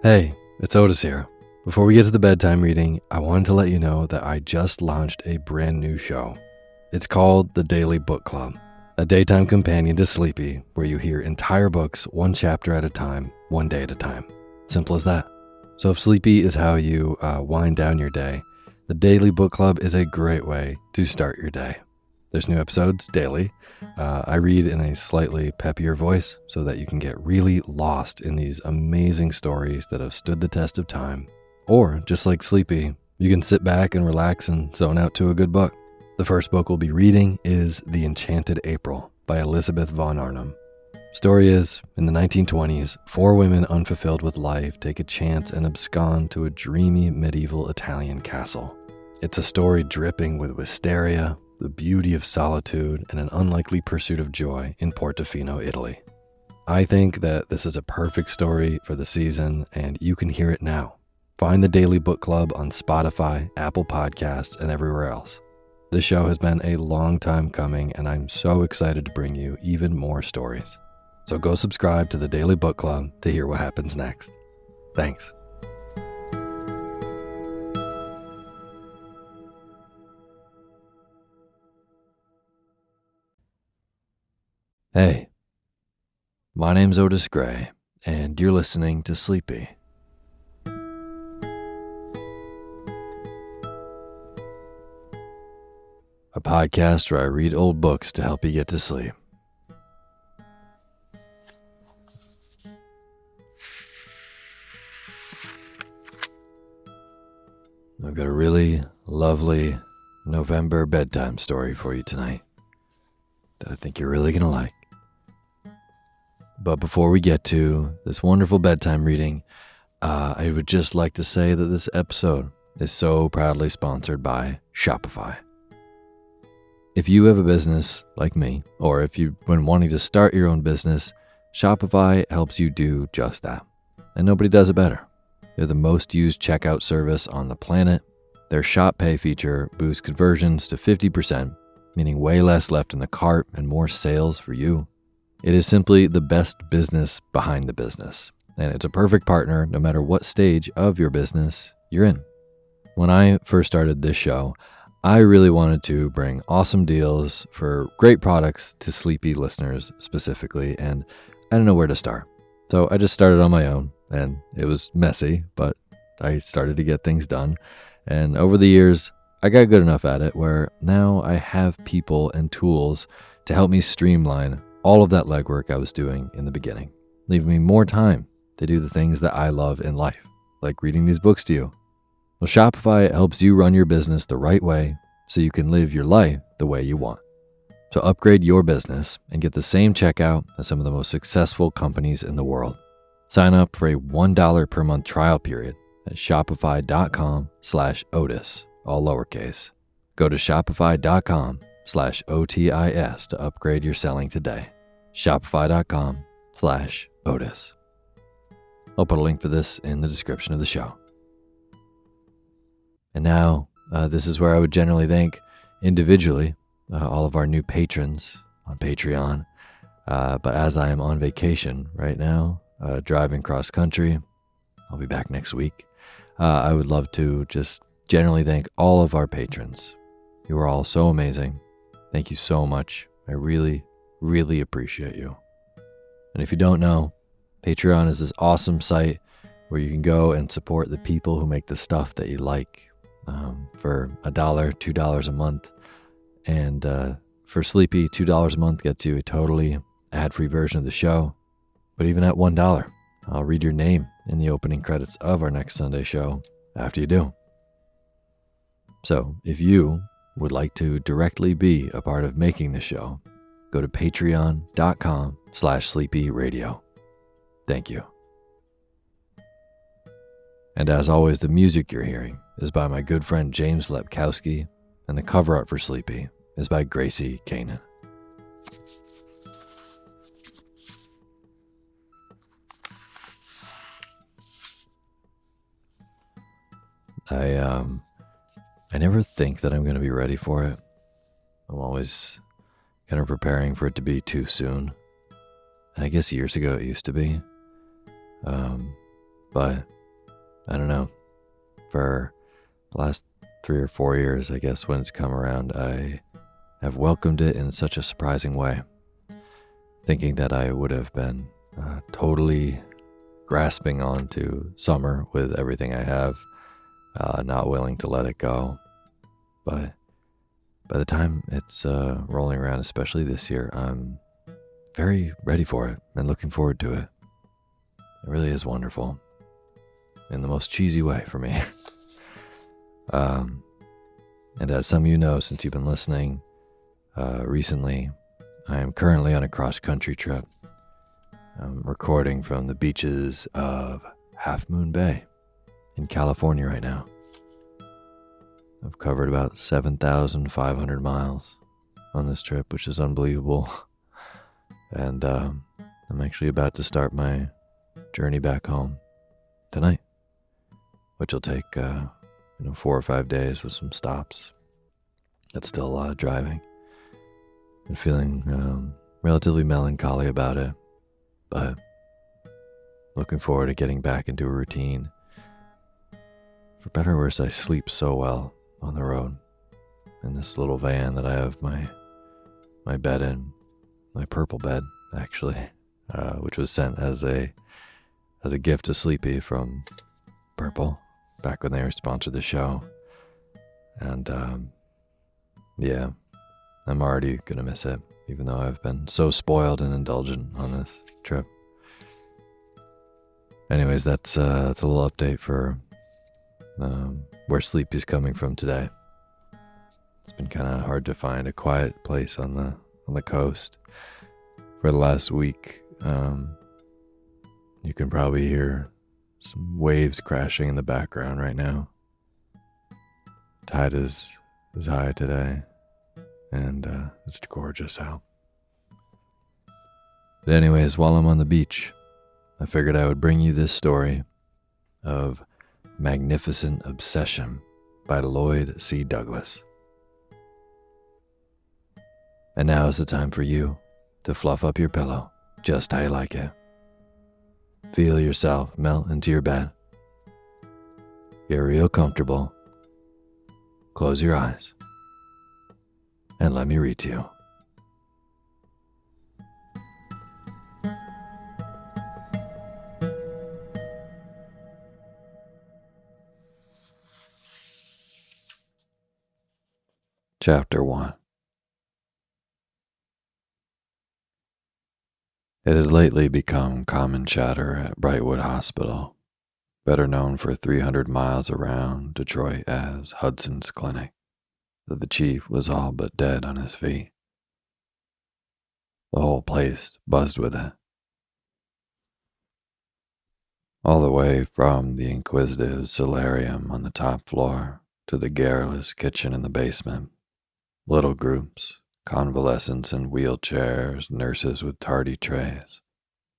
Hey, it's Otis here. Before we get to the bedtime reading, I wanted to let you know that I just launched a brand new show. It's called The Daily Book Club, a daytime companion to Sleepy, where you hear entire books one chapter at a time, one day at a time. Simple as that. So if Sleepy is how you wind down your day, The Daily Book Club is a great way to start your day. There's new episodes daily. I read in a slightly peppier voice so that you can get really lost in these amazing stories that have stood the test of time. Or, just like Sleepy, you can sit back and relax and zone out to a good book. The first book we'll be reading is The Enchanted April by Elizabeth von Arnim. Story is, in the 1920s, 4 women unfulfilled with life take a chance and abscond to a dreamy medieval Italian castle. It's a story dripping with wisteria, the beauty of solitude, and an unlikely pursuit of joy in Portofino, Italy. I think that this is a perfect story for the season, and you can hear it now. Find the Daily Book Club on Spotify, Apple Podcasts, and everywhere else. This show has been a long time coming, and I'm so excited to bring you even more stories. So go subscribe to the Daily Book Club to hear what happens next. Thanks. Hey, my name's Otis Gray, and you're listening to Sleepy. A podcast where I read old books to help you get to sleep. I've got a really lovely November bedtime story for you tonight that I think you're really going to like. But before we get to this wonderful bedtime reading, I would just like to say that this episode is so proudly sponsored by Shopify. If you have a business like me, or if you've been wanting to start your own business, Shopify helps you do just that. And nobody does it better. They're the most used checkout service on the planet. Their Shop Pay feature boosts conversions to 50%, meaning way less left in the cart and more sales for you. It is simply the best business behind the business, and it's a perfect partner no matter what stage of your business you're in. When I first started this show, I really wanted to bring awesome deals for great products to Sleepy listeners specifically, and I didn't know where to start. So I just started on my own, and it was messy, but I started to get things done. And over the years, I got good enough at it where now I have people and tools to help me streamline all of that legwork I was doing in the beginning, leaving me more time to do the things that I love in life, like reading these books to you. Well, Shopify helps you run your business the right way so you can live your life the way you want. So upgrade your business and get the same checkout as some of the most successful companies in the world. Sign up for a $1 per month trial period at shopify.com/Otis, all lowercase. Go to shopify.com/OTIS to upgrade your selling today. Shopify.com/Otis. I'll put a link for this in the description of the show. And now, this is where I would generally thank individually all of our new patrons on Patreon. But as I am on vacation right now, driving cross country, I'll be back next week. I would love to just generally thank all of our patrons. You are all so amazing. Thank you so much. I really, really appreciate you. And if you don't know, Patreon is this awesome site where you can go and support the people who make the stuff that you like for $1, $2 a month. And for Sleepy, $2 a month gets you a totally ad-free version of the show. But even at $1, I'll read your name in the opening credits of our next Sunday show after you do. So if you would like to directly be a part of making the show, go to patreon.com/sleepyradio. Thank you. And as always, the music you're hearing is by my good friend James Lepkowski, and the cover art for Sleepy is by Gracie Kanan. I never think that I'm going to be ready for it. I'm always kind of preparing for it to be too soon. And I guess years ago it used to be. But But I don't know, for the last 3 or 4 years, I guess, when it's come around, I have welcomed it in such a surprising way, thinking that I would have been totally grasping onto summer with everything I have, not willing to let it go. But by the time it's rolling around, especially this year, I'm very ready for it and looking forward to it. It really is wonderful in the most cheesy way for me. And as some of you know, since you've been listening recently, I am currently on a cross-country trip. I'm recording from the beaches of Half Moon Bay in California right now. I've covered about 7,500 miles on this trip, which is unbelievable. And I'm actually about to start my journey back home tonight, which will take 4 or 5 days with some stops. That's still a lot of driving. I'm feeling relatively melancholy about it, but looking forward to getting back into a routine. For better or worse, I sleep so well on the road in this little van that I have my bed in, my purple bed actually, which was sent as a gift to Sleepy from Purple back when they were sponsored the show. And yeah, I'm already gonna miss it, even though I've been so spoiled and indulgent on this trip. Anyways, that's a little update for where Sleepy's coming from today. It's been kind of hard to find a quiet place on the coast for the last week. You can probably hear some waves crashing in the background right now. Tide is high today, and it's gorgeous out. But anyways, while I'm on the beach, I figured I would bring you this story of Magnificent Obsession by Lloyd C. Douglas. And now is the time for you to fluff up your pillow just how you like it. Feel yourself melt into your bed. Get real comfortable. Close your eyes. And let me read to you. Chapter 1. It had lately become common chatter at Brightwood Hospital, better known for 300 miles around Detroit as Hudson's Clinic, that the chief was all but dead on his feet. The whole place buzzed with it. All the way from the inquisitive solarium on the top floor to the garrulous kitchen in the basement, little groups, convalescents in wheelchairs, nurses with tardy trays,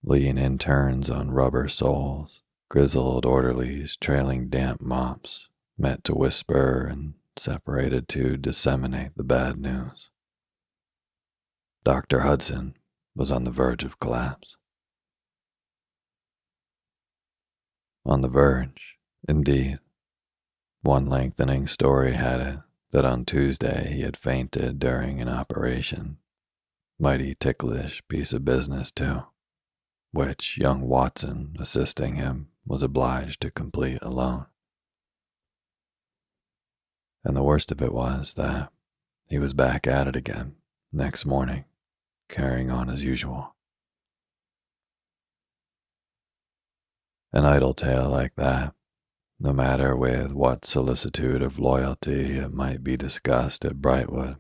lean interns on rubber soles, grizzled orderlies trailing damp mops, met to whisper and separated to disseminate the bad news. Dr. Hudson was on the verge of collapse. On the verge, indeed. One lengthening story had it that on Tuesday he had fainted during an operation. Mighty ticklish piece of business, too, which young Watson, assisting him, was obliged to complete alone. And the worst of it was that he was back at it again next morning, carrying on as usual. An idle tale like that, no matter with what solicitude of loyalty it might be discussed at Brightwood,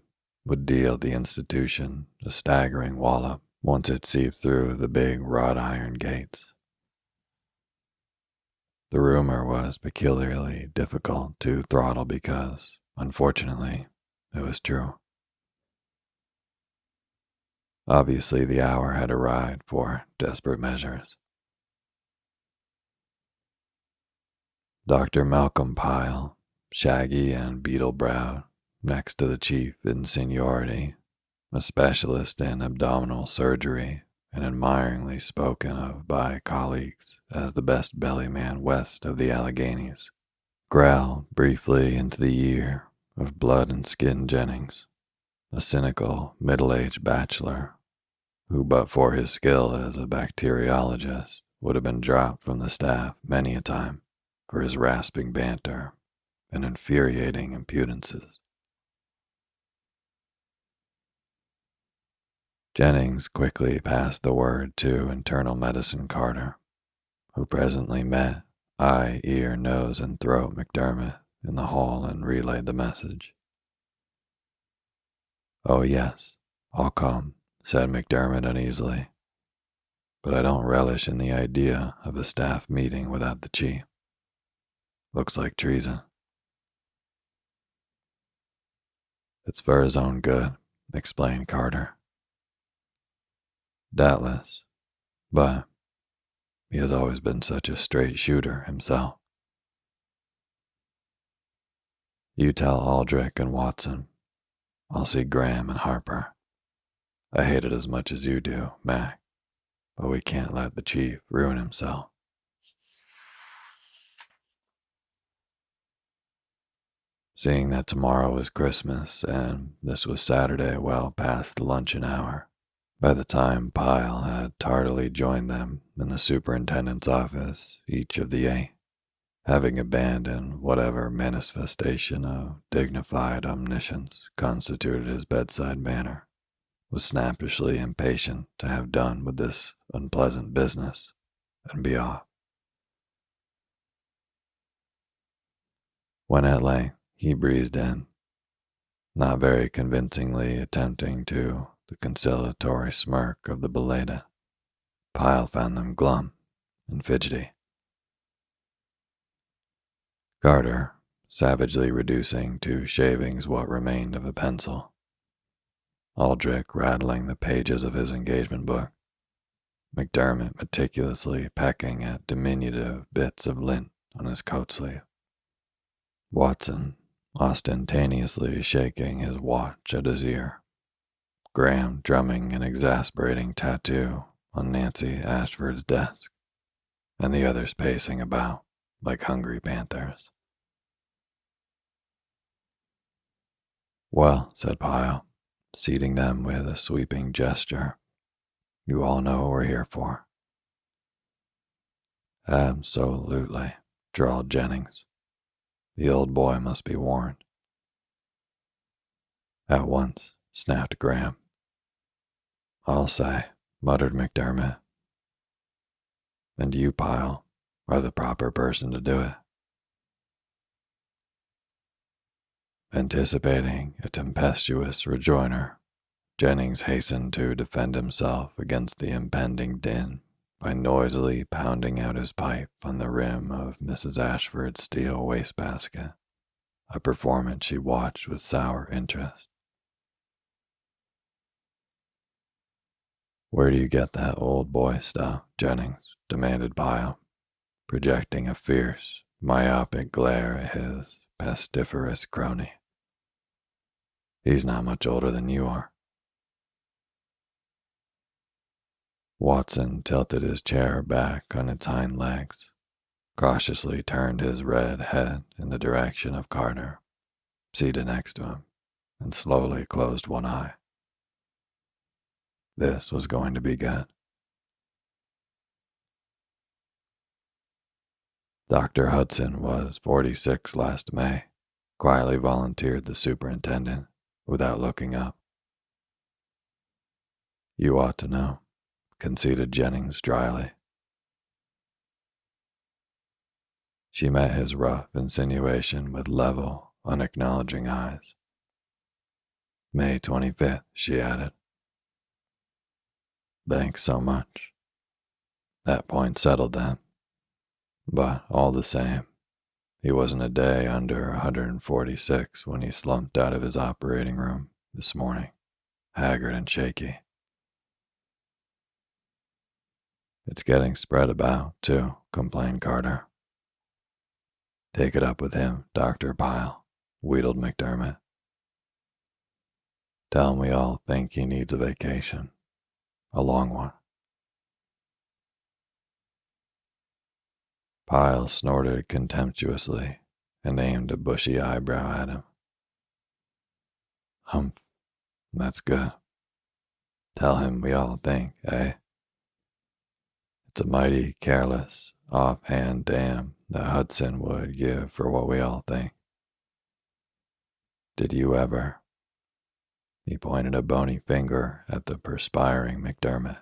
would deal the institution a staggering wallop once it seeped through the big wrought iron gates. The rumor was peculiarly difficult to throttle because, unfortunately, it was true. Obviously, the hour had arrived for desperate measures. Dr. Malcolm Pyle, shaggy and beetle-browed, next to the chief in seniority, a specialist in abdominal surgery and admiringly spoken of by colleagues as the best belly man west of the Alleghenies, growled briefly into the ear of Blood and Skin Jennings, a cynical, middle-aged bachelor who, but for his skill as a bacteriologist, would have been dropped from the staff many a time for his rasping banter and infuriating impudences. Jennings quickly passed the word to internal medicine Carter, who presently met eye, ear, nose, and throat McDermott in the hall and relayed the message. "Oh, yes, I'll come," said McDermott uneasily, "but I don't relish in the idea of a staff meeting without the chief. Looks like treason." "It's for his own good," explained Carter. "Doubtless, but he has always been such a straight shooter himself. You tell Aldrich and Watson. I'll see Graham and Harper. I hate it as much as you do, Mac, but we can't let the chief ruin himself." Seeing that tomorrow was Christmas and this was Saturday well past the luncheon hour, by the time Pyle had tardily joined them in the superintendent's office, each of the 8, having abandoned whatever manifestation of dignified omniscience constituted his bedside manner, was snappishly impatient to have done with this unpleasant business and be off. When at length he breezed in, not very convincingly attempting to the conciliatory smirk of the belated, Pyle found them glum and fidgety. Carter, savagely reducing to shavings what remained of a pencil, Aldrich rattling the pages of his engagement book, McDermott meticulously pecking at diminutive bits of lint on his coat sleeve, Watson ostentatiously shaking his watch at his ear, Graham drumming an exasperating tattoo on Nancy Ashford's desk, and the others pacing about like hungry panthers. "Well," said Pyle, seating them with a sweeping gesture, "you all know what we're here for." "Absolutely," drawled Jennings. "The old boy must be warned." "At once," snapped Graham. "I'll say," muttered McDermott. "And you, Pyle, are the proper person to do it." Anticipating a tempestuous rejoinder, Jennings hastened to defend himself against the impending din by noisily pounding out his pipe on the rim of Mrs. Ashford's steel wastebasket, a performance she watched with sour interest. "Where do you get that old boy stuff, Jennings?" demanded Pyle, projecting a fierce, myopic glare at his pestiferous crony. "He's not much older than you are." Watson tilted his chair back on its hind legs, cautiously turned his red head in the direction of Carter, seated next to him, and slowly closed one eye. This was going to be good. "Dr. Hudson was 46 last May," quietly volunteered the superintendent without looking up. "You ought to know," conceded Jennings dryly. She met his rough insinuation with level, unacknowledging eyes. "May 25th, she added. "Thanks so much." That point settled then. But all the same, he wasn't a day under 146 when he slumped out of his operating room this morning, haggard and shaky. "It's getting spread about, too," complained Carter. "Take it up with him, Dr. Pyle," wheedled McDermott. "Tell him we all think he needs a vacation, a long one." Pyle snorted contemptuously and aimed a bushy eyebrow at him. Humph, that's good. Tell him we all think, eh? It's a mighty careless, offhand damn that Hudson would give for what we all think. Did you ever? He pointed a bony finger at the perspiring McDermott.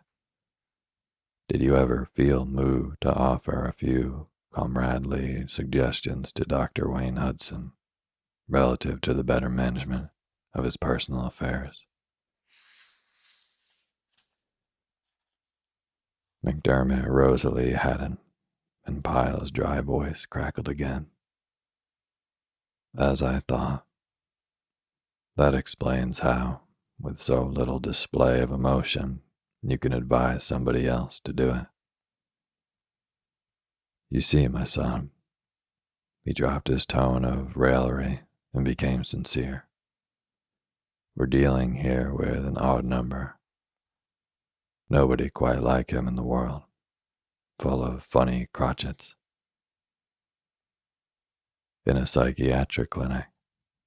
Did you ever feel moved to offer a few comradely suggestions to Dr. Wayne Hudson relative to the better management of his personal affairs? McDermott rosily hadn't, and Pyle's dry voice crackled again. As I thought. That explains how, with so little display of emotion, you can advise somebody else to do it. You see, my son, he dropped his tone of raillery and became sincere. We're dealing here with an odd number. Nobody quite like him in the world, full of funny crotchets. In a psychiatric clinic,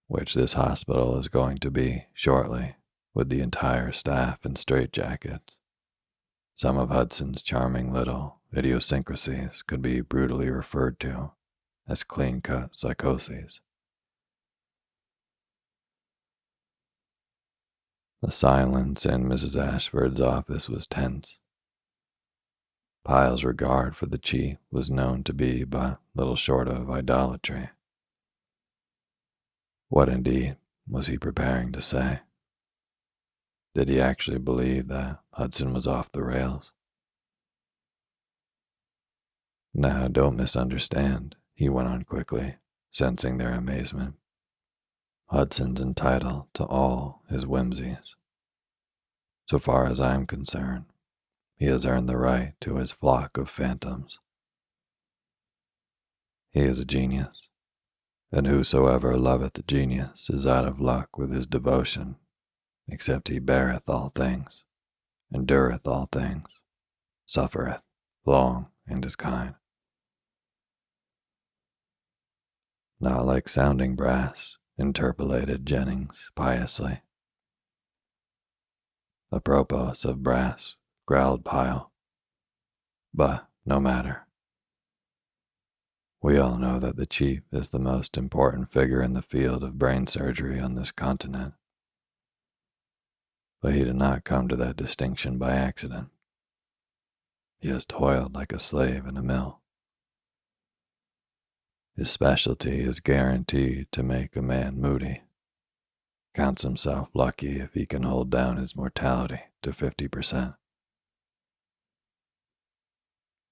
which this hospital is going to be shortly, with the entire staff in straitjackets, some of Hudson's charming little idiosyncrasies could be brutally referred to as clean-cut psychoses. The silence in Mrs. Ashford's office was tense. Pyle's regard for the chief was known to be but little short of idolatry. What indeed was he preparing to say? Did he actually believe that Hudson was off the rails? Now, don't misunderstand, he went on quickly, sensing their amazement. Hudson's entitled to all his whimsies. So far as I am concerned, he has earned the right to his flock of phantoms. He is a genius, and whosoever loveth a genius is out of luck with his devotion, except he beareth all things, endureth all things, suffereth long, and is kind. Not like sounding brass, interpolated Jennings piously. Apropos of brass, growled Pyle. But no matter. We all know that the chief is the most important figure in the field of brain surgery on this continent. But he did not come to that distinction by accident. He has toiled like a slave in a mill. His specialty is guaranteed to make a man moody. Counts himself lucky if he can hold down his mortality to 50%.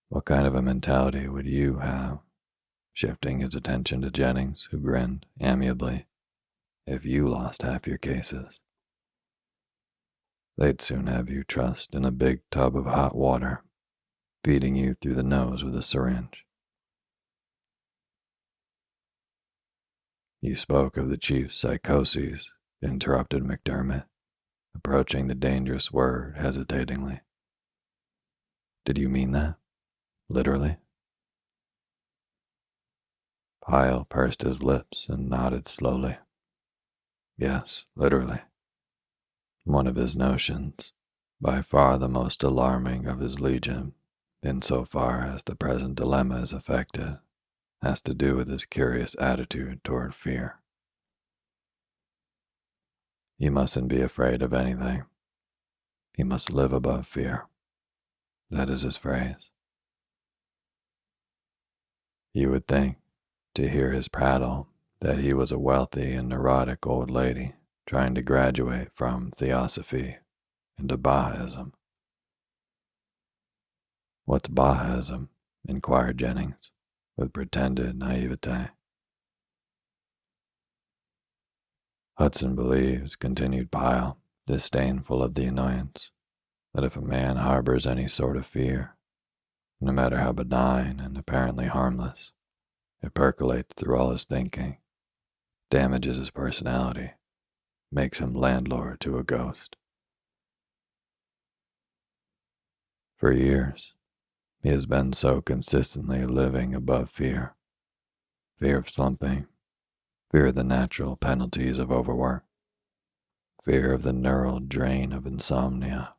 What kind of a mentality would you have, shifting his attention to Jennings, who grinned amiably, if you lost half your cases? They'd soon have you trussed in a big tub of hot water, feeding you through the nose with a syringe. You spoke of the chief's psychoses, interrupted McDermott, approaching the dangerous word hesitatingly. Did you mean that? Literally? Pyle pursed his lips and nodded slowly. Yes, literally. One of his notions, by far the most alarming of his legion, in so far as the present dilemma is affected, has to do with his curious attitude toward fear. He mustn't be afraid of anything. He must live above fear. That is his phrase. You would think, to hear his prattle, that he was a wealthy and neurotic old lady trying to graduate from theosophy into Bahaism. What's Bahaism? Inquired Jennings, with pretended naivete. Hudson believes, continued Pyle, disdainful of the annoyance, that if a man harbors any sort of fear, no matter how benign and apparently harmless, it percolates through all his thinking, damages his personality, makes him landlord to a ghost. For years, He has been so consistently living above fear. Fear of slumping, fear of the natural penalties of overwork, fear of the neural drain of insomnia.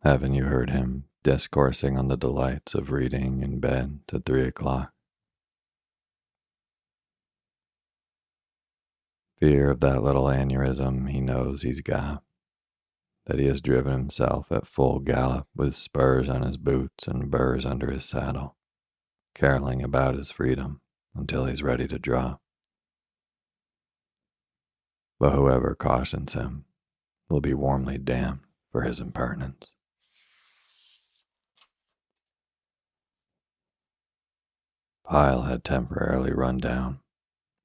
Haven't you heard him discoursing on the delights of reading in bed to 3 o'clock? Fear of that little aneurysm he knows he's got, that he has driven himself at full gallop with spurs on his boots and burrs under his saddle, caroling about his freedom until he's ready to drop. But whoever cautions him will be warmly damned for his impertinence. Pyle had temporarily run down,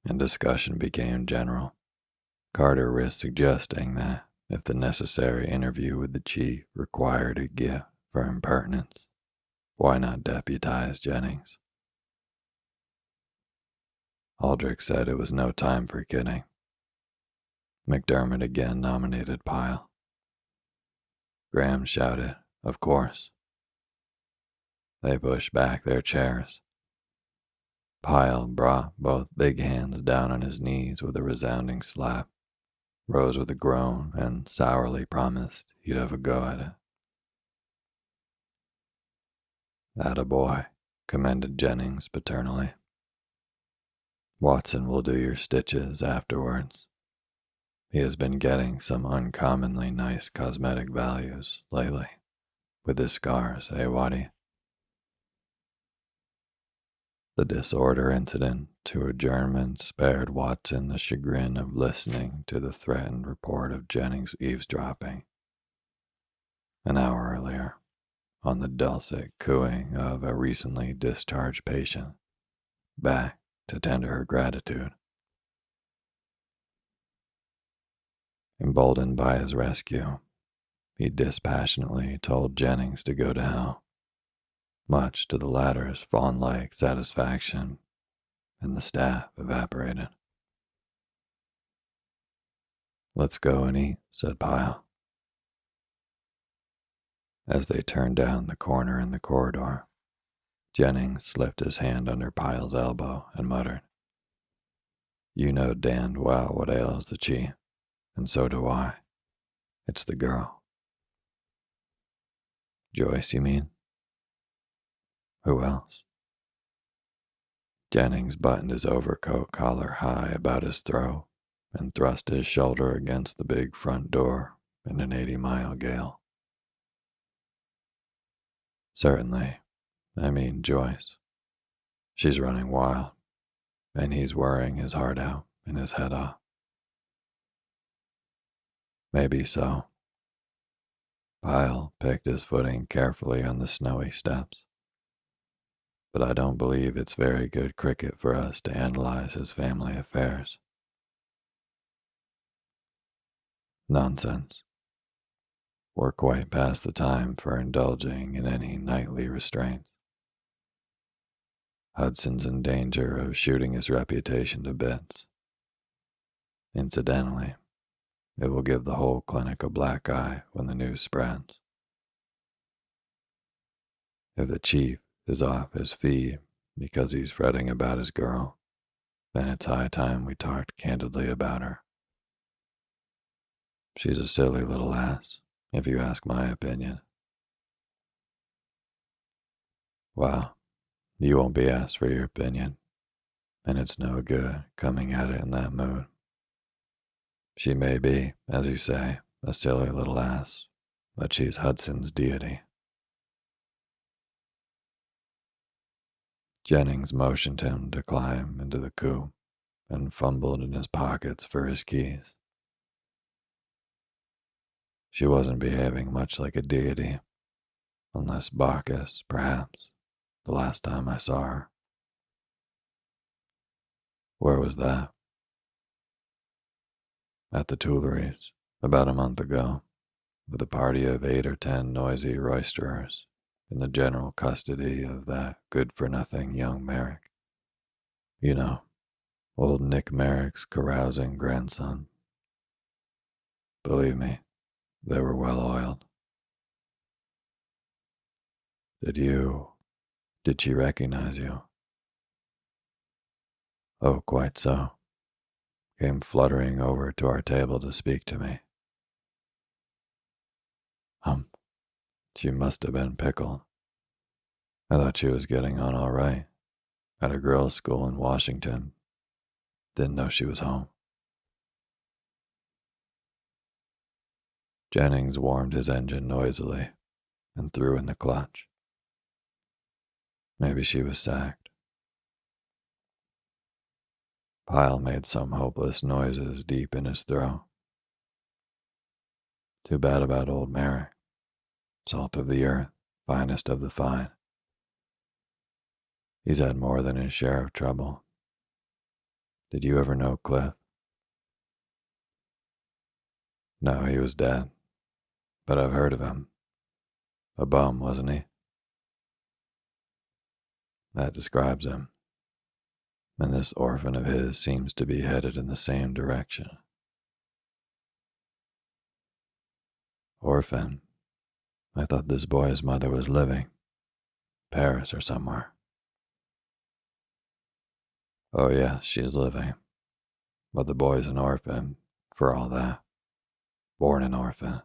and discussion became general. Carter risked suggesting that if the necessary interview with the chief required a gift for impertinence, why not deputize Jennings? Aldrich said it was no time for kidding. McDermott again nominated Pyle. Graham shouted, "Of course." They pushed back their chairs. Pyle brought both big hands down on his knees with a resounding slap, rose with a groan, and sourly promised he'd have a go at it. "Atta boy," commended Jennings paternally. "Watson will do your stitches afterwards. He has been getting some uncommonly nice cosmetic values lately, with his scars, Waddy?" The disorder incident to adjournment spared Watson the chagrin of listening to the threatened report of Jennings' eavesdropping an hour earlier on the dulcet cooing of a recently discharged patient, back to tender her gratitude. Emboldened by his rescue, he dispassionately told Jennings to go to hell, much to the latter's fawn-like satisfaction, and the staff evaporated. "Let's go and eat," said Pyle. As they turned down the corner in the corridor, Jennings slipped his hand under Pyle's elbow and muttered, "You know damned well what ails the chief, and so do I. It's the girl." "Joyce, you mean?" "Who else?" Jennings buttoned his overcoat collar high about his throat and thrust his shoulder against the big front door in an 80-mile gale. "Certainly. I mean Joyce. She's running wild, and he's worrying his heart out and his head off." "Maybe so." Pyle picked his footing carefully on the snowy steps. "But I don't believe it's very good cricket for us to analyze his family affairs." "Nonsense. We're quite past the time for indulging in any nightly restraints. Hudson's in danger of shooting his reputation to bits. Incidentally, it will give the whole clinic a black eye when the news spreads. If the chief is off his feed because he's fretting about his girl, then it's high time we talked candidly about her. She's a silly little ass, if you ask my opinion." "Well, you won't be asked for your opinion, and it's no good coming at it in that mood. She may be, as you say, a silly little ass, but she's Hudson's deity." Jennings motioned him to climb into the coupe and fumbled in his pockets for his keys. "She wasn't behaving much like a deity, unless Bacchus, perhaps, the last time I saw her." "Where was that?" "At the Tuileries, about a month ago, with a party of 8 or 10 noisy roisterers in the general custody of that good-for-nothing young Merrick. You know, old Nick Merrick's carousing grandson. Believe me, they were well oiled." Did she recognize you? Oh, quite so. Came fluttering over to our table to speak to me. Humph, she must have been pickled. I thought she was getting on all right at a girls' school in Washington. Didn't know she was home. Jennings warmed his engine noisily and threw in the clutch. Maybe she was sacked. Pyle made some hopeless noises deep in his throat. Too bad about old Merrick. Salt of the earth, finest of the fine. He's had more than his share of trouble. Did you ever know Cliff? No, he was dead, but I've heard of him. A bum, wasn't he? That describes him. And this orphan of his seems to be headed in the same direction. Orphan? I thought this boy's mother was living. Paris or somewhere. Oh yes, she's living. But the boy's an orphan, for all that. Born an orphan.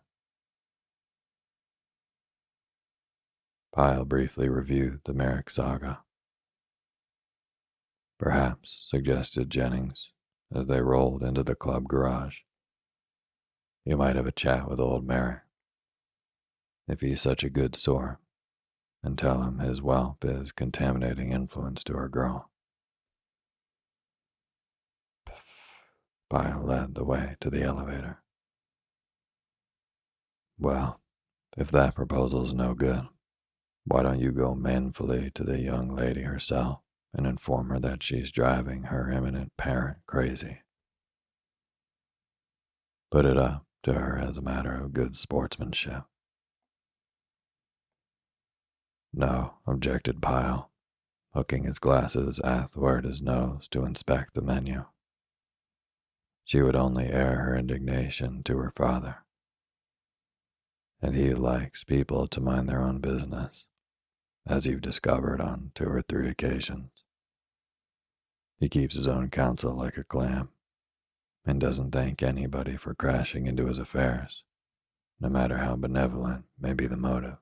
Pyle briefly reviewed the Merrick saga. Perhaps, suggested Jennings, as they rolled into the club garage. You might have a chat with old Merrick, if he's such a good sort, and tell him his whelp is contaminating influence to our girl. Pyle led the way to the elevator. Well, if that proposal's no good, why don't you go manfully to the young lady herself and inform her that she's driving her imminent parent crazy? Put it up to her as a matter of good sportsmanship. No, objected Pyle, hooking his glasses athwart his nose to inspect the menu. She would only air her indignation to her father. And he likes people to mind their own business, as you've discovered on 2 or 3 occasions. He keeps his own counsel like a clam, and doesn't thank anybody for crashing into his affairs, no matter how benevolent may be the motive.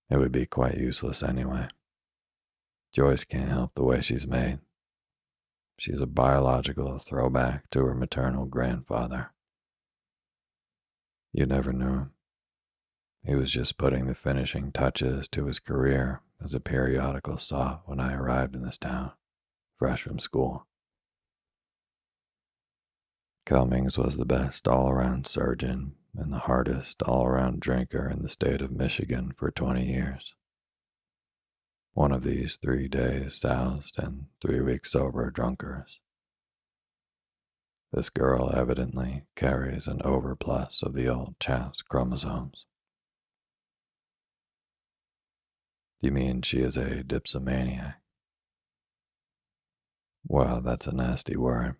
It would be quite useless anyway. Joyce can't help the way she's made. She's a biological throwback to her maternal grandfather. You never knew him. He was just putting the finishing touches to his career as a periodical sop when I arrived in this town, fresh from school. Cummings was the best all-around surgeon and the hardest all-around drinker in the state of Michigan for 20 years. One of these 3 days soused and 3 weeks sober drunkers. This girl evidently carries an overplus of the old chap's chromosomes. You mean she is a dipsomaniac? Well, that's a nasty word.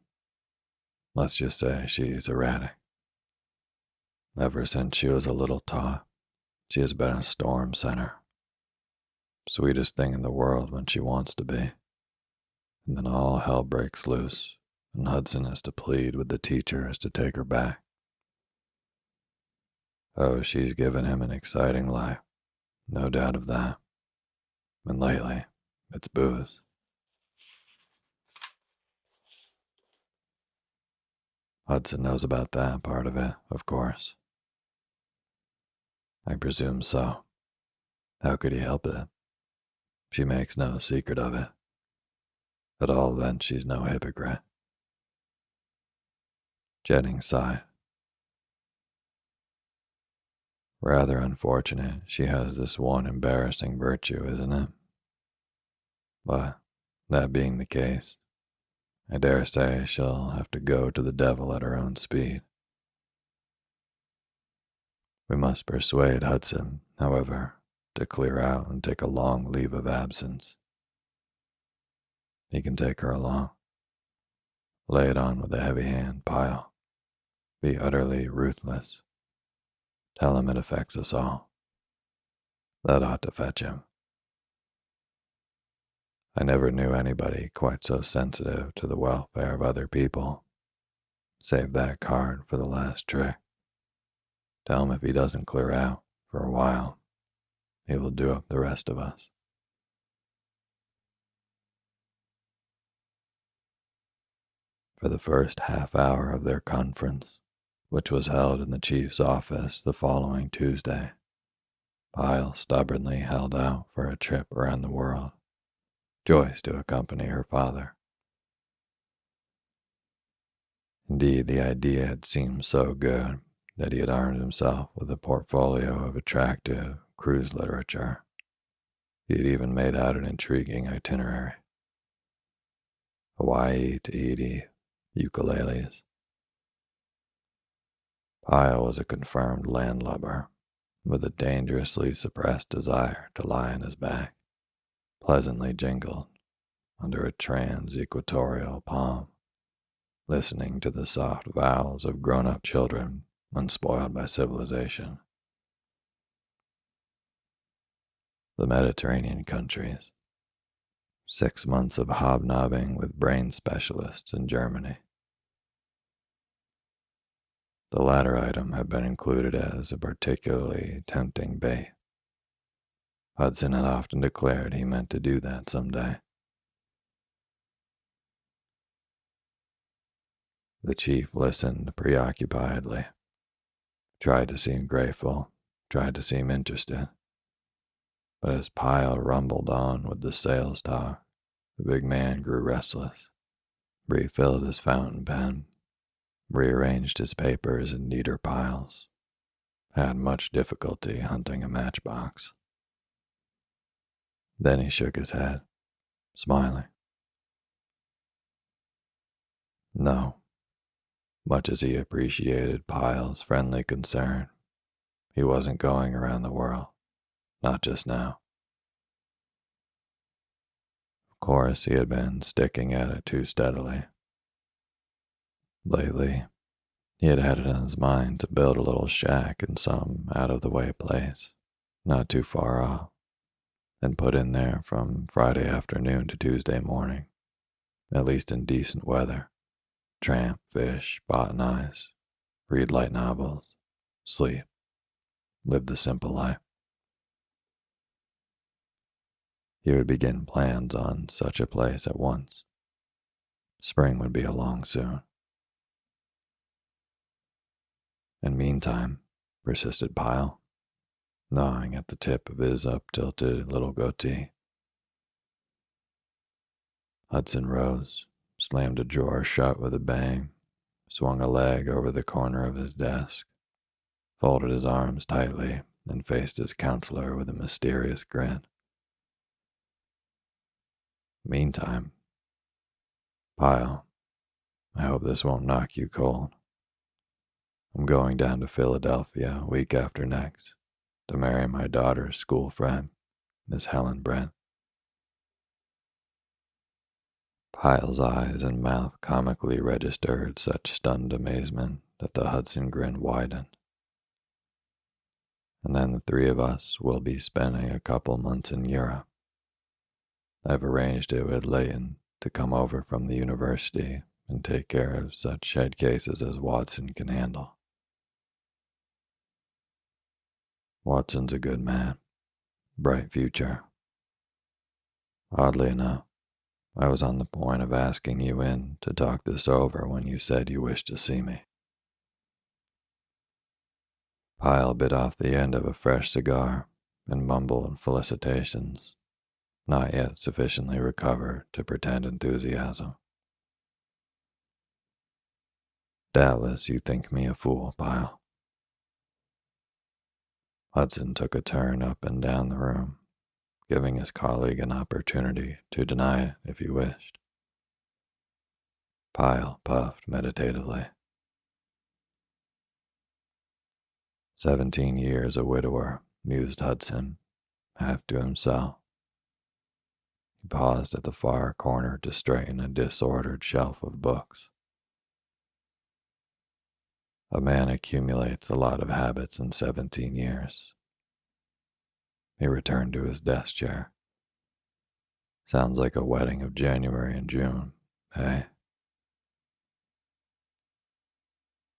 Let's just say she's erratic. Ever since she was a little tot, she has been a storm center. Sweetest thing in the world when she wants to be. And then all hell breaks loose, and Hudson has to plead with the teachers to take her back. Oh, she's given him an exciting life, no doubt of that. And lately, it's booze. Hudson knows about that part of it, of course. I presume so. How could he help it? She makes no secret of it. At all events, she's no hypocrite. Jennings sighed. Rather unfortunate she has this one embarrassing virtue, isn't it? But, that being the case, I dare say she'll have to go to the devil at her own speed. We must persuade Hudson, however, to clear out and take a long leave of absence. He can take her along. Lay it on with a heavy hand, Pyle. Be utterly ruthless. Tell him it affects us all. That ought to fetch him. I never knew anybody quite so sensitive to the welfare of other people. Save that card for the last trick. Tell him if he doesn't clear out for a while, he will do up the rest of us. For the first half hour of their conference, which was held in the chief's office the following Tuesday, Pyle stubbornly held out for a trip around the world, Joyce to accompany her father. Indeed, the idea had seemed so good that he had armed himself with a portfolio of attractive cruise literature. He had even made out an intriguing itinerary. Hawaii, Tahiti, ukuleles. Pyle was a confirmed landlubber, with a dangerously suppressed desire to lie on his back, pleasantly jingled under a trans-equatorial palm, listening to the soft vowels of grown-up children unspoiled by civilization. The Mediterranean countries. 6 months of hobnobbing with brain specialists in Germany. The latter item had been included as a particularly tempting bait. Hudson had often declared he meant to do that someday. The chief listened preoccupiedly, tried to seem grateful, tried to seem interested. But as Pyle rumbled on with the sales talk, the big man grew restless, refilled his fountain pen, rearranged his papers in neater piles, had much difficulty hunting a matchbox. Then he shook his head, smiling. No, much as he appreciated Pyle's friendly concern, he wasn't going around the world, not just now. Of course, he had been sticking at it too steadily. Lately, he had had it on his mind to build a little shack in some out-of-the-way place, not too far off, and put in there from Friday afternoon to Tuesday morning, at least in decent weather. Tramp, fish, botanize, read light novels, sleep, live the simple life. He would begin plans on such a place at once. Spring would be along soon. And meantime, persisted Pyle, gnawing at the tip of his up-tilted little goatee. Hudson rose, slammed a drawer shut with a bang, swung a leg over the corner of his desk, folded his arms tightly, and faced his counselor with a mysterious grin. Meantime, Pyle, I hope this won't knock you cold. I'm going down to Philadelphia week after next to marry my daughter's school friend, Miss Helen Brent. Pyle's eyes and mouth comically registered such stunned amazement that the Hudson grin widened. And then the three of us will be spending a couple months in Europe. I've arranged it with Leighton to come over from the university and take care of such head cases as Watson can handle. Watson's a good man, bright future. Oddly enough, I was on the point of asking you in to talk this over when you said you wished to see me. Pyle bit off the end of a fresh cigar and mumbled felicitations, not yet sufficiently recovered to pretend enthusiasm. Doubtless you think me a fool, Pyle. Hudson took a turn up and down the room, giving his colleague an opportunity to deny it if he wished. Pyle puffed meditatively. 17 years a widower, mused Hudson, half to himself. He paused at the far corner to straighten a disordered shelf of books. A man accumulates a lot of habits in 17 years. He returned to his desk chair. Sounds like a wedding of January and June, eh?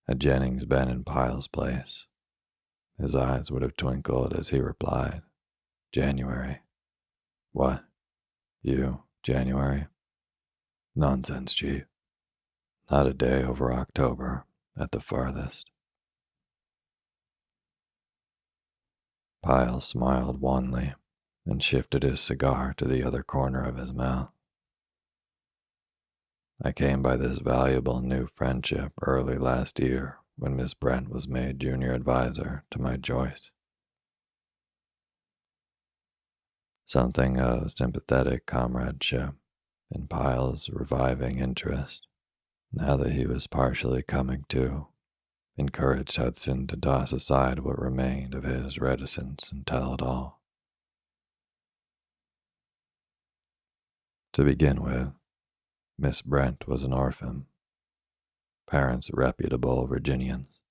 Had Jennings been in Pyle's place, his eyes would have twinkled as he replied, January. What? You, January? Nonsense, Chief. Not a day over October, at the farthest. Pyle smiled wanly and shifted his cigar to the other corner of his mouth. I came by this valuable new friendship early last year when Miss Brent was made junior advisor to my Joyce. Something of sympathetic comradeship in Pyle's reviving interest, now that he was partially coming to, encouraged Hudson to toss aside what remained of his reticence and tell it all. To begin with, Miss Brent was an orphan. Parents reputable Virginians.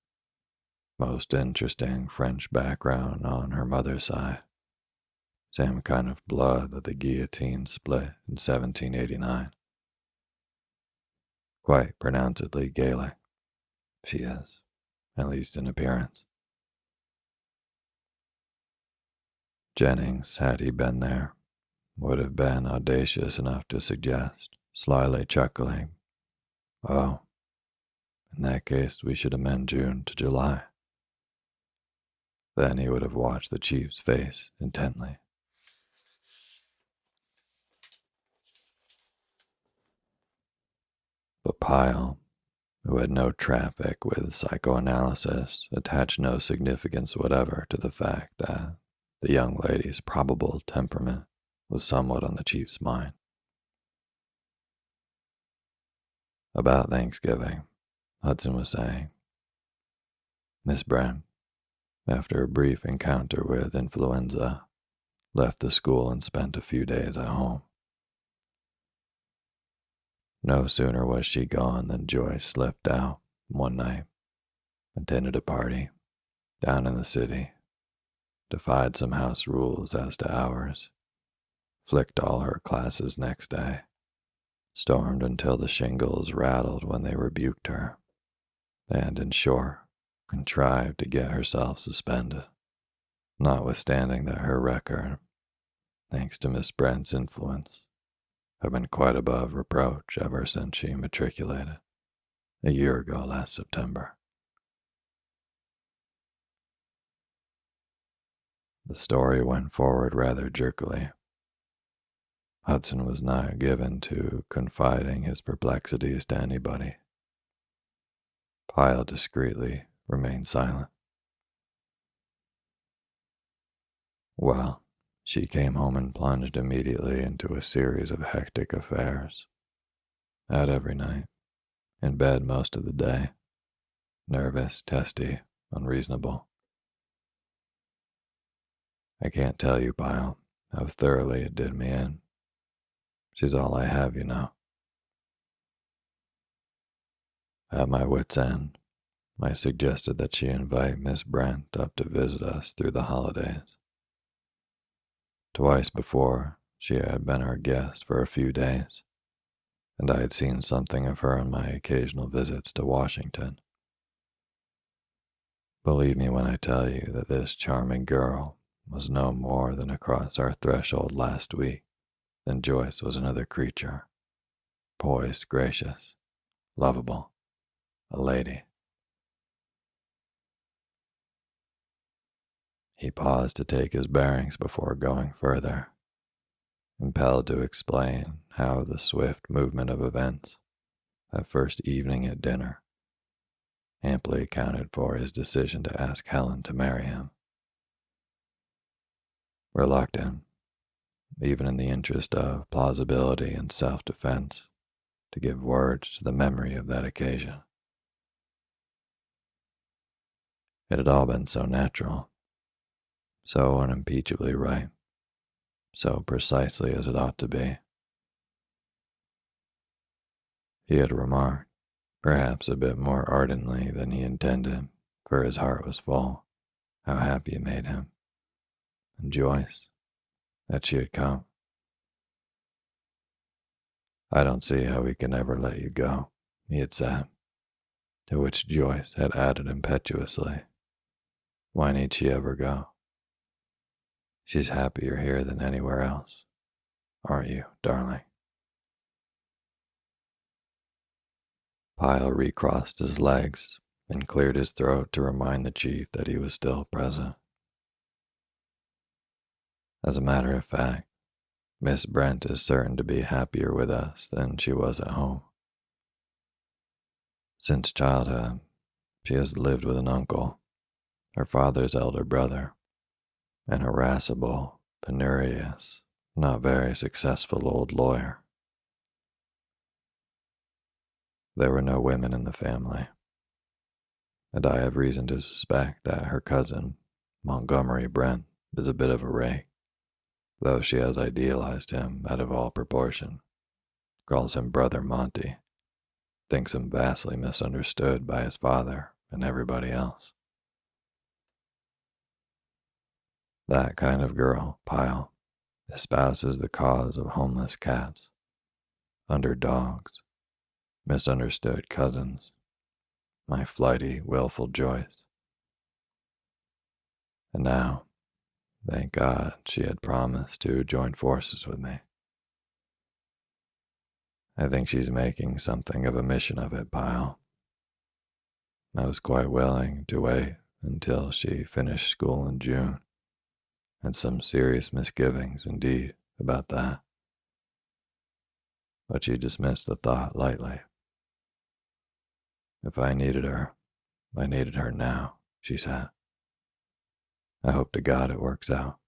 Most interesting French background on her mother's side. Same kind of blood that the guillotine split in 1789. Quite pronouncedly Gaelic, she is, at least in appearance. Jennings, had he been there, would have been audacious enough to suggest, slyly chuckling, oh, in that case we should amend June to July. Then he would have watched the chief's face intently. But Pyle, who had no traffic with psychoanalysis, attached no significance whatever to the fact that the young lady's probable temperament was somewhat on the chief's mind. About Thanksgiving, Hudson was saying, Miss Brent, after a brief encounter with influenza, left the school and spent a few days at home. No sooner was she gone than Joyce slipped out one night, attended a party down in the city, defied some house rules as to hours, flicked all her classes next day, stormed until the shingles rattled when they rebuked her, and, in short, contrived to get herself suspended, notwithstanding that her record, thanks to Miss Brent's influence, had been quite above reproach ever since she matriculated, a year ago last September. The story went forward rather jerkily. Hudson was not given to confiding his perplexities to anybody. Pyle discreetly remained silent. Well, she came home and plunged immediately into a series of hectic affairs. Out every night, in bed most of the day, nervous, testy, unreasonable. I can't tell you, Pyle, how thoroughly it did me in. She's all I have, you know. At my wit's end, I suggested that she invite Miss Brent up to visit us through the holidays. Twice before, she had been our guest for a few days, and I had seen something of her on my occasional visits to Washington. Believe me when I tell you that this charming girl was no more than across our threshold last week than Joyce was another creature, poised, gracious, lovable, a lady. He paused to take his bearings before going further, impelled to explain how the swift movement of events, that first evening at dinner, amply accounted for his decision to ask Helen to marry him. Reluctant, even in the interest of plausibility and self-defense, to give words to the memory of that occasion. It had all been so natural, so unimpeachably right, so precisely as it ought to be. He had remarked, perhaps a bit more ardently than he intended, for his heart was full, how happy it made him, and Joyce that she had come. "I don't see how we can ever let you go," he had said, to which Joyce had added impetuously, "Why need she ever go? She's happier here than anywhere else, aren't you, darling?" Pyle recrossed his legs and cleared his throat to remind the chief that he was still present. "As a matter of fact, Miss Brent is certain to be happier with us than she was at home. Since childhood, she has lived with an uncle, her father's elder brother, an irascible, penurious, not very successful old lawyer. There were no women in the family, and I have reason to suspect that her cousin, Montgomery Brent, is a bit of a rake, though she has idealized him out of all proportion, calls him Brother Monty, thinks him vastly misunderstood by his father and everybody else. That kind of girl, Pyle, espouses the cause of homeless cats, underdogs, misunderstood cousins, my flighty, willful Joyce. And now, thank God, she had promised to join forces with me. I think she's making something of a mission of it, Pyle. I was quite willing to wait until she finished school in June, had some serious misgivings indeed about that. But she dismissed the thought lightly. "If I needed her, I needed her now," she said. "I hope to God it works out."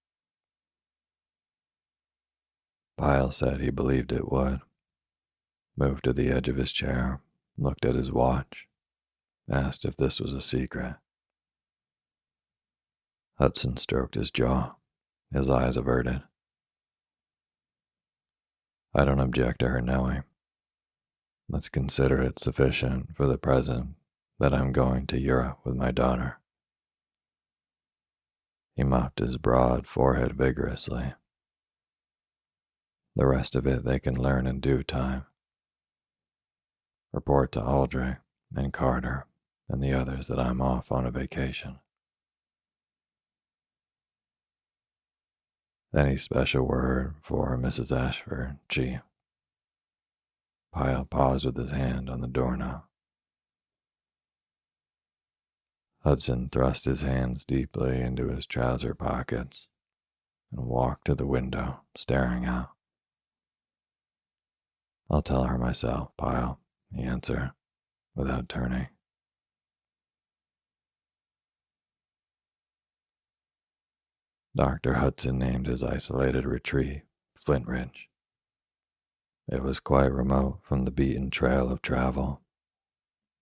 Pyle said he believed it would, moved to the edge of his chair, looked at his watch, asked if this was a secret. Hudson stroked his jaw, his eyes averted. "I don't object to her knowing. Let's consider it sufficient for the present that I'm going to Europe with my daughter." He mopped his broad forehead vigorously. "The rest of it they can learn in due time. Report to Aldrich and Carter and the others that I'm off on a vacation." "Any special word for Mrs. Ashford, Chief?" Pyle paused with his hand on the doorknob. Hudson thrust his hands deeply into his trouser pockets and walked to the window, staring out. "I'll tell her myself, Pyle," he answered, without turning. Dr. Hudson named his isolated retreat Flint Ridge. It was quite remote from the beaten trail of travel.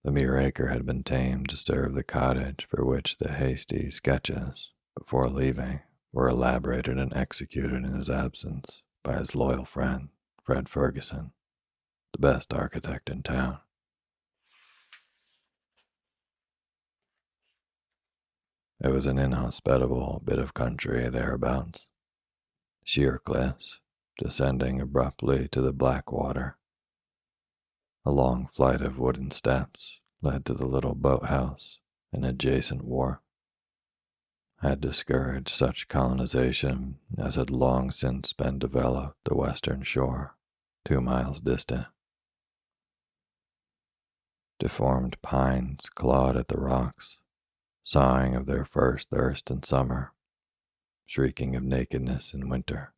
The mere acre had been tamed to serve the cottage for which the hasty sketches, before leaving, were elaborated and executed in his absence by his loyal friend, Fred Ferguson, the best architect in town. It was an inhospitable bit of country thereabouts, sheer cliffs descending abruptly to the black water. A long flight of wooden steps led to the little boathouse and adjacent wharf. Had discouraged such colonization as had long since been developed the western shore, 2 miles distant. Deformed pines clawed at the rocks, sighing of their first thirst in summer, shrieking of nakedness in winter.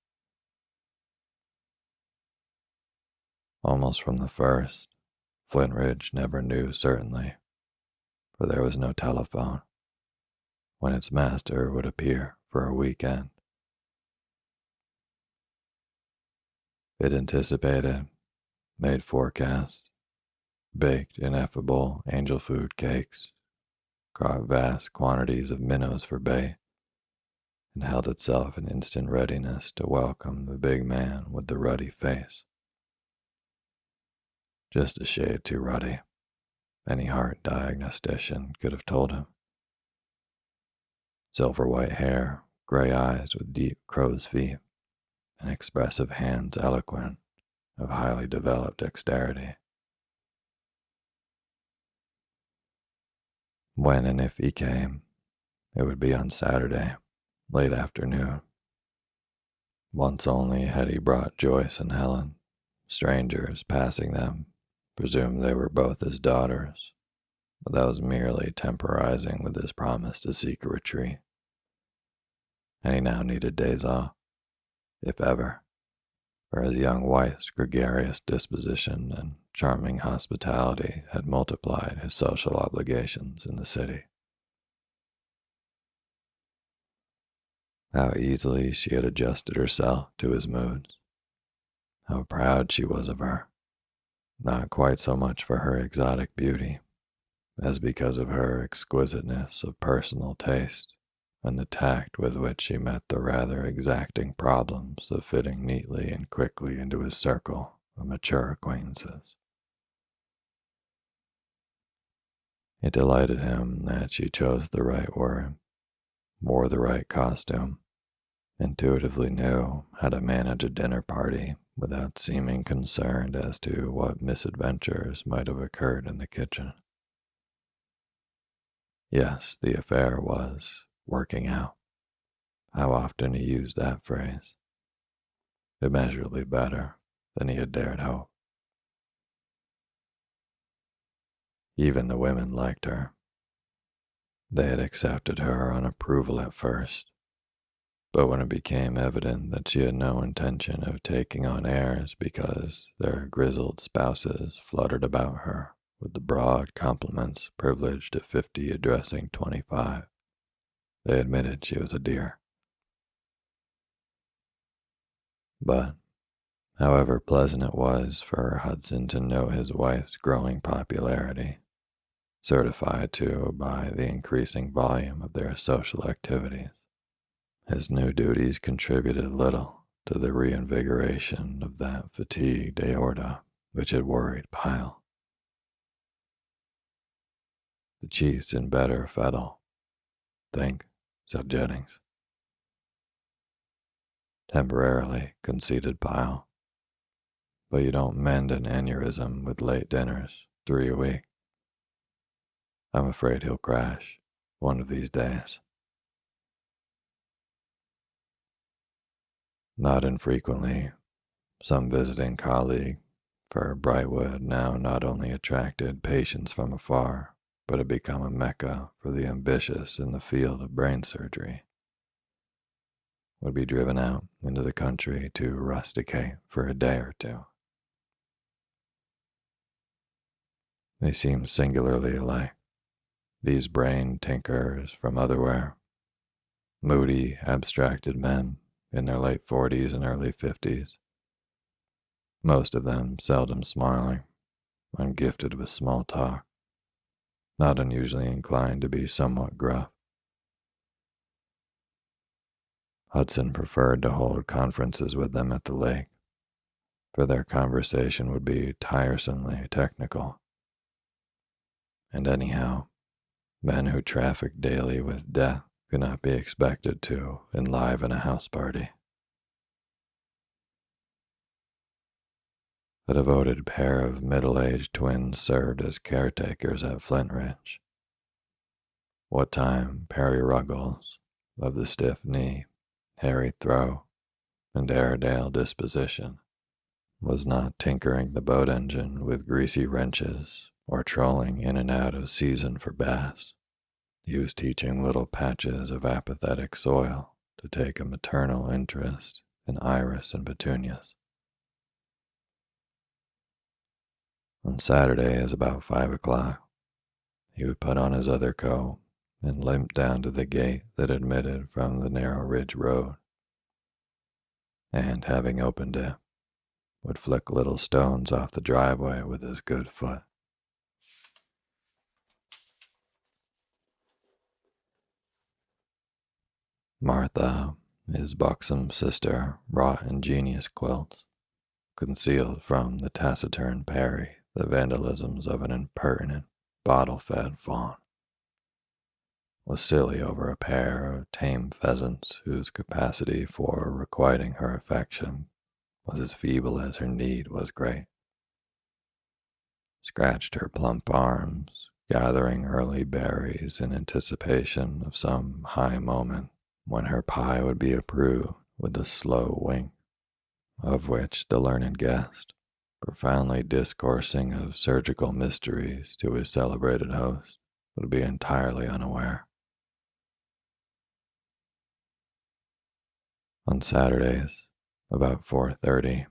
Almost from the first, Flint Ridge never knew certainly, for there was no telephone, when its master would appear for a weekend. It anticipated, made forecasts, baked ineffable angel food cakes, caught vast quantities of minnows for bait, and held itself in instant readiness to welcome the big man with the ruddy face. Just a shade too ruddy, any heart diagnostician could have told him. Silver white hair gray eyes with deep crow's feet, and expressive hands eloquent of highly developed dexterity. When and if he came, it would be on Saturday, late afternoon. Once only had he brought Joyce and Helen. Strangers passing them presumed they were both his daughters, but that was merely temporizing with his promise to seek a retreat. And he now needed days off, if ever, for his young wife's gregarious disposition and charming hospitality had multiplied his social obligations in the city. How easily she had adjusted herself to his moods. How proud she was of her, not quite so much for her exotic beauty, as because of her exquisiteness of personal taste and the tact with which she met the rather exacting problems of fitting neatly and quickly into his circle of mature acquaintances. It delighted him that she chose the right word, wore the right costume, intuitively knew how to manage a dinner party without seeming concerned as to what misadventures might have occurred in the kitchen. Yes, the affair was working out. How often he used that phrase. Immeasurably better than he had dared hope. Even the women liked her. They had accepted her on approval at first, but when it became evident that she had no intention of taking on airs because their grizzled spouses fluttered about her with the broad compliments privileged at 50 addressing 25, they admitted she was a dear. But, however pleasant it was for Hudson to know his wife's growing popularity, certified to by the increasing volume of their social activities, his new duties contributed little to the reinvigoration of that fatigued aorta which had worried Pyle. The chief's in better fettle, think, said Jennings. Temporarily, conceded Pyle. But you don't mend an aneurysm with late dinners 3 a week. I'm afraid he'll crash one of these days. Not infrequently, some visiting colleague, for Brightwood now not only attracted patients from afar, but had become a mecca for the ambitious in the field of brain surgery, would be driven out into the country to rusticate for a day or two. They seemed singularly alike, these brain tinkers from otherwhere, moody, abstracted men in their late 40s and early 50s, most of them seldom smiling, ungifted with small talk, not unusually inclined to be somewhat gruff. Hudson preferred to hold conferences with them at the lake, for their conversation would be tiresomely technical. And anyhow, men who traffic daily with death could not be expected to enliven a house party. A devoted pair of middle-aged twins served as caretakers at Flint Ridge. What time Perry Ruggles, of the stiff knee, hairy throw, and Airedale disposition, was not tinkering the boat engine with greasy wrenches or trolling in and out of season for bass. He was teaching little patches of apathetic soil to take a maternal interest in iris and petunias. On Saturdays, about 5 o'clock, he would put on his other coat and limp down to the gate that admitted from the narrow ridge road, and having opened it, would flick little stones off the driveway with his good foot. Martha, his buxom sister, wrought ingenious quilts, concealed from the taciturn Perry the vandalisms of an impertinent, bottle-fed fawn. was silly over a pair of tame pheasants whose capacity for requiting her affection was as feeble as her need was great. Scratched her plump arms, gathering early berries in anticipation of some high moment when her pie would be approved with a slow wink, of which the learned guest, profoundly discoursing of surgical mysteries to his celebrated host, would be entirely unaware. On Saturdays, about 4:30,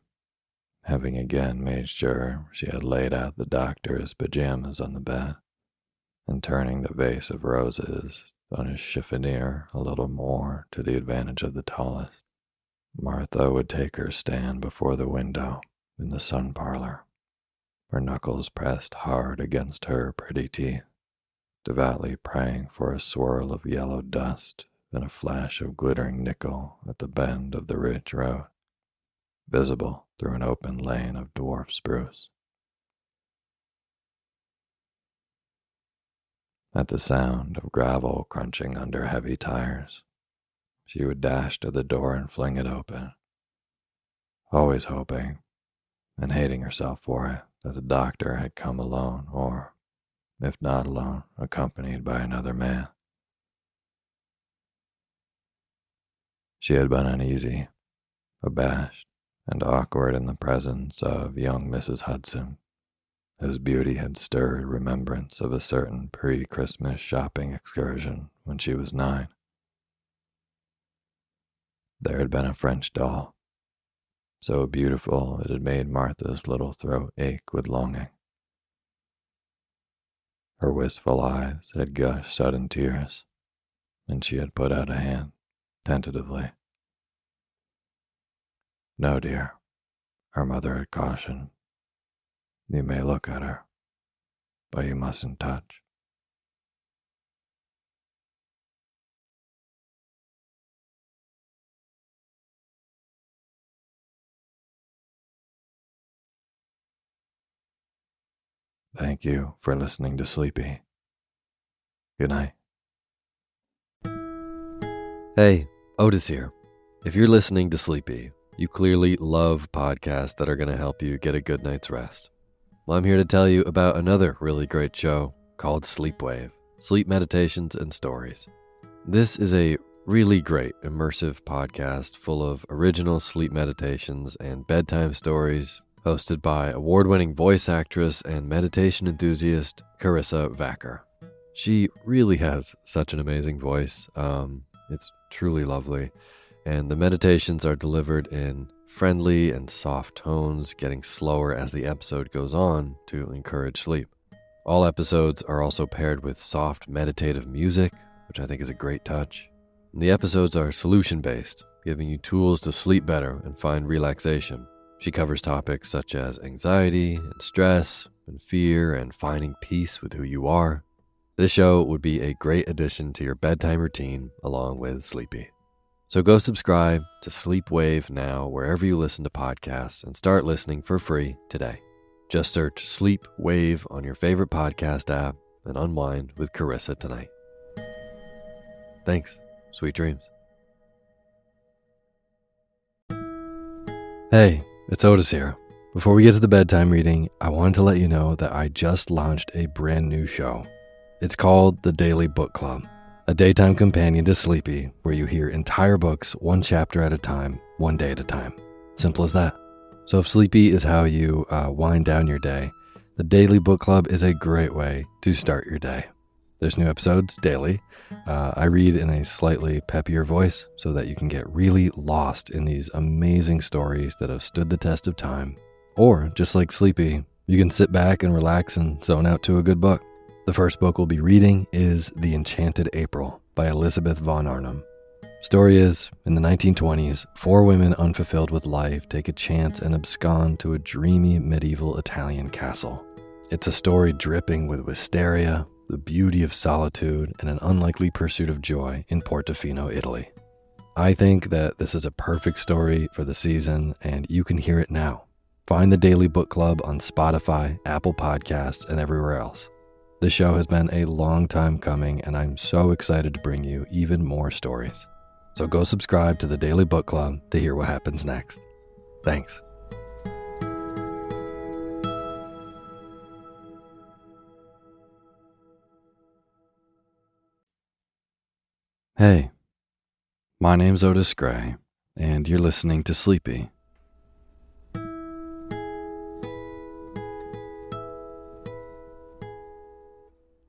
having again made sure she had laid out the doctor's pajamas on the bed, and turning the vase of roses on his chiffonier a little more to the advantage of the tallest, Martha would take her stand before the window in the sun parlor, her knuckles pressed hard against her pretty teeth, devoutly praying for a swirl of yellow dust and a flash of glittering nickel at the bend of the ridge road, visible through an open lane of dwarf spruce. At the sound of gravel crunching under heavy tires, she would dash to the door and fling it open, always hoping and hating herself for it that the doctor had come alone or, if not alone, accompanied by another man. She had been uneasy, abashed, and awkward in the presence of young Mrs. Hudson, whose beauty had stirred remembrance of a certain pre-Christmas shopping excursion when she was 9. There had been a French doll, so beautiful it had made Martha's little throat ache with longing. Her wistful eyes had gushed sudden tears, and she had put out a hand, tentatively. "No, dear," her mother had cautioned. "You may look at her, but you mustn't touch." Thank you for listening to Sleepy. Good night. Hey, Otis here. If you're listening to Sleepy, you clearly love podcasts that are going to help you get a good night's rest. Well, I'm here to tell you about another really great show called Sleepwave, Sleep Meditations and Stories. This is a really great immersive podcast full of original sleep meditations and bedtime stories, hosted by award-winning voice actress and meditation enthusiast Carissa Vacker. She really has such an amazing voice. It's truly lovely, and the meditations are delivered in friendly and soft tones, getting slower as the episode goes on to encourage sleep. All episodes are also paired with soft meditative music, which I think is a great touch. And the episodes are solution-based, giving you tools to sleep better and find relaxation. She covers topics such as anxiety and stress and fear and finding peace with who you are. This show would be a great addition to your bedtime routine along with Sleepy. So go subscribe to Sleepwave now wherever you listen to podcasts and start listening for free today. Just search Sleepwave on your favorite podcast app and unwind with Carissa tonight. Thanks. Sweet dreams. Hey, it's Otis here. Before we get to the bedtime reading, I wanted to let you know that I just launched a brand new show. It's called The Daily Book Club, a daytime companion to Sleepy where you hear entire books one chapter at a time, one day at a time. Simple as that. So if Sleepy is how you wind down your day, The Daily Book Club is a great way to start your day. There's new episodes daily. I read in a slightly peppier voice so that you can get really lost in these amazing stories that have stood the test of time. Or, just like Sleepy, you can sit back and relax and zone out to a good book. The first book we'll be reading is The Enchanted April by Elizabeth von Arnim. Story is, in the 1920s, 4 women unfulfilled with life take a chance and abscond to a dreamy medieval Italian castle. It's a story dripping with wisteria, the beauty of solitude, and an unlikely pursuit of joy in Portofino, Italy. I think that this is a perfect story for the season, and you can hear it now. Find the Daily Book Club on Spotify, Apple Podcasts, and everywhere else. The show has been a long time coming, and I'm so excited to bring you even more stories. So go subscribe to the Daily Book Club to hear what happens next. Thanks. Hey, my name's Otis Gray, and you're listening to Sleepy.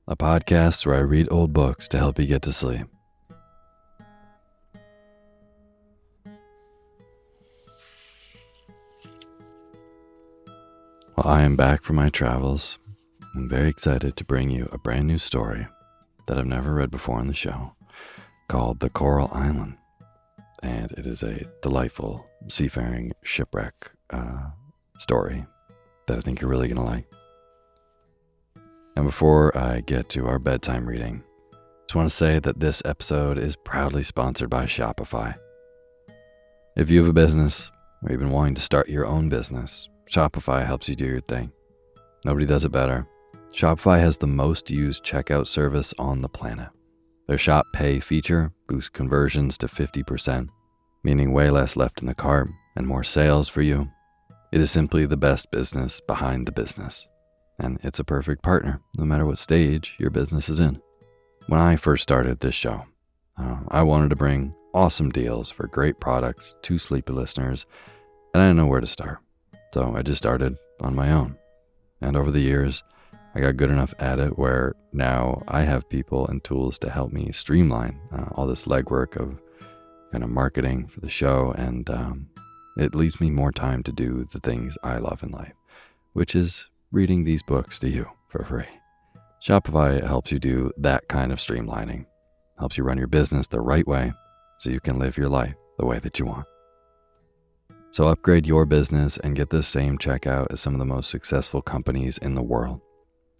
A podcast where I read old books to help you get to sleep. Well, I am back from my travels. I'm very excited to bring you a brand new story that I've never read before on the show, called The Coral Island. And it is a delightful seafaring shipwreck story that I think you're really going to like. And before I get to our bedtime reading, I just want to say that this episode is proudly sponsored by Shopify. If you have a business or you've been wanting to start your own business, Shopify helps you do your thing. Nobody does it better. Shopify has the most used checkout service on the planet. Their Shop Pay feature boosts conversions to 50%, meaning way less left in the cart and more sales for you. It is simply the best business behind the business. And it's a perfect partner, no matter what stage your business is in. When I first started this show, I wanted to bring awesome deals for great products to Sleepy listeners, and I didn't know where to start. So I just started on my own. And over the years, I got good enough at it where now I have people and tools to help me streamline all this legwork of kind of marketing for the show, and it leaves me more time to do the things I love in life, which is reading these books to you for free. Shopify helps you do that kind of streamlining, helps you run your business the right way so you can live your life the way that you want. So upgrade your business and get the same checkout as some of the most successful companies in the world.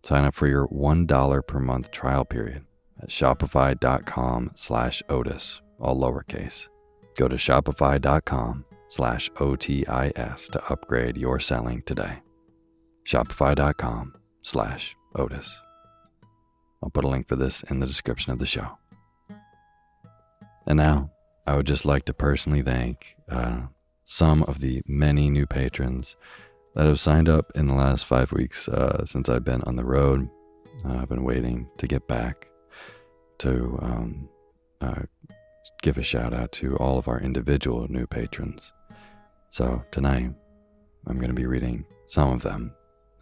Sign up for your $1 per month trial period at shopify.com/Otis, all lowercase. Go to shopify.com/OTIS to upgrade your selling today. Shopify.com/Otis. I'll put a link for this in the description of the show. And now, I would just like to personally thank some of the many new patrons that have signed up in the last 5 weeks since I've been on the road. I've been waiting to get back to give a shout out to all of our individual new patrons. So tonight, I'm going to be reading some of them,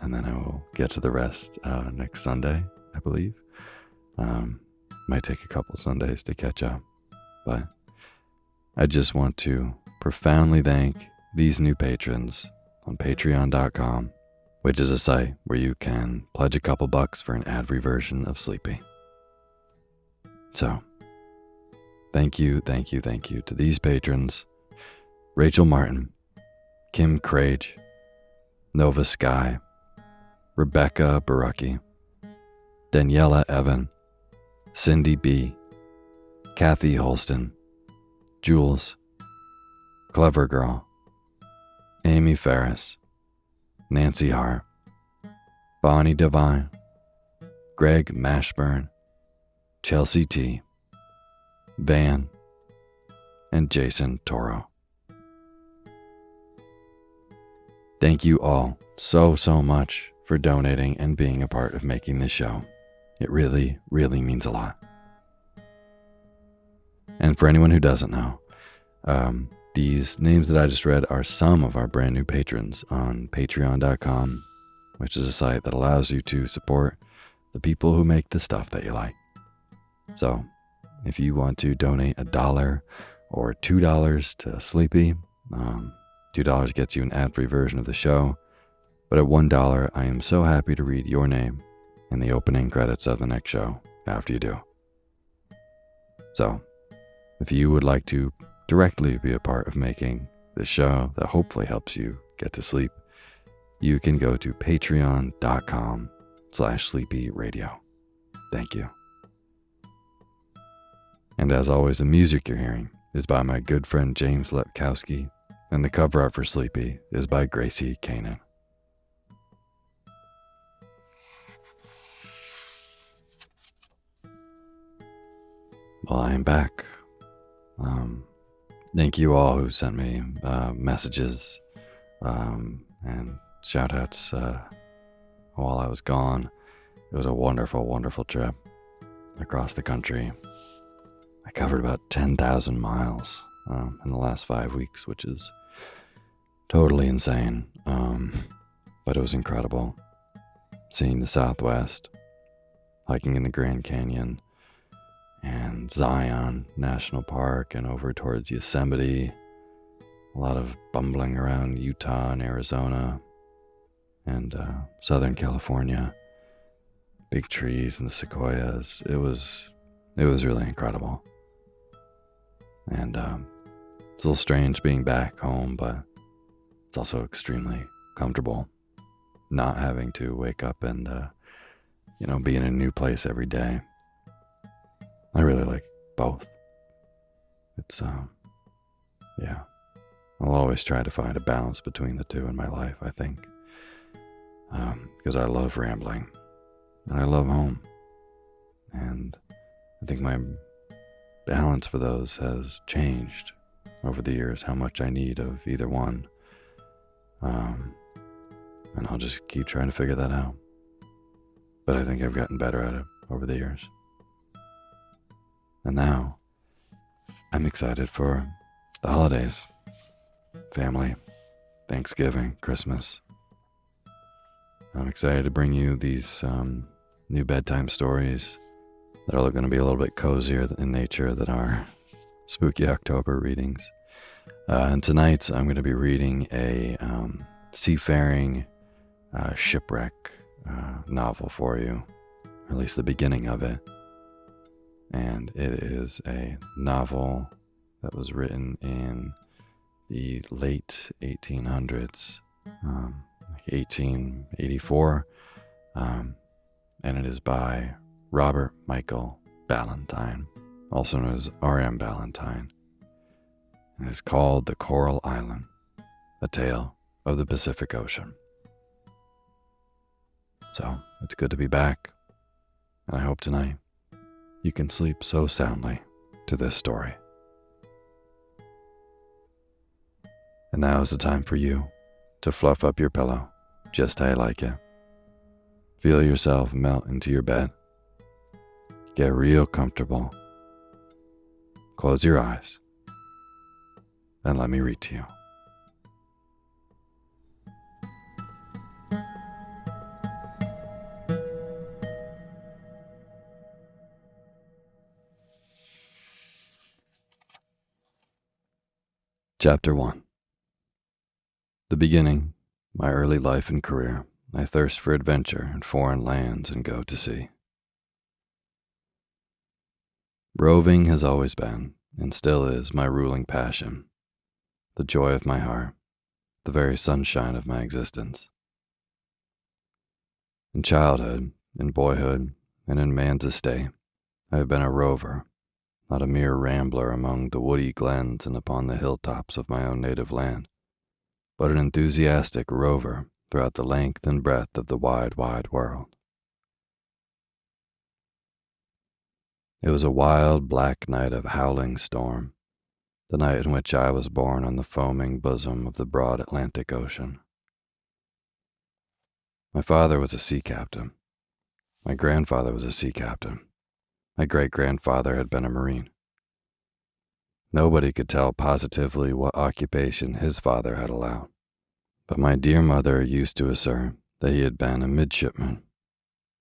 and then I will get to the rest next Sunday, I believe. Might take a couple Sundays to catch up, but I just want to profoundly thank these new patrons on patreon.com, which is a site where you can pledge a couple bucks for an ad-free version of Sleepy. So, thank you to these patrons: Rachel Martin, Kim Crage, Nova Sky, Rebecca Barucki, Daniela Evan, Cindy B, Kathy Holston, Jules, Clever Girl, Amy Ferris, Nancy Hart, Bonnie Devine, Greg Mashburn, Chelsea T, Van, and Jason Toro. Thank you all so much for donating and being a part of making this show. It really means a lot. And for anyone who doesn't know, these names that I just read are some of our brand new patrons on patreon.com, which is a site that allows you to support the people who make the stuff that you like. So if you want to donate $1 or $2 to Sleepy, $2 gets you an ad-free version of the show, but at $1, I am so happy to read your name in the opening credits of the next show after you do. So if you would like to directly be a part of making this show that hopefully helps you get to sleep, you can go to patreon.com/sleepyradio. Thank you. And as always, the music you're hearing is by my good friend James Lepkowski, and the cover art for Sleepy is by Gracie Kanan. Well, I am back. Thank you all who sent me messages and shout outs while I was gone. It was a wonderful, wonderful trip across the country. I covered about 10,000 miles in the last 5 weeks, which is totally insane. But it was incredible. Seeing the Southwest, hiking in the Grand Canyon, and Zion National Park, and over towards Yosemite. A lot of bumbling around Utah and Arizona and Southern California. Big trees and sequoias. It was really incredible. And it's a little strange being back home, but it's also extremely comfortable not having to wake up and be in a new place every day. I really like both. It's yeah. I'll always try to find a balance between the two in my life, I think. Because I love rambling and I love home. And I think my balance for those has changed over the years, how much I need of either one. And I'll just keep trying to figure that out. But I think I've gotten better at it over the years. And now, I'm excited for the holidays. Family, Thanksgiving, Christmas. I'm excited to bring you these new bedtime stories that are going to be a little bit cozier in nature than our spooky October readings. And tonight, I'm going to be reading a seafaring shipwreck novel for you, or at least the beginning of it. And it is a novel that was written in the late 1800s, like 1884, and it is by Robert Michael Ballantyne, also known as R.M. Ballantyne, and it is called The Coral Island, A Tale of the Pacific Ocean. So, it's good to be back, and I hope tonight you can sleep so soundly to this story. And now is the time for you to fluff up your pillow just how you like it. Feel yourself melt into your bed. Get real comfortable. Close your eyes and let me read to you. Chapter 1. The beginning, my early life and career, I thirst for adventure in foreign lands and go to sea. Roving has always been, and still is, my ruling passion, the joy of my heart, the very sunshine of my existence. In childhood, in boyhood, and in man's estate, I have been a rover, not a mere rambler among the woody glens and upon the hilltops of my own native land, but an enthusiastic rover throughout the length and breadth of the wide, wide world. It was a wild, black night of howling storm, the night in which I was born on the foaming bosom of the broad Atlantic Ocean. My father was a sea captain. My grandfather was a sea captain. My great-grandfather had been a Marine. Nobody could tell positively what occupation his father had allowed, but my dear mother used to assert that he had been a midshipman,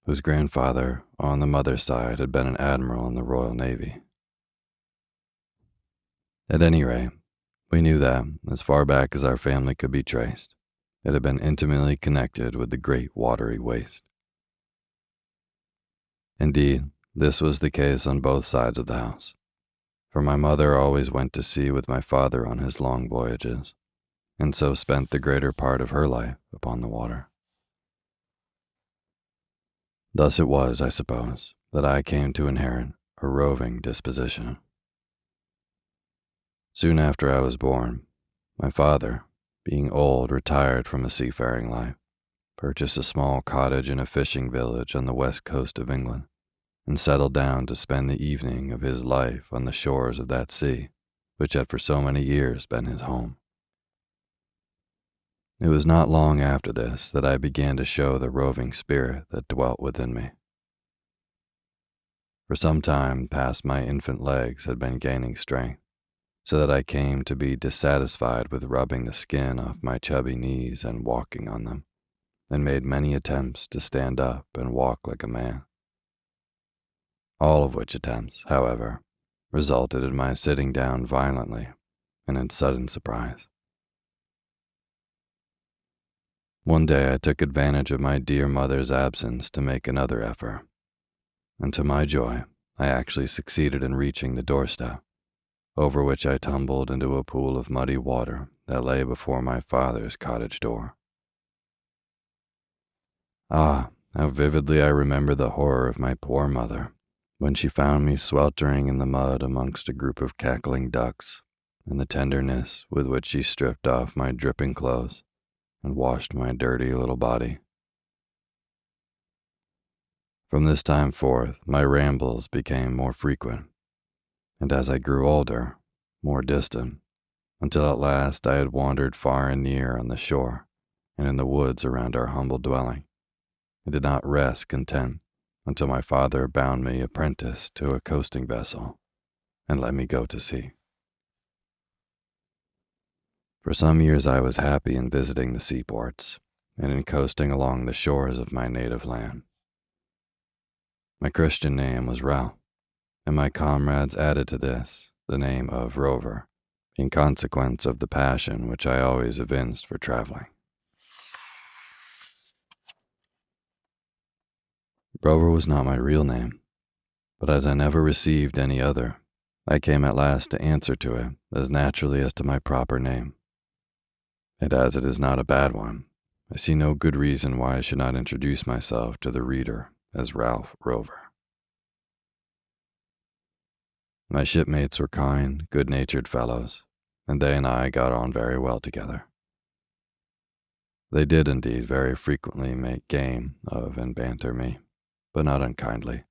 whose grandfather, on the mother's side, had been an admiral in the Royal Navy. At any rate, we knew that, as far back as our family could be traced, it had been intimately connected with the great watery waste. Indeed, this was the case on both sides of the house, for my mother always went to sea with my father on his long voyages, and so spent the greater part of her life upon the water. Thus it was, I suppose, that I came to inherit a roving disposition. Soon after I was born, my father, being old, retired from a seafaring life, purchased a small cottage in a fishing village on the west coast of England, and settled down to spend the evening of his life on the shores of that sea, which had for so many years been his home. It was not long after this that I began to show the roving spirit that dwelt within me. For some time past, my infant legs had been gaining strength, so that I came to be dissatisfied with rubbing the skin off my chubby knees and walking on them, and made many attempts to stand up and walk like a man. All of which attempts, however, resulted in my sitting down violently and in sudden surprise. One day I took advantage of my dear mother's absence to make another effort, and to my joy, I actually succeeded in reaching the doorstep, over which I tumbled into a pool of muddy water that lay before my father's cottage door. Ah, how vividly I remember the horror of my poor mother when she found me sweltering in the mud amongst a group of cackling ducks, and the tenderness with which she stripped off my dripping clothes and washed my dirty little body. From this time forth, my rambles became more frequent, and as I grew older, more distant, until at last I had wandered far and near on the shore and in the woods around our humble dwelling, and did not rest content until my father bound me apprentice to a coasting vessel and let me go to sea. For some years I was happy in visiting the seaports and in coasting along the shores of my native land. My Christian name was Ralph, and my comrades added to this the name of Rover, in consequence of the passion which I always evinced for traveling. Rover was not my real name, but as I never received any other, I came at last to answer to it as naturally as to my proper name. And as it is not a bad one, I see no good reason why I should not introduce myself to the reader as Ralph Rover. My shipmates were kind, good-natured fellows, and they and I got on very well together. They did indeed very frequently make game of and banter me, but not unkindly,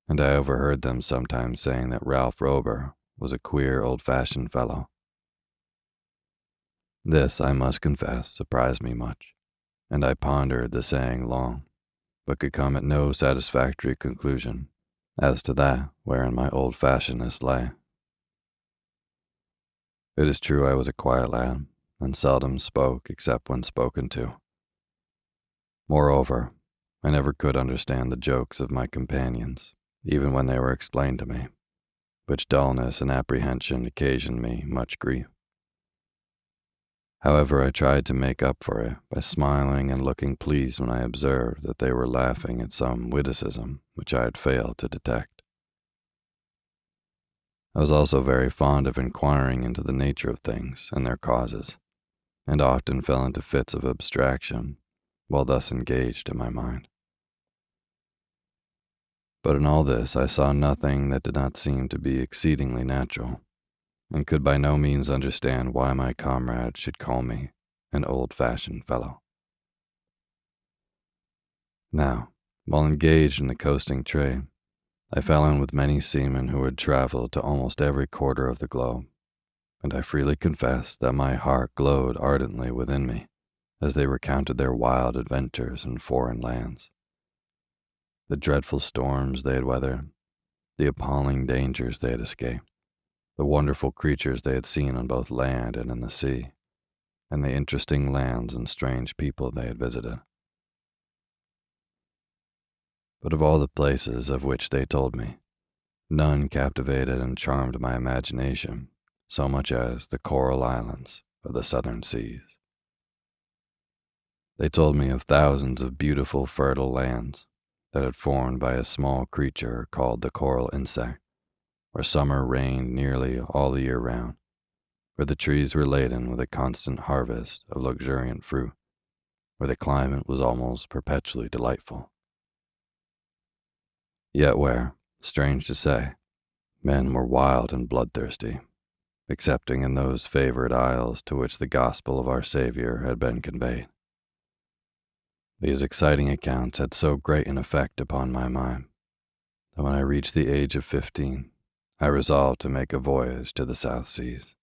and I overheard them sometimes saying that Ralph Rover was a queer, old-fashioned fellow. This, I must confess, surprised me much, and I pondered the saying long, but could come at no satisfactory conclusion as to that wherein my old-fashionedness lay. It is true I was a quiet lad, and seldom spoke except when spoken to. Moreover, I never could understand the jokes of my companions, even when they were explained to me, which dullness and apprehension occasioned me much grief. However, I tried to make up for it by smiling and looking pleased when I observed that they were laughing at some witticism which I had failed to detect. I was also very fond of inquiring into the nature of things and their causes, and often fell into fits of abstraction while thus engaged in my mind. But in all this I saw nothing that did not seem to be exceedingly natural, and could by no means understand why my comrades should call me an old-fashioned fellow. Now, while engaged in the coasting trade, I fell in with many seamen who had traveled to almost every quarter of the globe, and I freely confess that my heart glowed ardently within me as they recounted their wild adventures in foreign lands, the dreadful storms they had weathered, the appalling dangers they had escaped, the wonderful creatures they had seen on both land and in the sea, and the interesting lands and strange people they had visited. But of all the places of which they told me, none captivated and charmed my imagination so much as the coral islands of the southern seas. They told me of thousands of beautiful, fertile lands that had formed by a small creature called the coral insect, where summer reigned nearly all the year round, where the trees were laden with a constant harvest of luxuriant fruit, where the climate was almost perpetually delightful. Yet where, strange to say, men were wild and bloodthirsty, excepting in those favored isles to which the gospel of our Savior had been conveyed. These exciting accounts had so great an effect upon my mind and when I reached the age of 15, I resolved to make a voyage to the South Seas.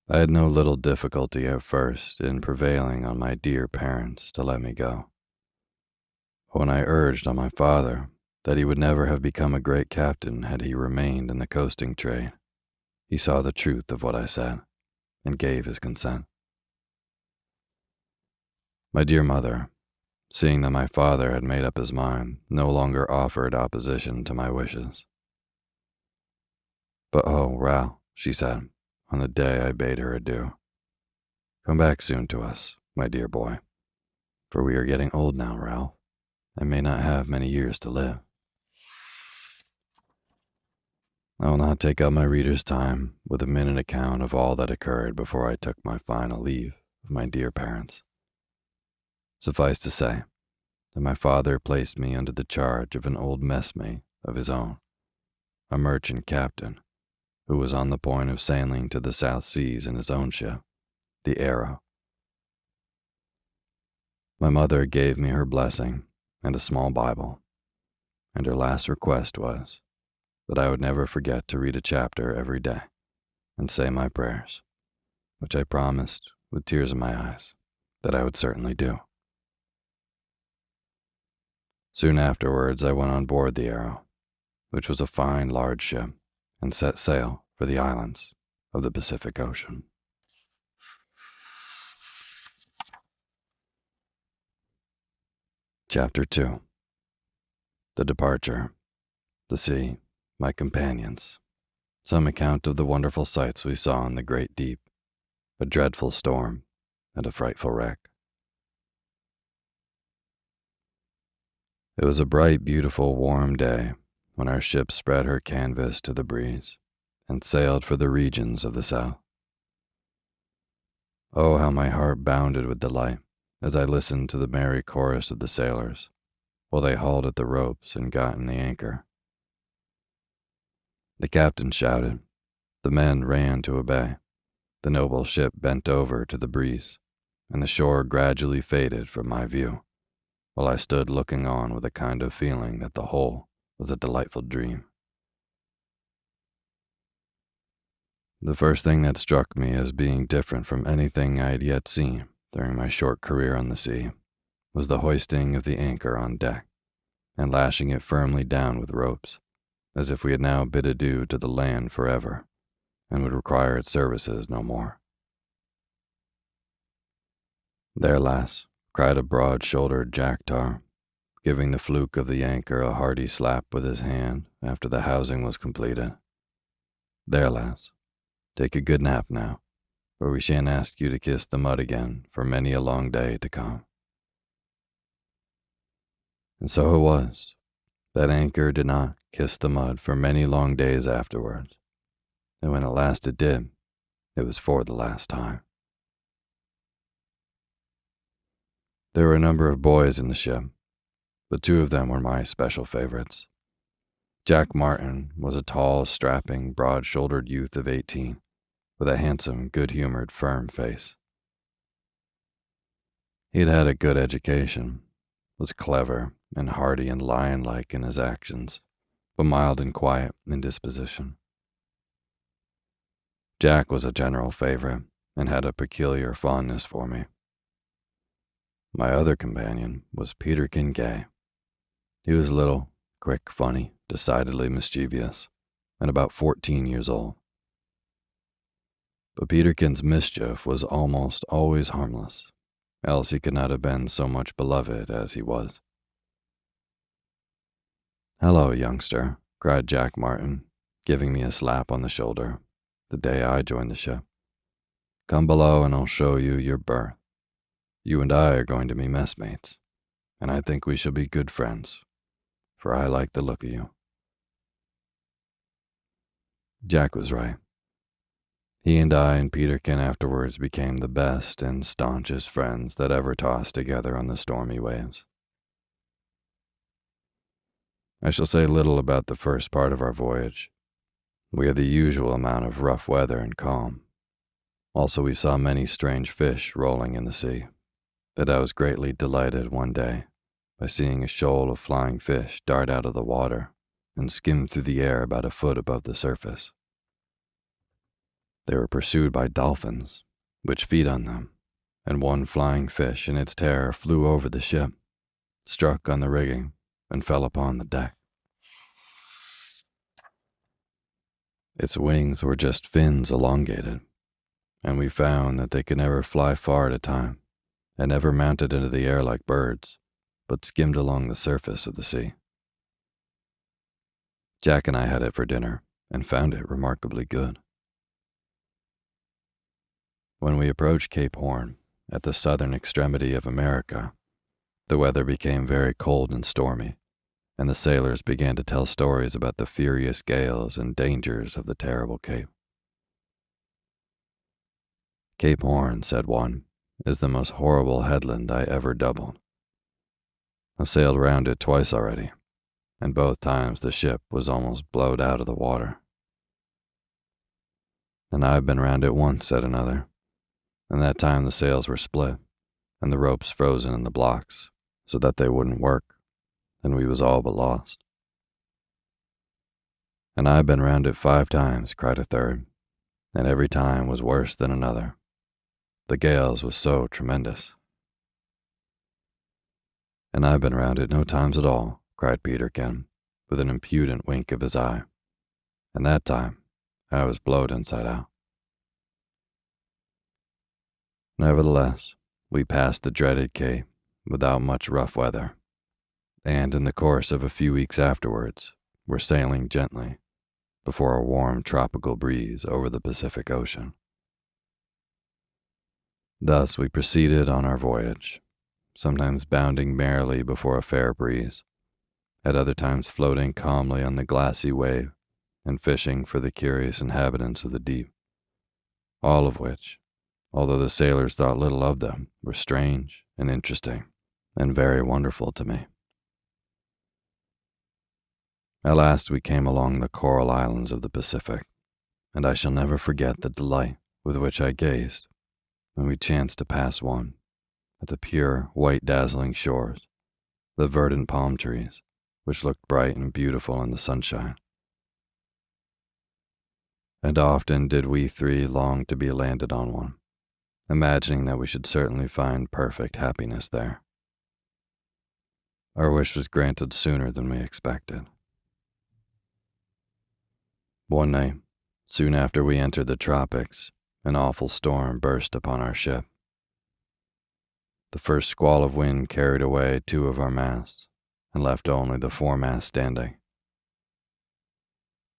I had no little difficulty at first in prevailing on my dear parents to let me go. When I urged on my father that he would never have become a great captain had he remained in the coasting trade, he saw the truth of what I said and gave his consent. My dear mother, seeing that my father had made up his mind, no longer offered opposition to my wishes. "But oh, Ralph," she said, on the day I bade her adieu, "come back soon to us, my dear boy, for we are getting old now, Ralph, and may not have many years to live." I will not take up my reader's time with a minute account of all that occurred before I took my final leave of my dear parents. Suffice to say that my father placed me under the charge of an old messmate of his own, a merchant captain, who was on the point of sailing to the South Seas in his own ship, the Arrow. My mother gave me her blessing and a small Bible, and her last request was that I would never forget to read a chapter every day and say my prayers, which I promised, with tears in my eyes, that I would certainly do. Soon afterwards, I went on board the Arrow, which was a fine, large ship, and set sail for the islands of the Pacific Ocean. Chapter 2. The Departure, the Sea, My Companions, Some Account of the Wonderful Sights We Saw in the Great Deep, a Dreadful Storm, and a Frightful Wreck. It was a bright, beautiful, warm day when our ship spread her canvas to the breeze and sailed for the regions of the south. Oh, how my heart bounded with delight as I listened to the merry chorus of the sailors while they hauled at the ropes and got in the anchor. The captain shouted, the men ran to obey, the noble ship bent over to the breeze, and the shore gradually faded from my view, while I stood looking on with a kind of feeling that the whole was a delightful dream. The first thing that struck me as being different from anything I had yet seen during my short career on the sea was the hoisting of the anchor on deck and lashing it firmly down with ropes, as if we had now bid adieu to the land forever and would require its services no more. "There, lass," cried a broad-shouldered jack-tar, giving the fluke of the anchor a hearty slap with his hand after the housing was completed. "There, lass, take a good nap now, for we shan't ask you to kiss the mud again for many a long day to come." And so it was. That anchor did not kiss the mud for many long days afterwards, and when at last it did, it was for the last time. There were a number of boys in the ship, but two of them were my special favorites. Jack Martin was a tall, strapping, broad-shouldered youth of 18, with a handsome, good-humored, firm face. He had had a good education, was clever and hearty and lion-like in his actions, but mild and quiet in disposition. Jack was a general favorite and had a peculiar fondness for me. My other companion was Peterkin Gay. He was little, quick, funny, decidedly mischievous, and about 14 years old. But Peterkin's mischief was almost always harmless, else he could not have been so much beloved as he was. "Hello, youngster," cried Jack Martin, giving me a slap on the shoulder, the day I joined the ship. "Come below and I'll show you your berth. You and I are going to be messmates, and I think we shall be good friends, for I like the look of you." Jack was right. He and I and Peterkin afterwards became the best and staunchest friends that ever tossed together on the stormy waves. I shall say little about the first part of our voyage. We had the usual amount of rough weather and calm. Also, we saw many strange fish rolling in the sea, but I was greatly delighted one day by seeing a shoal of flying fish dart out of the water and skim through the air about a foot above the surface. They were pursued by dolphins, which feed on them, and one flying fish in its terror flew over the ship, struck on the rigging, and fell upon the deck. Its wings were just fins elongated, and we found that they could never fly far at a time, and never mounted into the air like birds, but skimmed along the surface of the sea. Jack and I had it for dinner, and found it remarkably good. When we approached Cape Horn, at the southern extremity of America, the weather became very cold and stormy, and the sailors began to tell stories about the furious gales and dangers of the terrible Cape. Cape Horn, said one, is the most horrible headland I ever doubled. I've sailed round it twice already, and both times the ship was almost blowed out of the water. And I've been round it once, said another, and that time the sails were split, and the ropes frozen in the blocks, so that they wouldn't work, and we was all but lost. And I've been round it 5 times, cried a third, and every time was worse than another. The gales was so tremendous. And I've been round it no times at all, cried Peterkin, with an impudent wink of his eye, and that time I was blowed inside out. Nevertheless, we passed the dreaded Cape without much rough weather, and in the course of a few weeks afterwards were sailing gently before a warm tropical breeze over the Pacific Ocean. Thus we proceeded on our voyage, sometimes bounding merrily before a fair breeze, at other times floating calmly on the glassy wave and fishing for the curious inhabitants of the deep, all of which, although the sailors thought little of them, were strange and interesting and very wonderful to me. At last we came along the coral islands of the Pacific, and I shall never forget the delight with which I gazed when we chanced to pass one, at the pure, white, dazzling shores, the verdant palm trees, which looked bright and beautiful in the sunshine. And often did we 3 long to be landed on one, imagining that we should certainly find perfect happiness there. Our wish was granted sooner than we expected. One night, soon after we entered the tropics, an awful storm burst upon our ship. The first squall of wind carried away 2 of our masts, and left only the foremast standing.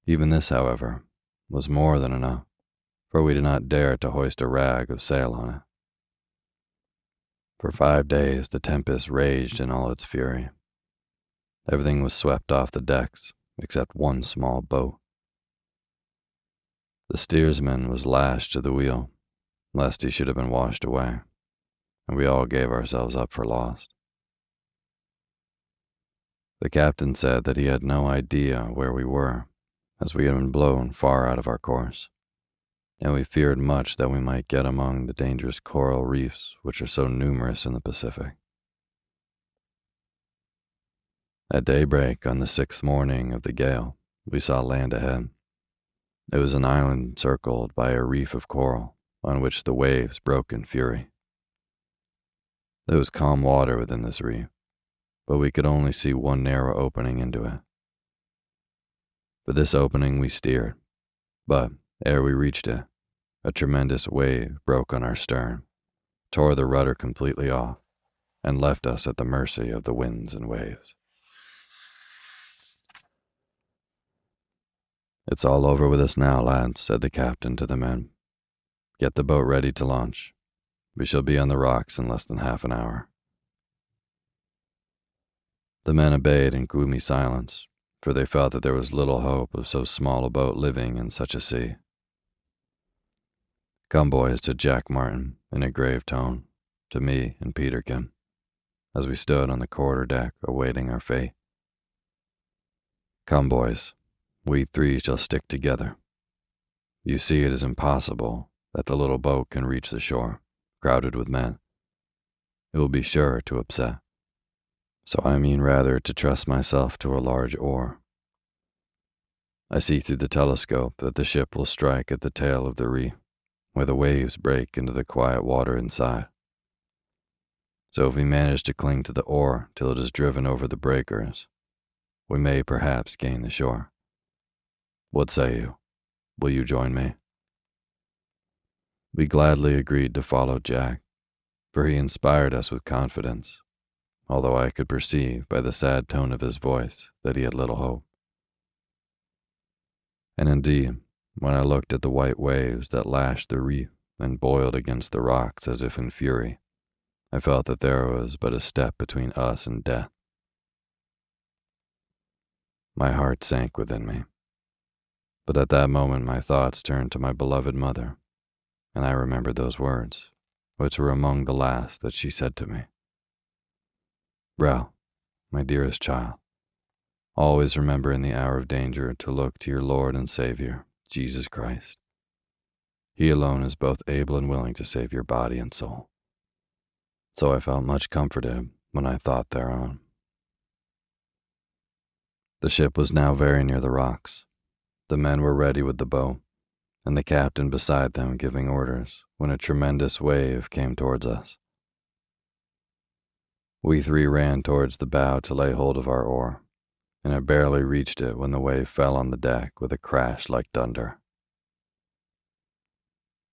Even this, however, was more than enough, for we did not dare to hoist a rag of sail on it. For 5 days the tempest raged in all its fury. Everything was swept off the decks, except one small boat. The steersman was lashed to the wheel, lest he should have been washed away, and we all gave ourselves up for lost. The captain said that he had no idea where we were, as we had been blown far out of our course, and we feared much that we might get among the dangerous coral reefs which are so numerous in the Pacific. At daybreak on the 6th morning of the gale, we saw land ahead. It was an island encircled by a reef of coral, on which the waves broke in fury. There was calm water within this reef, but we could only see one narrow opening into it. For this opening we steered, but ere we reached it, a tremendous wave broke on our stern, tore the rudder completely off, and left us at the mercy of the winds and waves. "It's all over with us now, lads," said the captain to the men. "Get the boat ready to launch. We shall be on the rocks in less than half an hour." The men obeyed in gloomy silence, for they felt that there was little hope of so small a boat living in such a sea. "Come, boys," said Jack Martin in a grave tone, to me and Peterkin, as we stood on the quarter deck awaiting our fate. "Come, boys. We 3 shall stick together. You see it is impossible that the little boat can reach the shore, crowded with men. It will be sure to upset. So I mean rather to trust myself to a large oar. I see through the telescope that the ship will strike at the tail of the reef, where the waves break into the quiet water inside. So if we manage to cling to the oar till it is driven over the breakers, we may perhaps gain the shore. What say you? Will you join me? We gladly agreed to follow Jack, for he inspired us with confidence, although I could perceive by the sad tone of his voice that he had little hope. And indeed, when I looked at the white waves that lashed the reef and boiled against the rocks as if in fury, I felt that there was but a step between us and death. My heart sank within me, but at that moment my thoughts turned to my beloved mother, and I remembered those words, which were among the last that she said to me. Ralph, my dearest child, always remember in the hour of danger to look to your Lord and Savior, Jesus Christ. He alone is both able and willing to save your body and soul. So I felt much comforted when I thought thereon. The ship was now very near the rocks. The men were ready with the boat, and the captain beside them giving orders, when a tremendous wave came towards us. We three ran towards the bow to lay hold of our oar, and had barely reached it when the wave fell on the deck with a crash like thunder.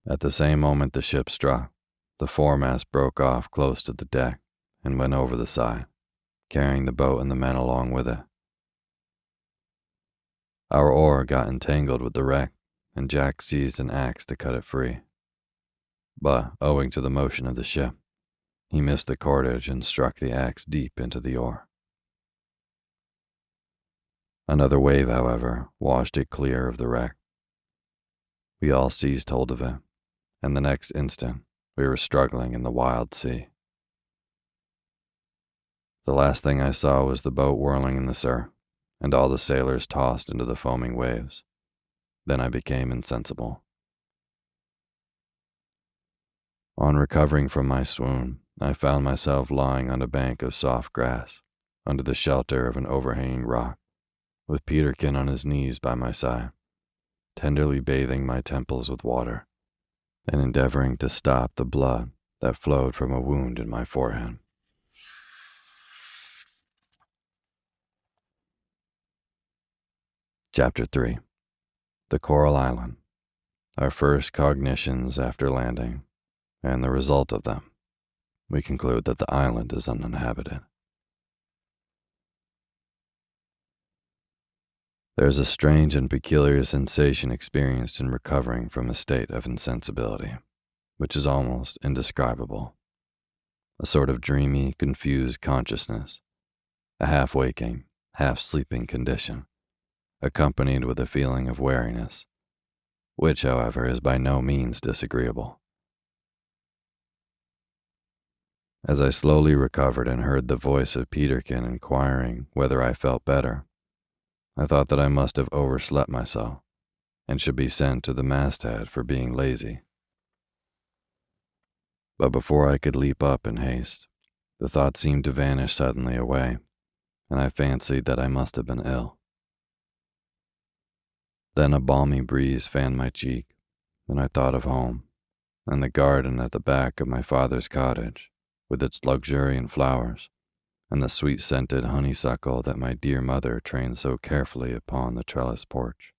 At the same moment the ship struck, the foremast broke off close to the deck and went over the side, carrying the boat and the men along with it. Our oar got entangled with the wreck, and Jack seized an axe to cut it free. But, owing to the motion of the ship, he missed the cordage and struck the axe deep into the oar. Another wave, however, washed it clear of the wreck. We all seized hold of it, and the next instant we were struggling in the wild sea. The last thing I saw was the boat whirling in the surf, and all the sailors tossed into the foaming waves. Then I became insensible. On recovering from my swoon, I found myself lying on a bank of soft grass, under the shelter of an overhanging rock, with Peterkin on his knees by my side, tenderly bathing my temples with water, and endeavoring to stop the blood that flowed from a wound in my forehead. Chapter 3. The Coral Island. Our first cognitions after landing, and the result of them. We conclude that the island is uninhabited. There is a strange and peculiar sensation experienced in recovering from a state of insensibility, which is almost indescribable. A sort of dreamy, confused consciousness, a half-waking, half-sleeping condition, accompanied with a feeling of weariness, which, however, is by no means disagreeable. As I slowly recovered and heard the voice of Peterkin inquiring whether I felt better, I thought that I must have overslept myself and should be sent to the masthead for being lazy. But before I could leap up in haste, the thought seemed to vanish suddenly away, and I fancied that I must have been ill. Then a balmy breeze fanned my cheek, and I thought of home, and the garden at the back of my father's cottage, with its luxuriant flowers, and the sweet-scented honeysuckle that my dear mother trained so carefully upon the trellis porch.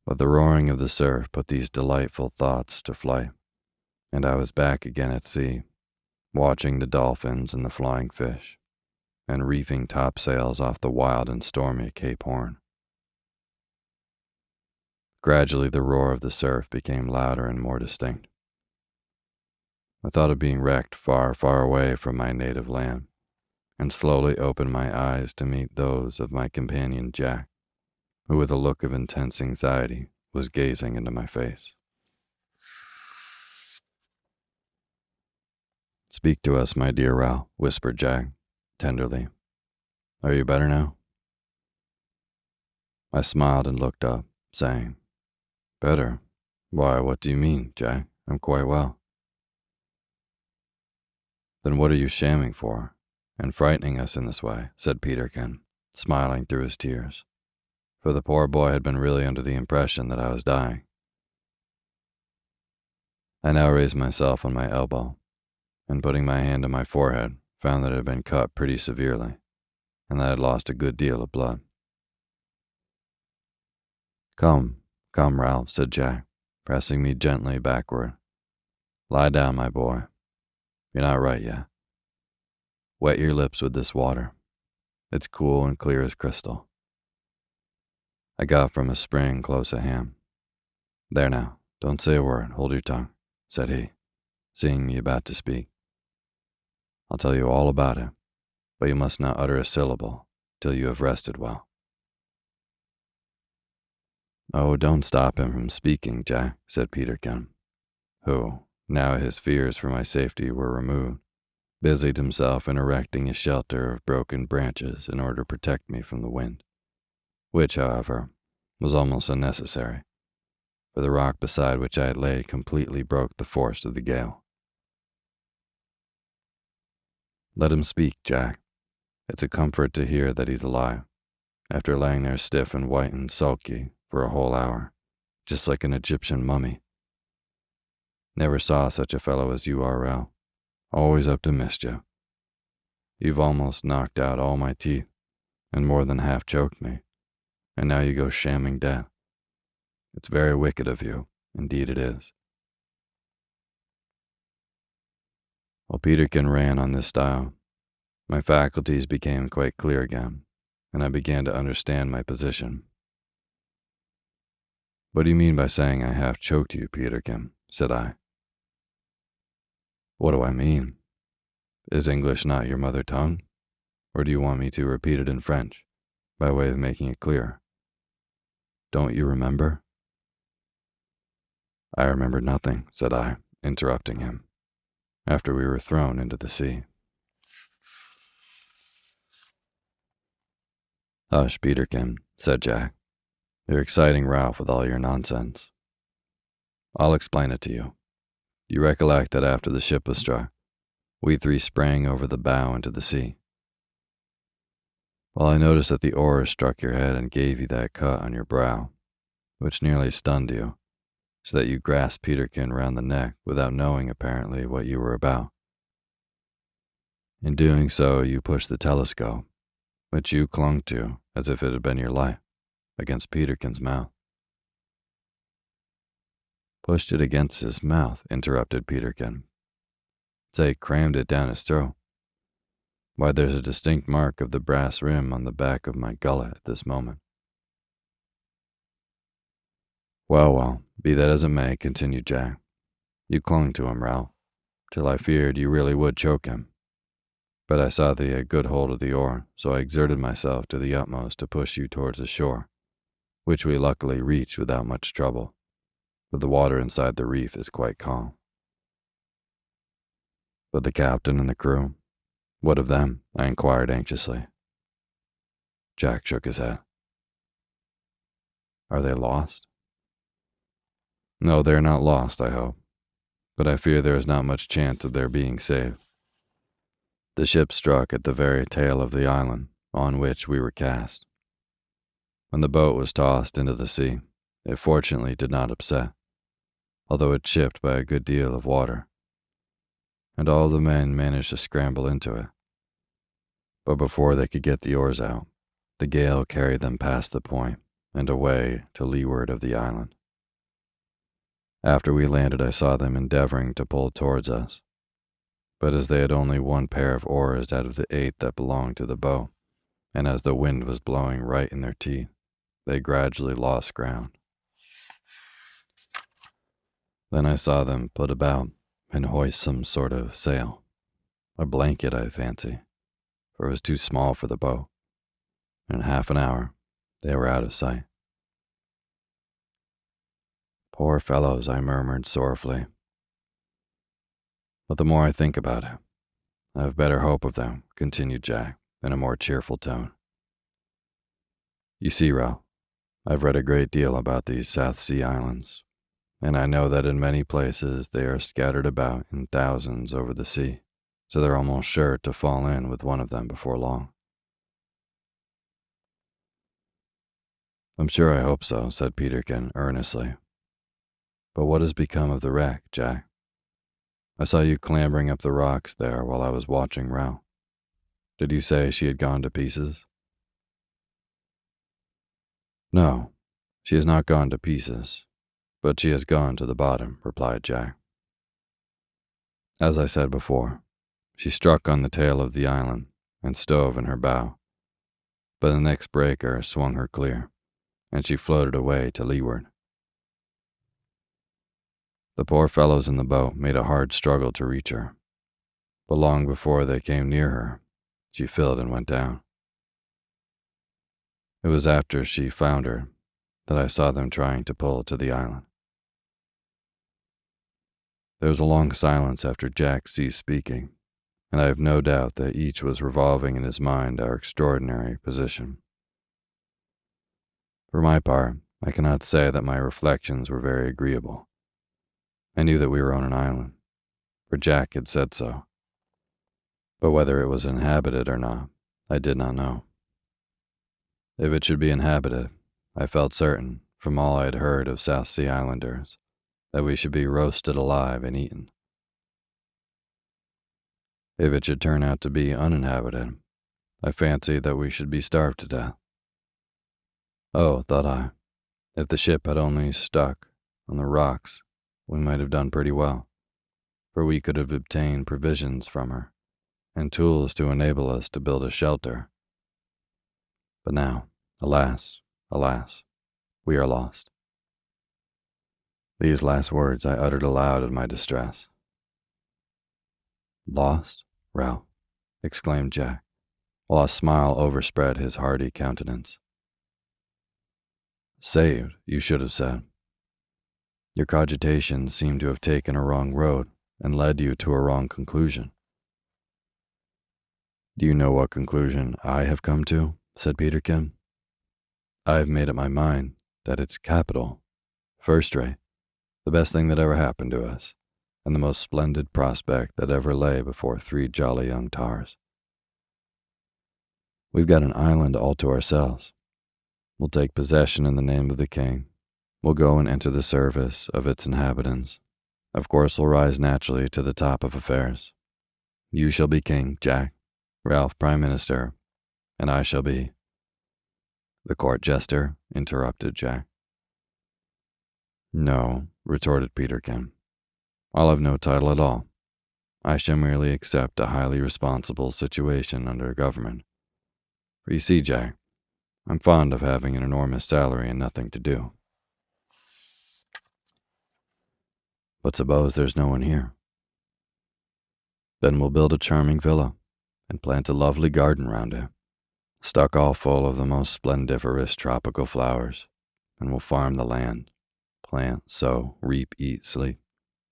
But the roaring of the surf put these delightful thoughts to flight, and I was back again at sea, watching the dolphins and the flying fish, and reefing topsails off the wild and stormy Cape Horn. Gradually the roar of the surf became louder and more distinct. I thought of being wrecked far, far away from my native land, and slowly opened my eyes to meet those of my companion Jack, who with a look of intense anxiety was gazing into my face. "Speak to us, my dear Ralph," whispered Jack, tenderly. "Are you better now?" I smiled and looked up, saying, "Better? Why, what do you mean, Jack? I'm quite well." Then what are you shamming for, and frightening us in this way? Said Peterkin, smiling through his tears, for the poor boy had been really under the impression that I was dying. I now raised myself on my elbow, and putting my hand on my forehead, found that it had been cut pretty severely, and that I had lost a good deal of blood. Come, Ralph, said Jack, pressing me gently backward. Lie down, my boy. You're not right yet. Wet your lips with this water. It's cool and clear as crystal. I got from a spring close at hand. There now, don't say a word, hold your tongue, said he, seeing me about to speak. I'll tell you all about it, but you must not utter a syllable till you have rested well. Oh, don't stop him from speaking, Jack, said Peterkin, who, now his fears for my safety were removed, busied himself in erecting a shelter of broken branches in order to protect me from the wind, which, however, was almost unnecessary, for the rock beside which I had laid completely broke the force of the gale. Let him speak, Jack. It's a comfort to hear that he's alive, after lying there stiff and white and sulky for a whole hour, just like an Egyptian mummy. Never saw such a fellow as you are, Ralph. Always up to mischief. You've almost knocked out all my teeth, and more than half choked me, and now you go shamming dead. It's very wicked of you, indeed it is. While Peterkin ran on this style, my faculties became quite clear again, and I began to understand my position. What do you mean by saying I half choked you, Peterkin? Said I. What do I mean? Is English not your mother tongue? Or do you want me to repeat it in French, by way of making it clear? Don't you remember? I remember nothing, said I, interrupting him, after we were thrown into the sea. Hush, Peterkin, said Jack. You're exciting Ralph with all your nonsense. I'll explain it to you. You recollect that after the ship was struck, we three sprang over the bow into the sea. Well, I noticed that the oars struck your head and gave you that cut on your brow, which nearly stunned you, so that you grasped Peterkin round the neck without knowing apparently what you were about. In doing so, you pushed the telescope, which you clung to as if it had been your life, against Peterkin's mouth. Pushed it against his mouth, interrupted Peterkin. Say, crammed it down his throat. Why, there's a distinct mark of the brass rim on the back of my gullet at this moment. Well, be that as it may, continued Jack. You clung to him, Ralph, till I feared you really would choke him. But I saw that he had good hold of the oar, so I exerted myself to the utmost to push you towards the shore, which we luckily reached without much trouble, for the water inside the reef is quite calm. But the captain and the crew, what of them? I inquired anxiously. Jack shook his head. Are they lost? No, they are not lost, I hope, but I fear there is not much chance of their being saved. The ship struck at the very tail of the island on which we were cast. When the boat was tossed into the sea, it fortunately did not upset, although it chipped by a good deal of water, and all the men managed to scramble into it. But before they could get the oars out, the gale carried them past the point and away to leeward of the island. After we landed, I saw them endeavoring to pull towards us, but as they had only one pair of oars out of the 8 that belonged to the boat, and as the wind was blowing right in their teeth, they gradually lost ground. Then I saw them put about and hoist some sort of sail, a blanket, I fancy, for it was too small for the boat, and in half an hour they were out of sight. Poor fellows, I murmured sorrowfully. But the more I think about it, I have better hope of them, continued Jack in a more cheerful tone. You see, Ralph, I've read a great deal about these South Sea Islands, and I know that in many places they are scattered about in thousands over the sea, so they're almost sure to fall in with one of them before long. I'm sure I hope so, said Peterkin earnestly. But what has become of the wreck, Jack? I saw you clambering up the rocks there while I was watching Ralph. Did you say she had gone to pieces? No, she has not gone to pieces, but she has gone to the bottom, replied Jack. As I said before, she struck on the tail of the island and stove in her bow, but the next breaker swung her clear, and she floated away to leeward. The poor fellows in the boat made a hard struggle to reach her, but long before they came near her, she filled and went down. It was after she foundered that I saw them trying to pull to the island. There was a long silence after Jack ceased speaking, and I have no doubt that each was revolving in his mind our extraordinary position. For my part, I cannot say that my reflections were very agreeable. I knew that we were on an island, for Jack had said so. But whether it was inhabited or not, I did not know. If it should be inhabited, I felt certain, from all I had heard of South Sea Islanders, that we should be roasted alive and eaten. If it should turn out to be uninhabited, I fancied that we should be starved to death. Oh, thought I, if the ship had only stuck on the rocks, we might have done pretty well, for we could have obtained provisions from her, and tools to enable us to build a shelter. But now, alas, alas, we are lost. These last words I uttered aloud in my distress. Lost, Ralph? Exclaimed Jack, while a smile overspread his hardy countenance. Saved, you should have said. Your cogitations seem to have taken a wrong road and led you to a wrong conclusion. Do you know what conclusion I have come to? Said Peterkin. I have made up my mind that it's capital, first rate, the best thing that ever happened to us, and the most splendid prospect that ever lay before three jolly young tars. We've got an island all to ourselves. We'll take possession in the name of the king. We'll go and enter the service of its inhabitants. Of course, we'll rise naturally to the top of affairs. You shall be king, Jack, Ralph prime minister, and I shall be— The court jester, interrupted Jack. No, retorted Peterkin. I'll have no title at all. I shall merely accept a highly responsible situation under government. For you see, Jack, I'm fond of having an enormous salary and nothing to do. But suppose there's no one here? Then we'll build a charming villa and plant a lovely garden round it, stuck all full of the most splendiferous tropical flowers, and we'll farm the land, plant, sow, reap, eat, sleep,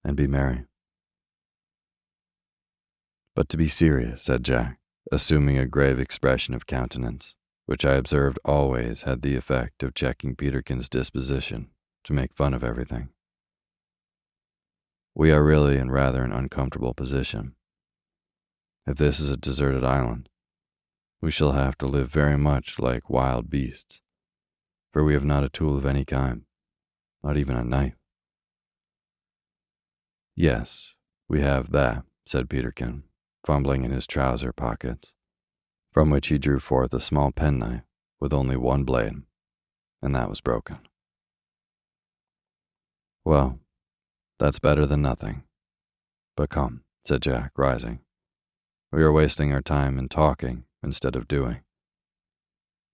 and be merry. But to be serious, said Jack, assuming a grave expression of countenance, which I observed always had the effect of checking Peterkin's disposition to make fun of everything. We are really in rather an uncomfortable position. If this is a deserted island, we shall have to live very much like wild beasts, for we have not a tool of any kind, not even a knife. Yes, we have that, said Peterkin, fumbling in his trouser pockets, from which he drew forth a small penknife with only one blade, and that was broken. Well, that's better than nothing. But come, said Jack, rising. We are wasting our time in talking instead of doing.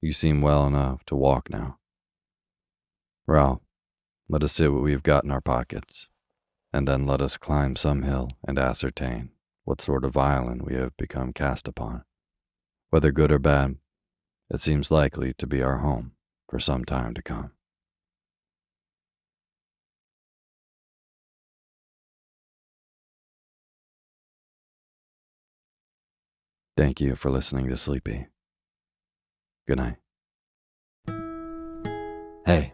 You seem well enough to walk now. Ralph, let us see what we have got in our pockets, and then let us climb some hill and ascertain what sort of island we have become cast upon. Whether good or bad, it seems likely to be our home for some time to come. Thank you for listening to Sleepy. Good night. Hey,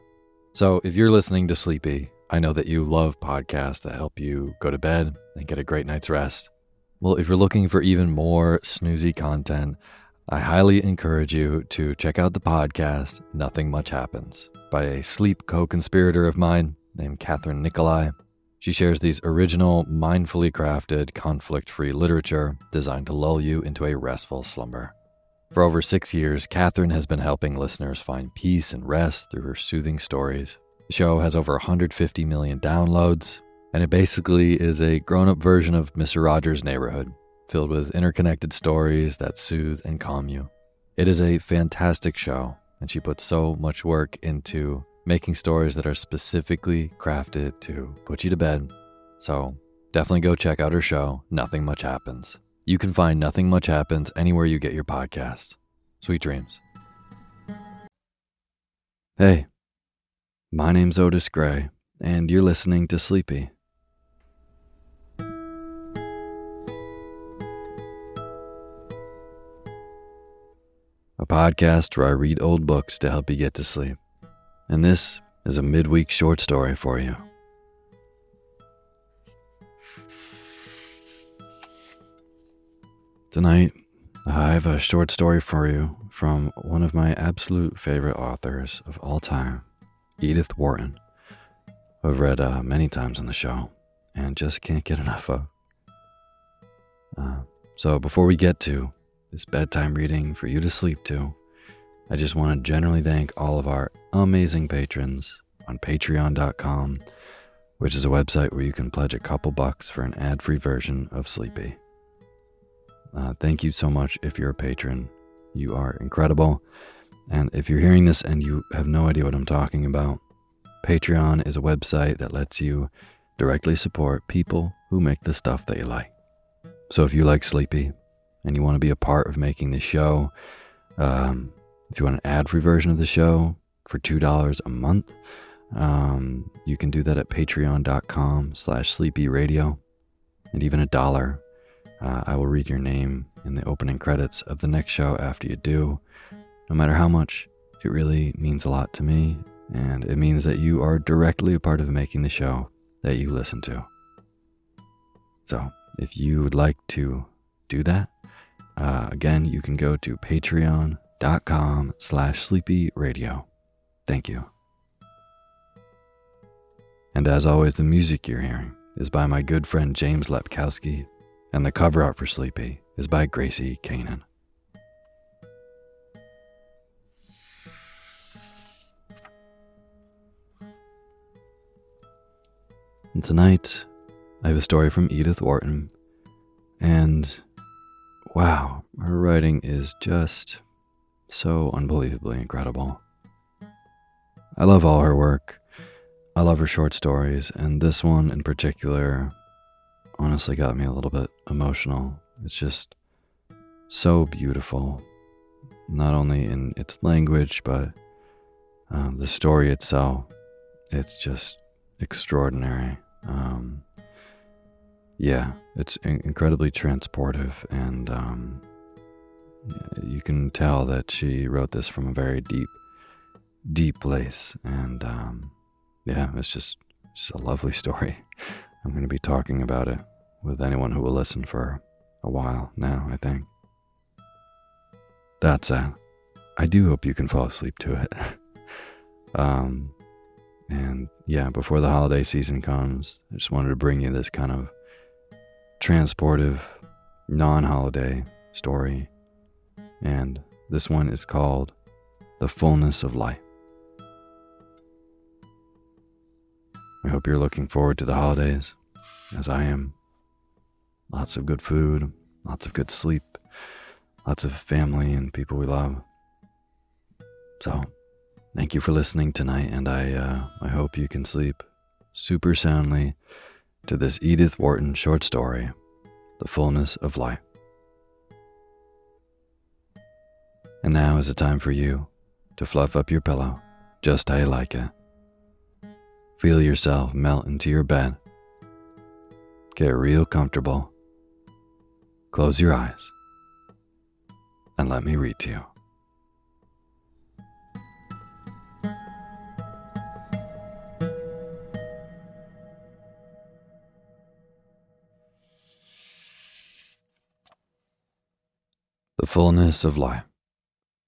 so if you're listening to Sleepy, I know that you love podcasts that help you go to bed and get a great night's rest. Well, if you're looking for even more snoozy content, I highly encourage you to check out the podcast, Nothing Much Happens, by a sleep co-conspirator of mine named Catherine Nicolai. She shares these original, mindfully crafted, conflict-free literature designed to lull you into a restful slumber. For over 6 years, Catherine has been helping listeners find peace and rest through her soothing stories. The show has over 150 million downloads, and it basically is a grown-up version of Mr. Rogers' Neighborhood, filled with interconnected stories that soothe and calm you. It is a fantastic show, and she puts so much work into making stories that are specifically crafted to put you to bed. So definitely go check out her show, Nothing Much Happens. You can find Nothing Much Happens anywhere you get your podcasts. Sweet dreams. Hey, my name's Otis Gray, and you're listening to Sleepy. A podcast where I read old books to help you get to sleep. And this is a midweek short story for you. Tonight, I have a short story for you from one of my absolute favorite authors of all time, Edith Wharton, who I've read many times on the show and just can't get enough of. So before we get to this bedtime reading for you to sleep to, I just want to generally thank all of our amazing patrons on patreon.com, which is a website where you can pledge a couple bucks for an ad-free version of Sleepy. Thank you so much if you're a patron. You are incredible. And if you're hearing this and you have no idea what I'm talking about, Patreon is a website that lets you directly support people who make the stuff that you like. So if you like Sleepy and you want to be a part of making the show, if you want an ad-free version of the show for $2 a month, you can do that at patreon.com/sleepyradio. And even $1, I will read your name in the opening credits of the next show after you do. No matter how much, it really means a lot to me, and it means that you are directly a part of making the show that you listen to. So if you would like to do that, again, you can go to patreon.com/sleepyradio. Thank you. And as always, the music you're hearing is by my good friend James Lepkowski, and the cover art for Sleepy is by Gracie Kanan. And tonight, I have a story from Edith Wharton, and wow, her writing is just so unbelievably incredible. I love all her work. I love her short stories, and this one in particular honestly got me a little bit emotional. It's just so beautiful, not only in its language, but the story itself. It's just extraordinary. It's incredibly transportive, and you can tell that she wrote this from a very deep place, and it's just a lovely story. I'm going to be talking about it with anyone who will listen for a while now, I think. That said, I do hope you can fall asleep to it. Before the holiday season comes, I just wanted to bring you this kind of transportive, non-holiday story. And this one is called The Fullness of Light. I hope you're looking forward to the holidays, as I am. Lots of good food, lots of good sleep, lots of family and people we love. So, thank you for listening tonight, and I hope you can sleep super soundly to this Edith Wharton short story, The Fullness of Light. And now is the time for you to fluff up your pillow just how you like it. Feel yourself melt into your bed. Get real comfortable. Close your eyes and let me read to you. The Fullness of Life.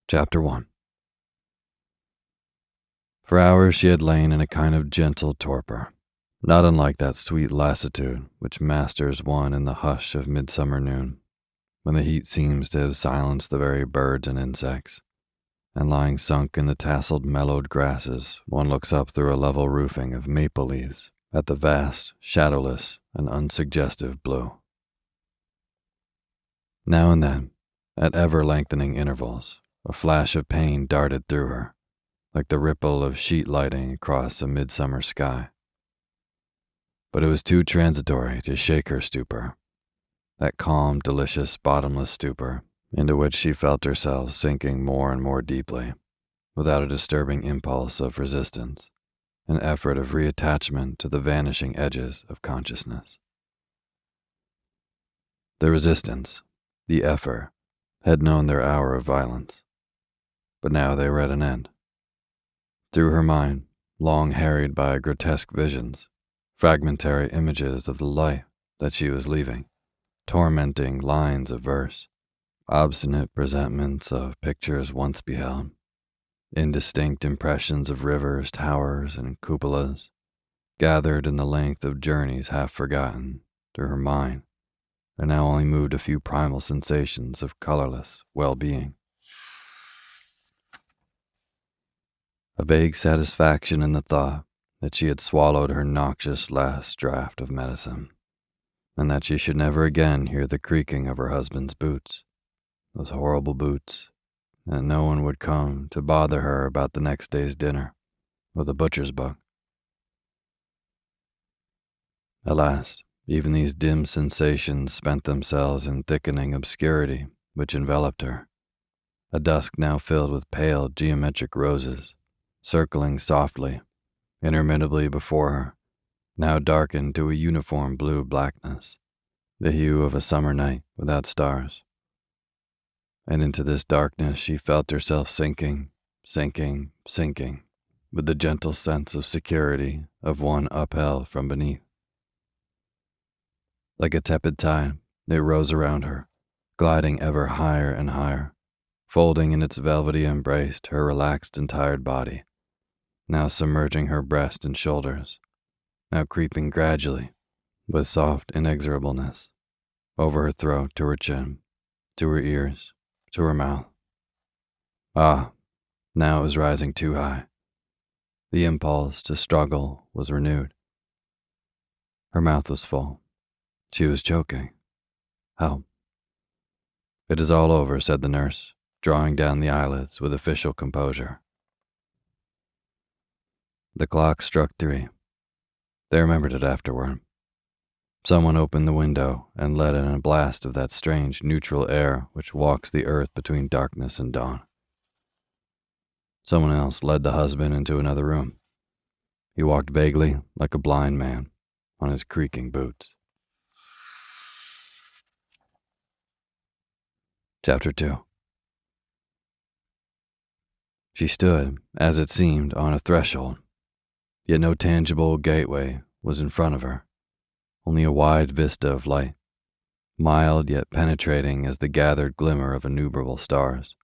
Chapter 1. For hours she had lain in a kind of gentle torpor, not unlike that sweet lassitude which masters one in the hush of midsummer noon, when the heat seems to have silenced the very birds and insects, and lying sunk in the tasseled mellowed grasses, one looks up through a level roofing of maple leaves at the vast, shadowless, and unsuggestive blue. Now and then, at ever-lengthening intervals, a flash of pain darted through her, like the ripple of sheet lighting across a midsummer sky. But it was too transitory to shake her stupor, that calm, delicious, bottomless stupor into which she felt herself sinking more and more deeply, without a disturbing impulse of resistance, an effort of reattachment to the vanishing edges of consciousness. The resistance, the effort, had known their hour of violence, but now they were at an end. Through her mind, long harried by grotesque visions, fragmentary images of the life that she was leaving, tormenting lines of verse, obstinate presentments of pictures once beheld, indistinct impressions of rivers, towers, and cupolas, gathered in the length of journeys half forgotten through her mind, there now only moved a few primal sensations of colorless well-being. A vague satisfaction in the thought that she had swallowed her noxious last draught of medicine, and that she should never again hear the creaking of her husband's boots, those horrible boots, that no one would come to bother her about the next day's dinner or the butcher's book. At last, even these dim sensations spent themselves in thickening obscurity which enveloped her, a dusk now filled with pale geometric roses, circling softly, interminably before her, now darkened to a uniform blue blackness, the hue of a summer night without stars. And into this darkness she felt herself sinking, with the gentle sense of security of one upheld from beneath. Like a tepid tide, it rose around her, gliding ever higher and higher, folding in its velvety embrace her relaxed and tired body, now submerging her breast and shoulders, now creeping gradually, with soft inexorableness, over her throat to her chin, to her ears, to her mouth. Ah, now it was rising too high. The impulse to struggle was renewed. Her mouth was full. She was choking. Help. It is all over, said the nurse, drawing down the eyelids with official composure. The clock struck 3. They remembered it afterward. Someone opened the window and let in a blast of that strange neutral air which walks the earth between darkness and dawn. Someone else led the husband into another room. He walked vaguely, like a blind man, on his creaking boots. Chapter 2. She stood, as it seemed, on a threshold, yet no tangible gateway was in front of her, only a wide vista of light, mild yet penetrating as the gathered glimmer of innumerable stars,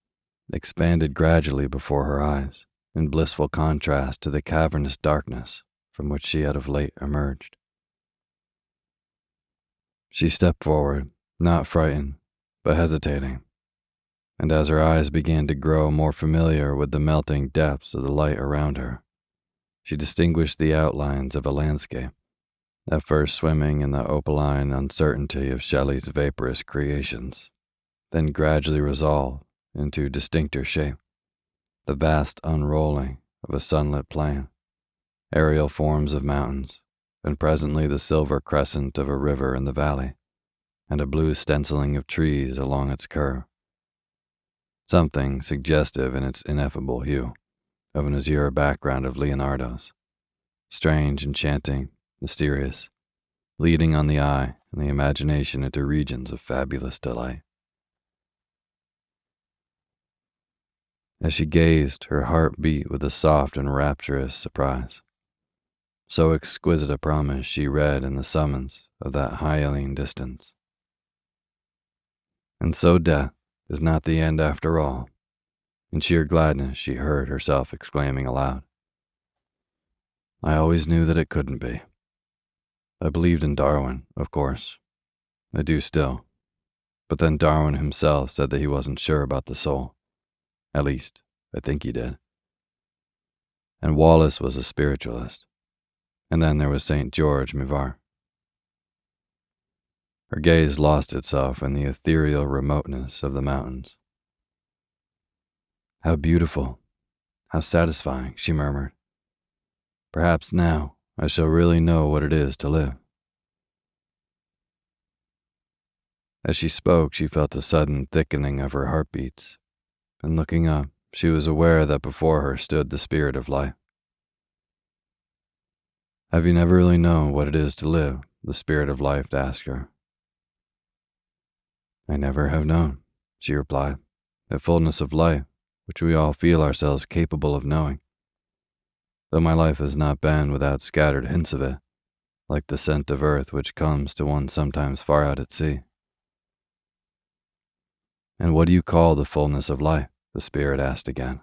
expanded gradually before her eyes, in blissful contrast to the cavernous darkness from which she had of late emerged. She stepped forward, not frightened, but hesitating, and as her eyes began to grow more familiar with the melting depths of the light around her, she distinguished the outlines of a landscape, at first swimming in the opaline uncertainty of Shelley's vaporous creations, then gradually resolved into distincter shape, the vast unrolling of a sunlit plain, aerial forms of mountains, and presently the silver crescent of a river in the valley, and a blue stenciling of trees along its curve. Something suggestive in its ineffable hue of an azure background of Leonardo's, strange, enchanting, mysterious, leading on the eye and the imagination into regions of fabulous delight. As she gazed, her heart beat with a soft and rapturous surprise. So exquisite a promise she read in the summons of that hyaline distance. And so death, is not the end after all. In sheer gladness, she heard herself exclaiming aloud. I always knew that it couldn't be. I believed in Darwin, of course. I do still. But then Darwin himself said that he wasn't sure about the soul. At least, I think he did. And Wallace was a spiritualist. And then there was St. George Mivart. Her gaze lost itself in the ethereal remoteness of the mountains. How beautiful, how satisfying, she murmured. Perhaps now I shall really know what it is to live. As she spoke, she felt a sudden thickening of her heartbeats, and looking up, she was aware that before her stood the spirit of life. Have you never really known what it is to live? The spirit of life asked her. I never have known, she replied, the fullness of life, which we all feel ourselves capable of knowing. Though my life has not been without scattered hints of it, like the scent of earth which comes to one sometimes far out at sea. And what do you call the fullness of life? The spirit asked again.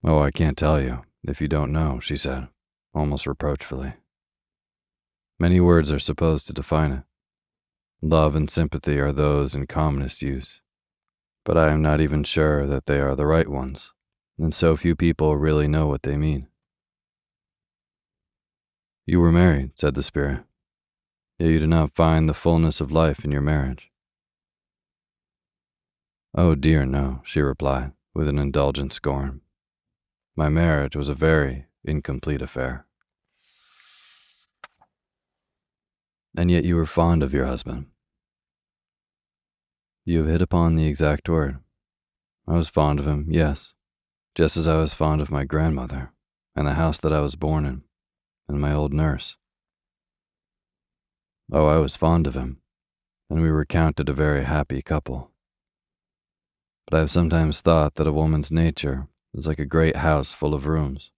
Oh, I can't tell you, if you don't know, she said, almost reproachfully. Many words are supposed to define it. Love and sympathy are those in commonest use, but I am not even sure that they are the right ones, and so few people really know what they mean. You were married, said the spirit, yet you did not find the fullness of life in your marriage. Oh dear, no, she replied, with an indulgent scorn. My marriage was a very incomplete affair. And yet you were fond of your husband. You have hit upon the exact word. I was fond of him, yes, just as I was fond of my grandmother, and the house that I was born in, and my old nurse. Oh, I was fond of him, and we were counted a very happy couple. But I have sometimes thought that a woman's nature is like a great house full of rooms.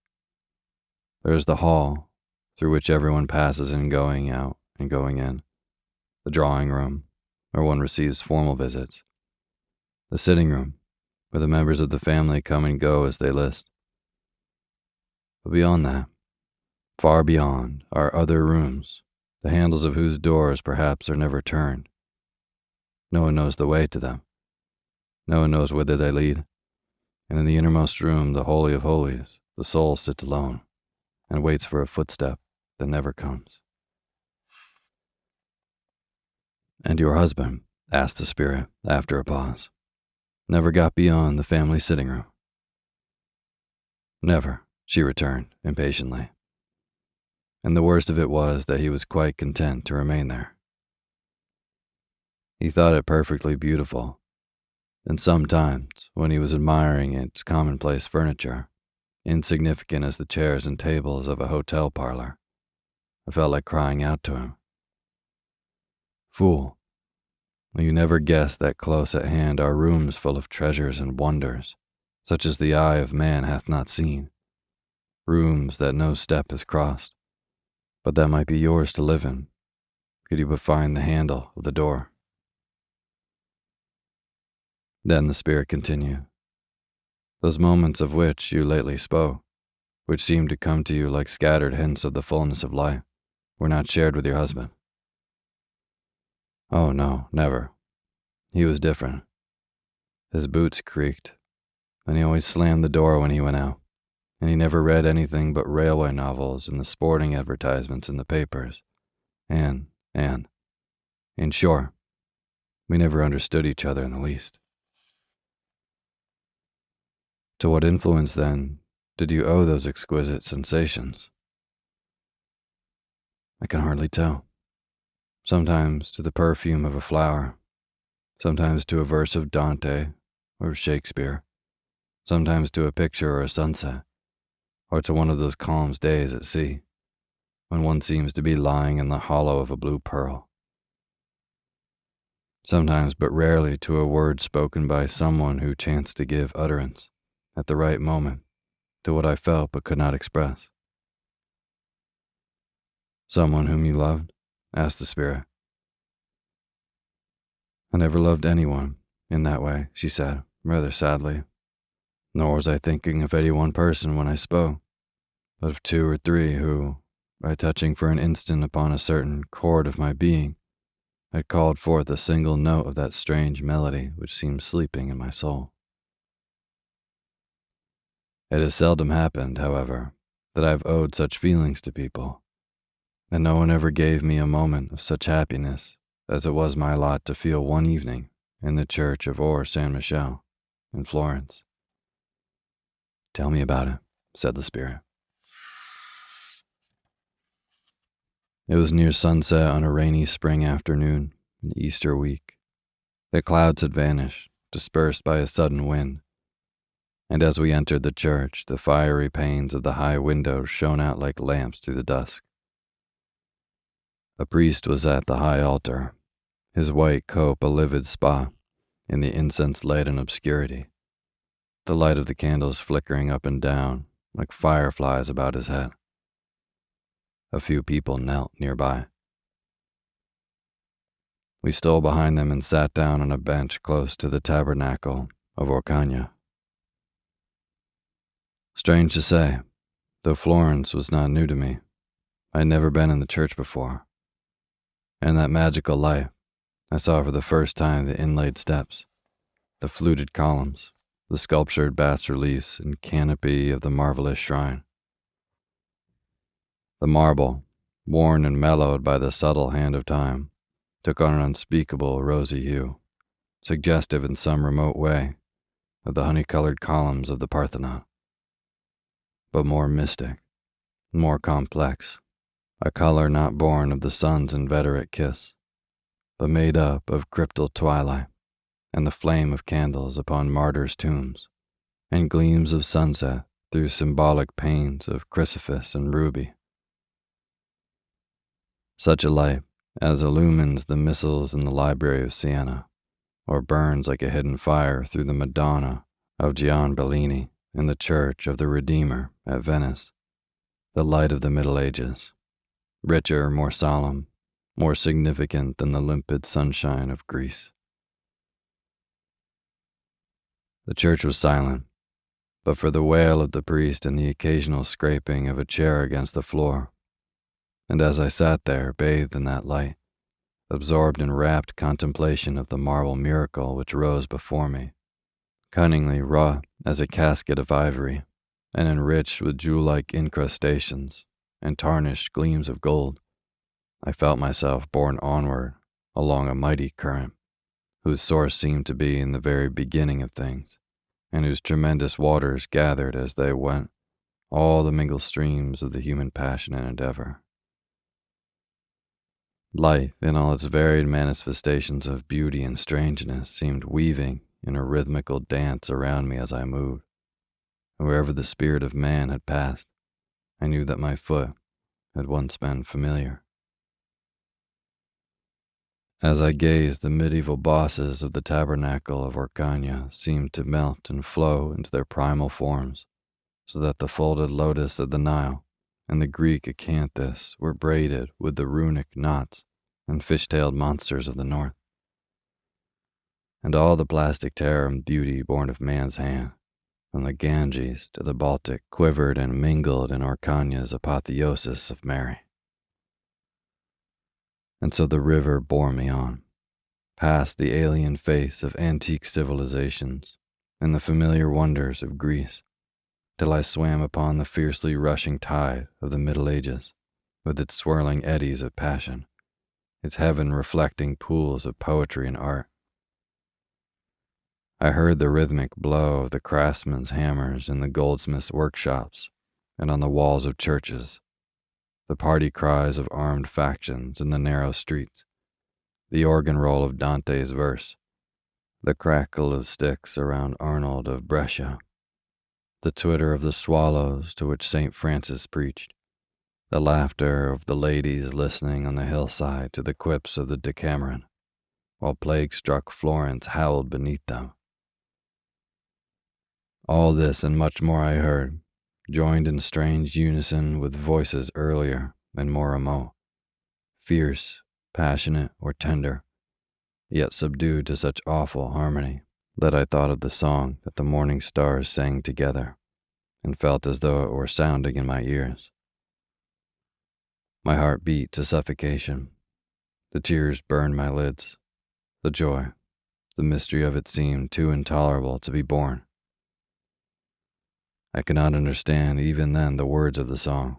There is the hall, through which everyone passes in going out and going in, the drawing room, where one receives formal visits, the sitting room, where the members of the family come and go as they list. But beyond that, far beyond, are other rooms, the handles of whose doors perhaps are never turned. No one knows the way to them. No one knows whither they lead. And in the innermost room, the Holy of Holies, the soul sits alone and waits for a footstep that never comes. And your husband, asked the spirit after a pause, never got beyond the family sitting room? Never, she returned impatiently. And the worst of it was that he was quite content to remain there. He thought it perfectly beautiful, and sometimes, when he was admiring its commonplace furniture, insignificant as the chairs and tables of a hotel parlor, I felt like crying out to him. Fool, you never guessed that close at hand are rooms full of treasures and wonders, such as the eye of man hath not seen, rooms that no step has crossed, but that might be yours to live in, could you but find the handle of the door. Then the spirit continued. Those moments of which you lately spoke, which seemed to come to you like scattered hints of the fullness of life, were not shared with your husband. Oh no, never. He was different. His boots creaked, and he always slammed the door when he went out, and he never read anything but railway novels and the sporting advertisements in the papers, and, in short, we never understood each other in the least. To what influence, then, did you owe those exquisite sensations? I can hardly tell. Sometimes to the perfume of a flower, sometimes to a verse of Dante or Shakespeare, sometimes to a picture or a sunset, or to one of those calm days at sea, when one seems to be lying in the hollow of a blue pearl. Sometimes, but rarely, to a word spoken by someone who chanced to give utterance, at the right moment, to what I felt but could not express. Someone whom you loved? Asked the spirit. I never loved anyone in that way, she said, rather sadly. Nor was I thinking of any one person when I spoke, but of two or three who, by touching for an instant upon a certain chord of my being, had called forth a single note of that strange melody which seemed sleeping in my soul. It has seldom happened, however, that I have owed such feelings to people, and no one ever gave me a moment of such happiness as it was my lot to feel one evening in the church of Or San Michele in Florence. Tell me about it, said the spirit. It was near sunset on a rainy spring afternoon in Easter week. The clouds had vanished, dispersed by a sudden wind, and as we entered the church, the fiery panes of the high windows shone out like lamps through the dusk. A priest was at the high altar, his white cope a livid spot in the incense-laden obscurity, the light of the candles flickering up and down like fireflies about his head. A few people knelt nearby. We stole behind them and sat down on a bench close to the tabernacle of Orcagna. Strange to say, though Florence was not new to me, I had never been in the church before. And in that magical light, I saw for the first time the inlaid steps, the fluted columns, the sculptured bas-reliefs and canopy of the marvelous shrine. The marble, worn and mellowed by the subtle hand of time, took on an unspeakable rosy hue, suggestive in some remote way of the honey-colored columns of the Parthenon, but more mystic, more complex, a color not born of the sun's inveterate kiss, but made up of cryptal twilight and the flame of candles upon martyrs' tombs, and gleams of sunset through symbolic panes of chrysoprase and ruby. Such a light as illumines the missals in the library of Siena, or burns like a hidden fire through the Madonna of Gian Bellini in the Church of the Redeemer at Venice, the light of the Middle Ages, richer, more solemn, more significant than the limpid sunshine of Greece. The church was silent, but for the wail of the priest and the occasional scraping of a chair against the floor. And as I sat there, bathed in that light, absorbed in rapt contemplation of the marble miracle which rose before me, cunningly wrought as a casket of ivory, and enriched with jewel-like incrustations and tarnished gleams of gold, I felt myself borne onward along a mighty current, whose source seemed to be in the very beginning of things, and whose tremendous waters gathered as they went all the mingled streams of the human passion and endeavor. Life, in all its varied manifestations of beauty and strangeness, seemed weaving in a rhythmical dance around me as I moved, and wherever the spirit of man had passed, I knew that my foot had once been familiar. As I gazed, the medieval bosses of the tabernacle of Orcagna seemed to melt and flow into their primal forms, so that the folded lotus of the Nile and the Greek acanthus were braided with the runic knots and fish-tailed monsters of the north. And all the plastic terror and beauty born of man's hand, from the Ganges to the Baltic, quivered and mingled in Orcagna's apotheosis of Mary. And so the river bore me on, past the alien face of antique civilizations and the familiar wonders of Greece, till I swam upon the fiercely rushing tide of the Middle Ages, with its swirling eddies of passion, its heaven-reflecting pools of poetry and art. I heard the rhythmic blow of the craftsmen's hammers in the goldsmiths' workshops and on the walls of churches, the party cries of armed factions in the narrow streets, the organ roll of Dante's verse, the crackle of sticks around Arnold of Brescia, the twitter of the swallows to which St. Francis preached, the laughter of the ladies listening on the hillside to the quips of the Decameron, while plague-struck Florence howled beneath them. All this and much more I heard, joined in strange unison with voices earlier and more remote, fierce, passionate, or tender, yet subdued to such awful harmony that I thought of the song that the morning stars sang together and felt as though it were sounding in my ears. My heart beat to suffocation. The tears burned my lids. The joy, the mystery of it seemed too intolerable to be borne. I could not understand even then the words of the song,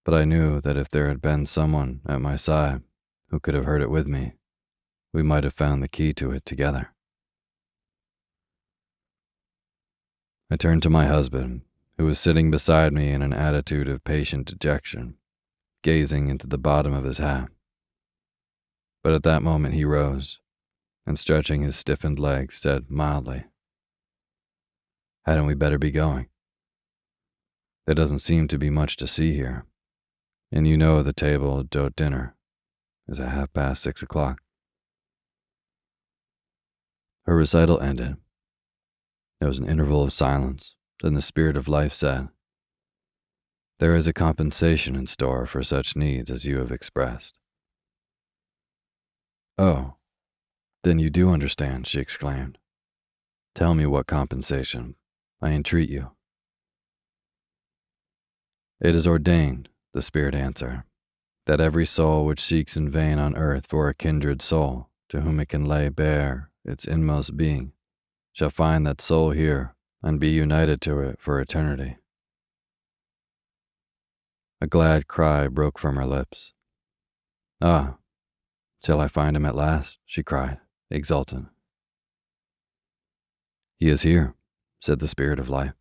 but I knew that if there had been someone at my side who could have heard it with me, we might have found the key to it together. I turned to my husband, who was sitting beside me in an attitude of patient dejection, gazing into the bottom of his hat. But at that moment he rose, and stretching his stiffened legs, said mildly, "Hadn't we better be going? There doesn't seem to be much to see here, and you know the table d'hote dinner is at 6:30. Her recital ended. There was an interval of silence, then the Spirit of Life said, "There is a compensation in store for such needs as you have expressed." "Oh, then you do understand," she exclaimed. "Tell me what compensation, I entreat you." "It is ordained," the Spirit answered, "that every soul which seeks in vain on earth for a kindred soul to whom it can lay bare its inmost being shall find that soul here and be united to it for eternity." A glad cry broke from her lips. "Ah, shall I find him at last?" she cried, exultant. "He is here," said the Spirit of Life.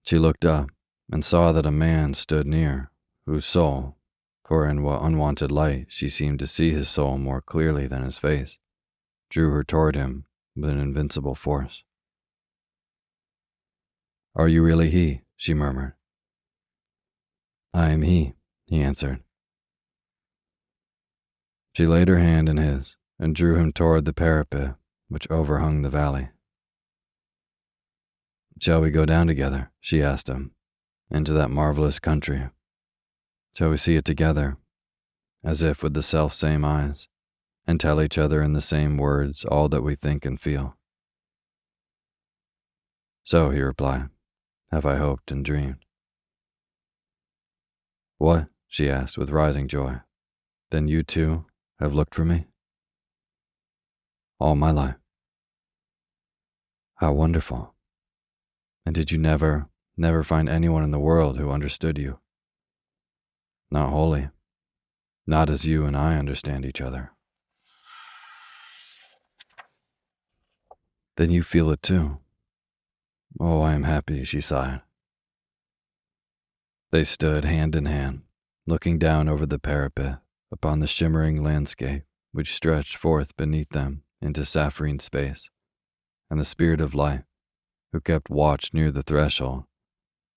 She looked up and saw that a man stood near, whose soul, for in what unwonted light she seemed to see his soul more clearly than his face, drew her toward him with an invincible force. "Are you really he?" she murmured. "I am he," answered. She laid her hand in his and drew him toward the parapet which overhung the valley. "Shall we go down together?" she asked him, "into that marvelous country? Shall we see it together, as if with the self-same eyes, and tell each other in the same words all that we think and feel?" "So," he replied, "have I hoped and dreamed." "What?" she asked with rising joy. "Then you too have looked for me?" "All my life." "How wonderful. And did you never find anyone in the world who understood you?" "Not wholly. Not as you and I understand each other." "Then you feel it too." "Oh, I am happy," she sighed. They stood hand in hand, looking down over the parapet upon the shimmering landscape which stretched forth beneath them into saffron space, and the Spirit of Life, who kept watch near the threshold,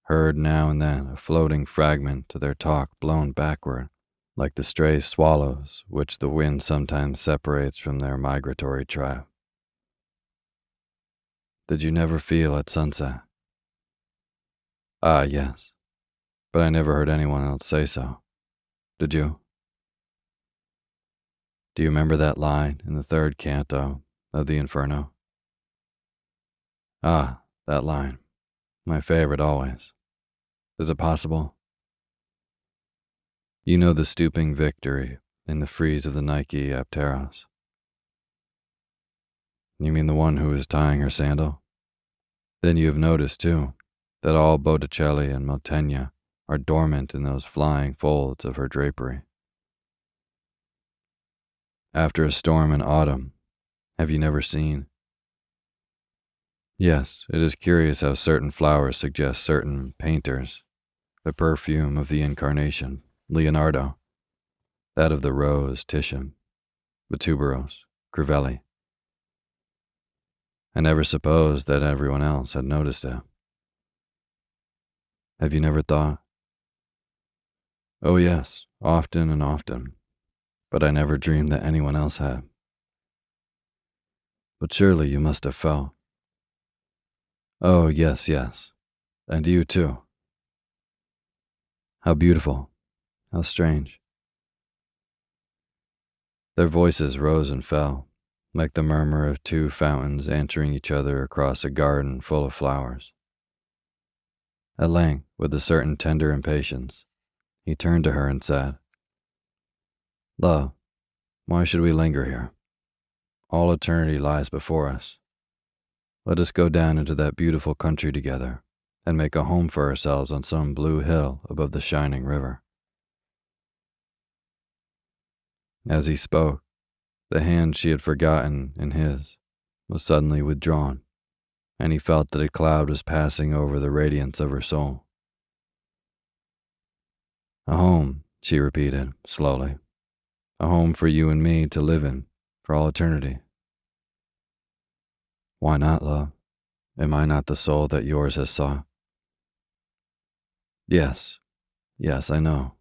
heard now and then a floating fragment of their talk blown backward, like the stray swallows which the wind sometimes separates from their migratory tribe. "Did you never feel at sunset?" "Ah, yes, but I never heard anyone else say so. Did you?" "Do you remember that line in the third canto of the Inferno?" "Ah, that line. My favorite always. Is it possible?" "You know the stooping Victory in the frieze of the Nike Apteros?" "You mean the one who is tying her sandal? Then you have noticed, too, that all Botticelli and Mantegna are dormant in those flying folds of her drapery. After a storm in autumn, have you never seen? Yes, it is curious how certain flowers suggest certain painters. The perfume of the Incarnation, Leonardo. That of the rose, Titian. The tuberose, Crivelli. I never supposed that everyone else had noticed it. Have you never thought? Oh yes, often and often, but I never dreamed that anyone else had. But surely you must have felt. Oh yes, yes, and you too. How beautiful, how strange. Their voices rose and fell, like the murmur of two fountains answering each other across a garden full of flowers. At length, with a certain tender impatience, he turned to her and said, "Love, why should we linger here? All eternity lies before us. Let us go down into that beautiful country together and make a home for ourselves on some blue hill above the shining river." As he spoke, the hand she had forgotten in his was suddenly withdrawn, and he felt that a cloud was passing over the radiance of her soul. "A home," she repeated slowly. "A home for you and me to live in for all eternity." "Why not, love? Am I not the soul that yours has sought?" Yes, I know.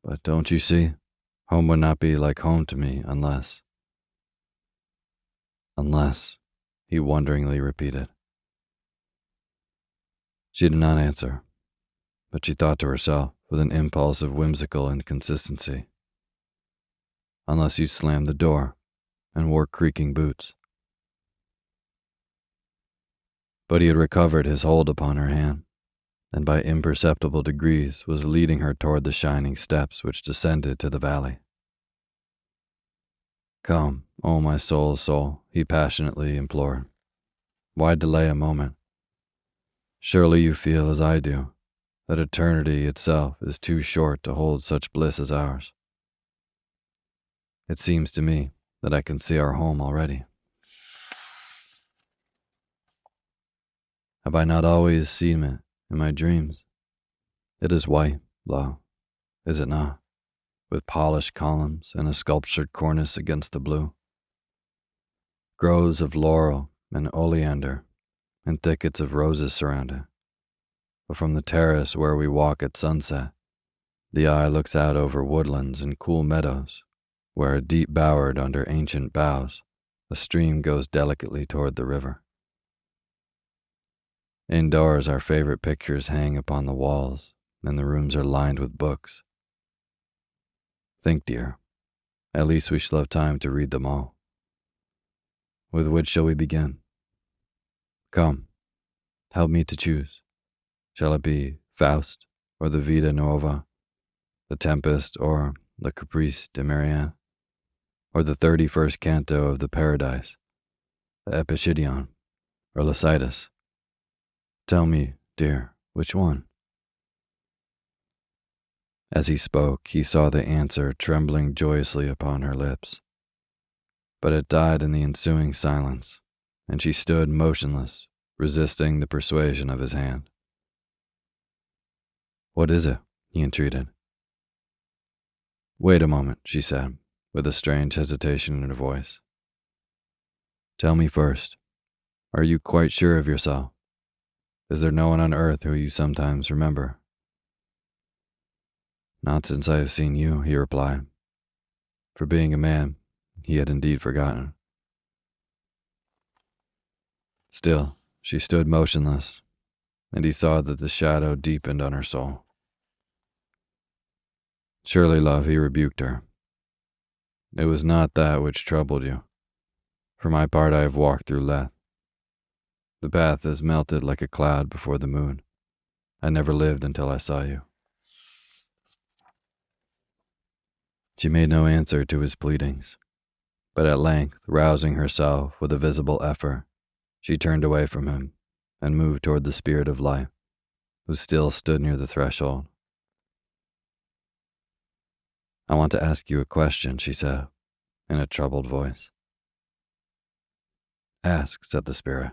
But don't you see? Home would not be like home to me unless, he wonderingly repeated. She did not answer, but she thought to herself with an impulse of whimsical inconsistency. Unless you slammed the door and wore creaking boots. But he had recovered his hold upon her hand, and by imperceptible degrees was leading her toward the shining steps which descended to the valley. "Come, O my soul's soul," he passionately implored. "Why delay a moment? Surely you feel as I do, that eternity itself is too short to hold such bliss as ours. It seems to me that I can see our home already. Have I not always seen it in my dreams? It is white, love, is it not? With polished columns and a sculptured cornice against the blue. Groves of laurel and oleander and thickets of roses surround it. But from the terrace where we walk at sunset, the eye looks out over woodlands and cool meadows, where, deep bowered under ancient boughs, a stream goes delicately toward the river. Indoors, our favorite pictures hang upon the walls, and the rooms are lined with books. Think, dear, at least we shall have time to read them all. With which shall we begin? Come, help me to choose. Shall it be Faust, or the Vita Nuova, the Tempest, or the Caprice de Marianne, or the 31st canto of the Paradise, the Epicedion, or Lycidas? Tell me, dear, which one? As he spoke, he saw the answer trembling joyously upon her lips. But it died in the ensuing silence, and she stood motionless, resisting the persuasion of his hand. What is it? He entreated. Wait a moment, she said, with a strange hesitation in her voice. Tell me first, are you quite sure of yourself? Is there no one on earth who you sometimes remember? Not since I have seen you, he replied. For being a man, he had indeed forgotten. Still, she stood motionless, and he saw that the shadow deepened on her soul. Surely, love, he rebuked her. It was not that which troubled you. For my part, I have walked through Lethe. The path has melted like a cloud before the moon. I never lived until I saw you. She made no answer to his pleadings, but at length, rousing herself with a visible effort, she turned away from him and moved toward the Spirit of Life, who still stood near the threshold. I want to ask you a question, she said, in a troubled voice. Ask, said the Spirit.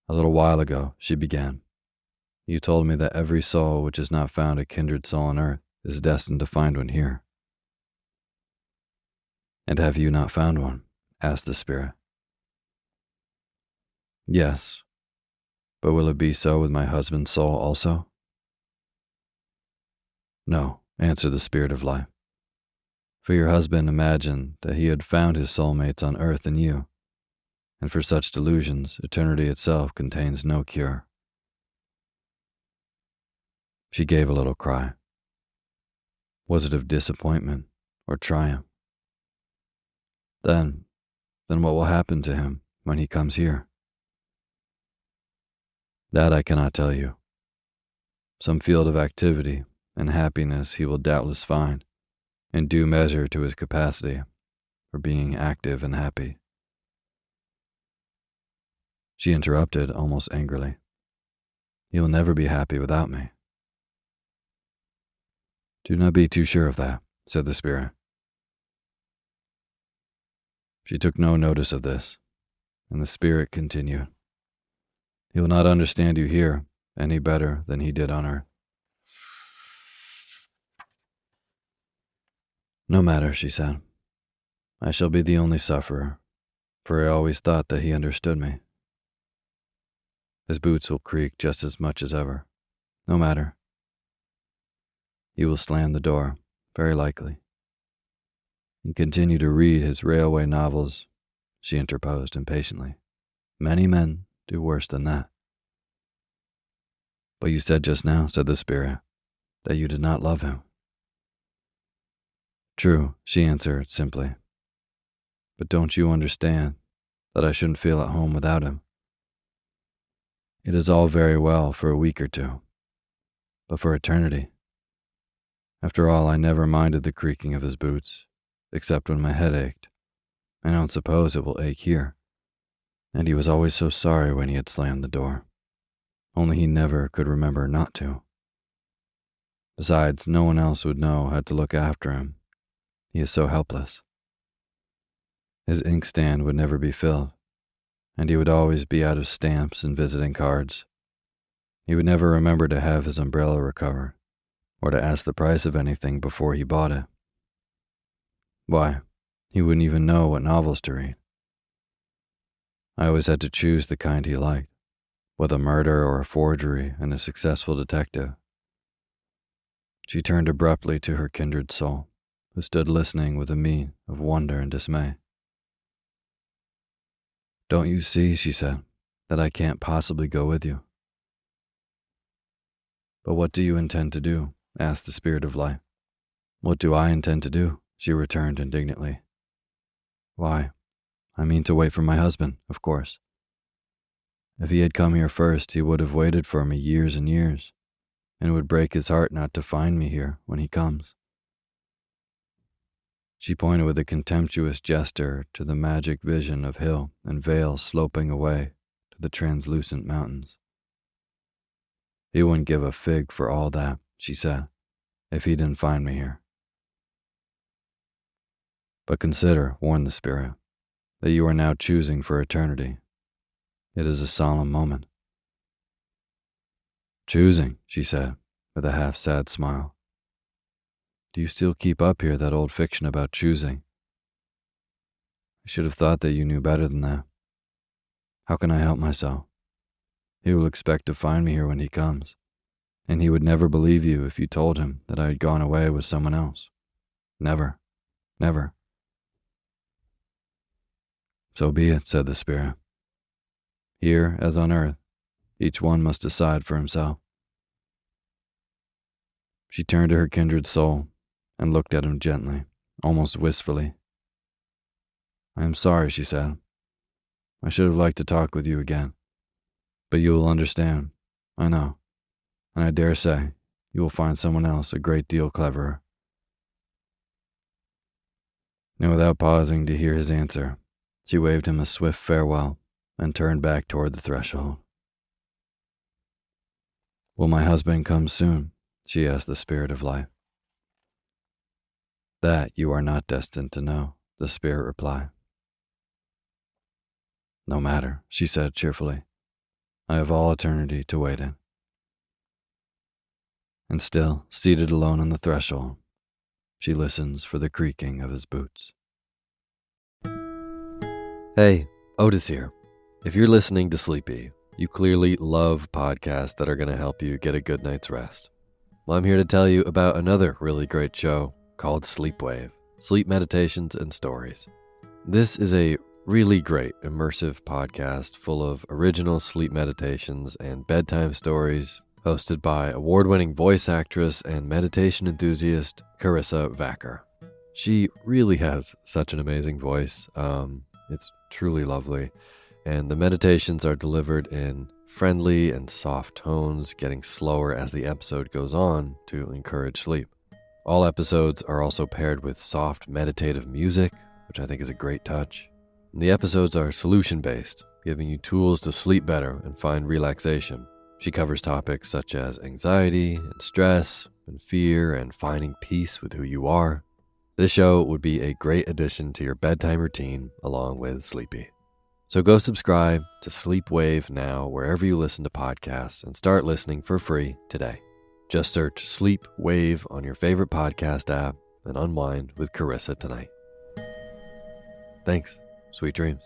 A little while ago, she began, you told me that every soul which has not found a kindred soul on earth is destined to find one here. And have you not found one? Asked the Spirit. Yes, but will it be so with my husband's soul also? No, answered the Spirit of Life. For your husband imagined that he had found his soulmates on earth in you, and for such delusions, eternity itself contains no cure. She gave a little cry. Was it of disappointment or triumph. Then what will happen to him when he comes here? That I cannot tell you. Some field of activity and happiness he will doubtless find, in due measure to his capacity for being active and happy. She interrupted almost angrily. He will never be happy without me. Do not be too sure of that, said the spirit. She took no notice of this, and the spirit continued. He will not understand you here any better than he did on earth. No matter, she said. I shall be the only sufferer, for I always thought that he understood me. His boots will creak just as much as ever. No matter. He will slam the door, very likely. And continue to read his railway novels, she interposed impatiently. Many men do worse than that. But you said just now, said the spirit, that you did not love him. True, she answered simply. But don't you understand that I shouldn't feel at home without him? It is all very well for a week or two, but for eternity. After all, I never minded the creaking of his boots, except when my head ached. I don't suppose it will ache here. And he was always so sorry when he had slammed the door. Only he never could remember not to. Besides, no one else would know how to look after him. He is so helpless. His inkstand would never be filled, and he would always be out of stamps and visiting cards. He would never remember to have his umbrella recovered, or to ask the price of anything before he bought it. Why, he wouldn't even know what novels to read. I always had to choose the kind he liked, with a murder or a forgery and a successful detective. She turned abruptly to her kindred soul, who stood listening with a mien of wonder and dismay. Don't you see, she said, that I can't possibly go with you? But what do you intend to do? Asked the spirit of life. What do I intend to do? She returned indignantly. Why, I mean to wait for my husband, of course. If he had come here first, he would have waited for me years and years, and it would break his heart not to find me here when he comes. She pointed with a contemptuous gesture to the magic vision of hill and vale sloping away to the translucent mountains. He wouldn't give a fig for all that, she said, if he didn't find me here. But consider, warned the spirit, that you are now choosing for eternity. It is a solemn moment. Choosing, she said, with a half-sad smile. Do you still keep up here that old fiction about choosing? I should have thought that you knew better than that. How can I help myself? He will expect to find me here when he comes, and he would never believe you if you told him that I had gone away with someone else. Never, never. So be it, said the spirit. Here, as on earth, each one must decide for himself. She turned to her kindred soul and looked at him gently, almost wistfully. I am sorry, she said. I should have liked to talk with you again, but you will understand, I know, and I dare say you will find someone else a great deal cleverer. And without pausing to hear his answer, she waved him a swift farewell and turned back toward the threshold. Will my husband come soon? She asked the spirit of life. That you are not destined to know, the spirit replied. No matter, she said cheerfully. I have all eternity to wait in. And still, seated alone on the threshold, she listens for the creaking of his boots. Hey, Otis here. If you're listening to Sleepy, you clearly love podcasts that are going to help you get a good night's rest. Well, I'm here to tell you about another really great show called Sleepwave, Sleep Meditations and Stories. This is a really great immersive podcast full of original sleep meditations and bedtime stories, hosted by award-winning voice actress and meditation enthusiast Carissa Vacker. She really has such an amazing voice. It's truly lovely. And the meditations are delivered in friendly and soft tones, getting slower as the episode goes on to encourage sleep. All episodes are also paired with soft meditative music, which I think is a great touch. And the episodes are solution-based, giving you tools to sleep better and find relaxation. She covers topics such as anxiety and stress and fear and finding peace with who you are. This show would be a great addition to your bedtime routine along with Sleepy. So go subscribe to Sleep Wave now wherever you listen to podcasts and start listening for free today. Just search Sleep Wave on your favorite podcast app and unwind with Carissa tonight. Thanks. Sweet dreams.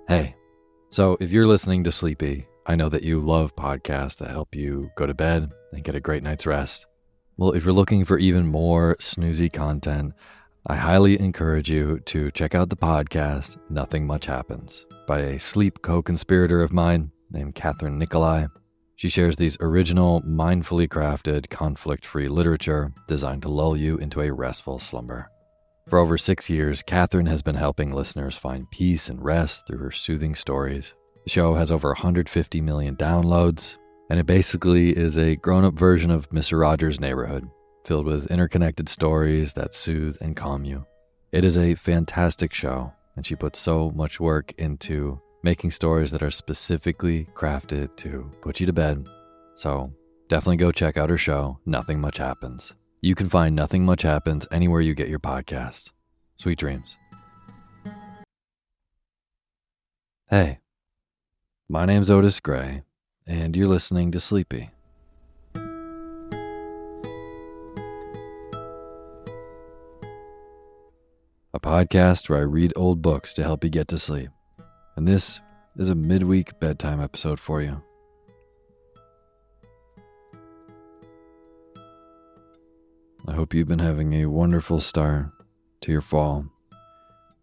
Hey, so if you're listening to Sleepy, I know that you love podcasts that help you go to bed and get a great night's rest. Well, if you're looking for even more snoozy content, I highly encourage you to check out the podcast Nothing Much Happens by a sleep co-conspirator of mine named Catherine Nicolai. She shares these original, mindfully crafted, conflict-free literature designed to lull you into a restful slumber. For over 6 years, Catherine has been helping listeners find peace and rest through her soothing stories. The show has over 150 million downloads, and it basically is a grown-up version of Mr. Rogers' Neighborhood, filled with interconnected stories that soothe and calm you. It is a fantastic show, and she puts so much work into making stories that are specifically crafted to put you to bed. So definitely go check out her show, Nothing Much Happens. You can find Nothing Much Happens anywhere you get your podcasts. Sweet dreams. Hey, my name's Otis Gray, and you're listening to Sleepy. A podcast where I read old books to help you get to sleep. And this is a midweek bedtime episode for you. I hope you've been having a wonderful start to your fall.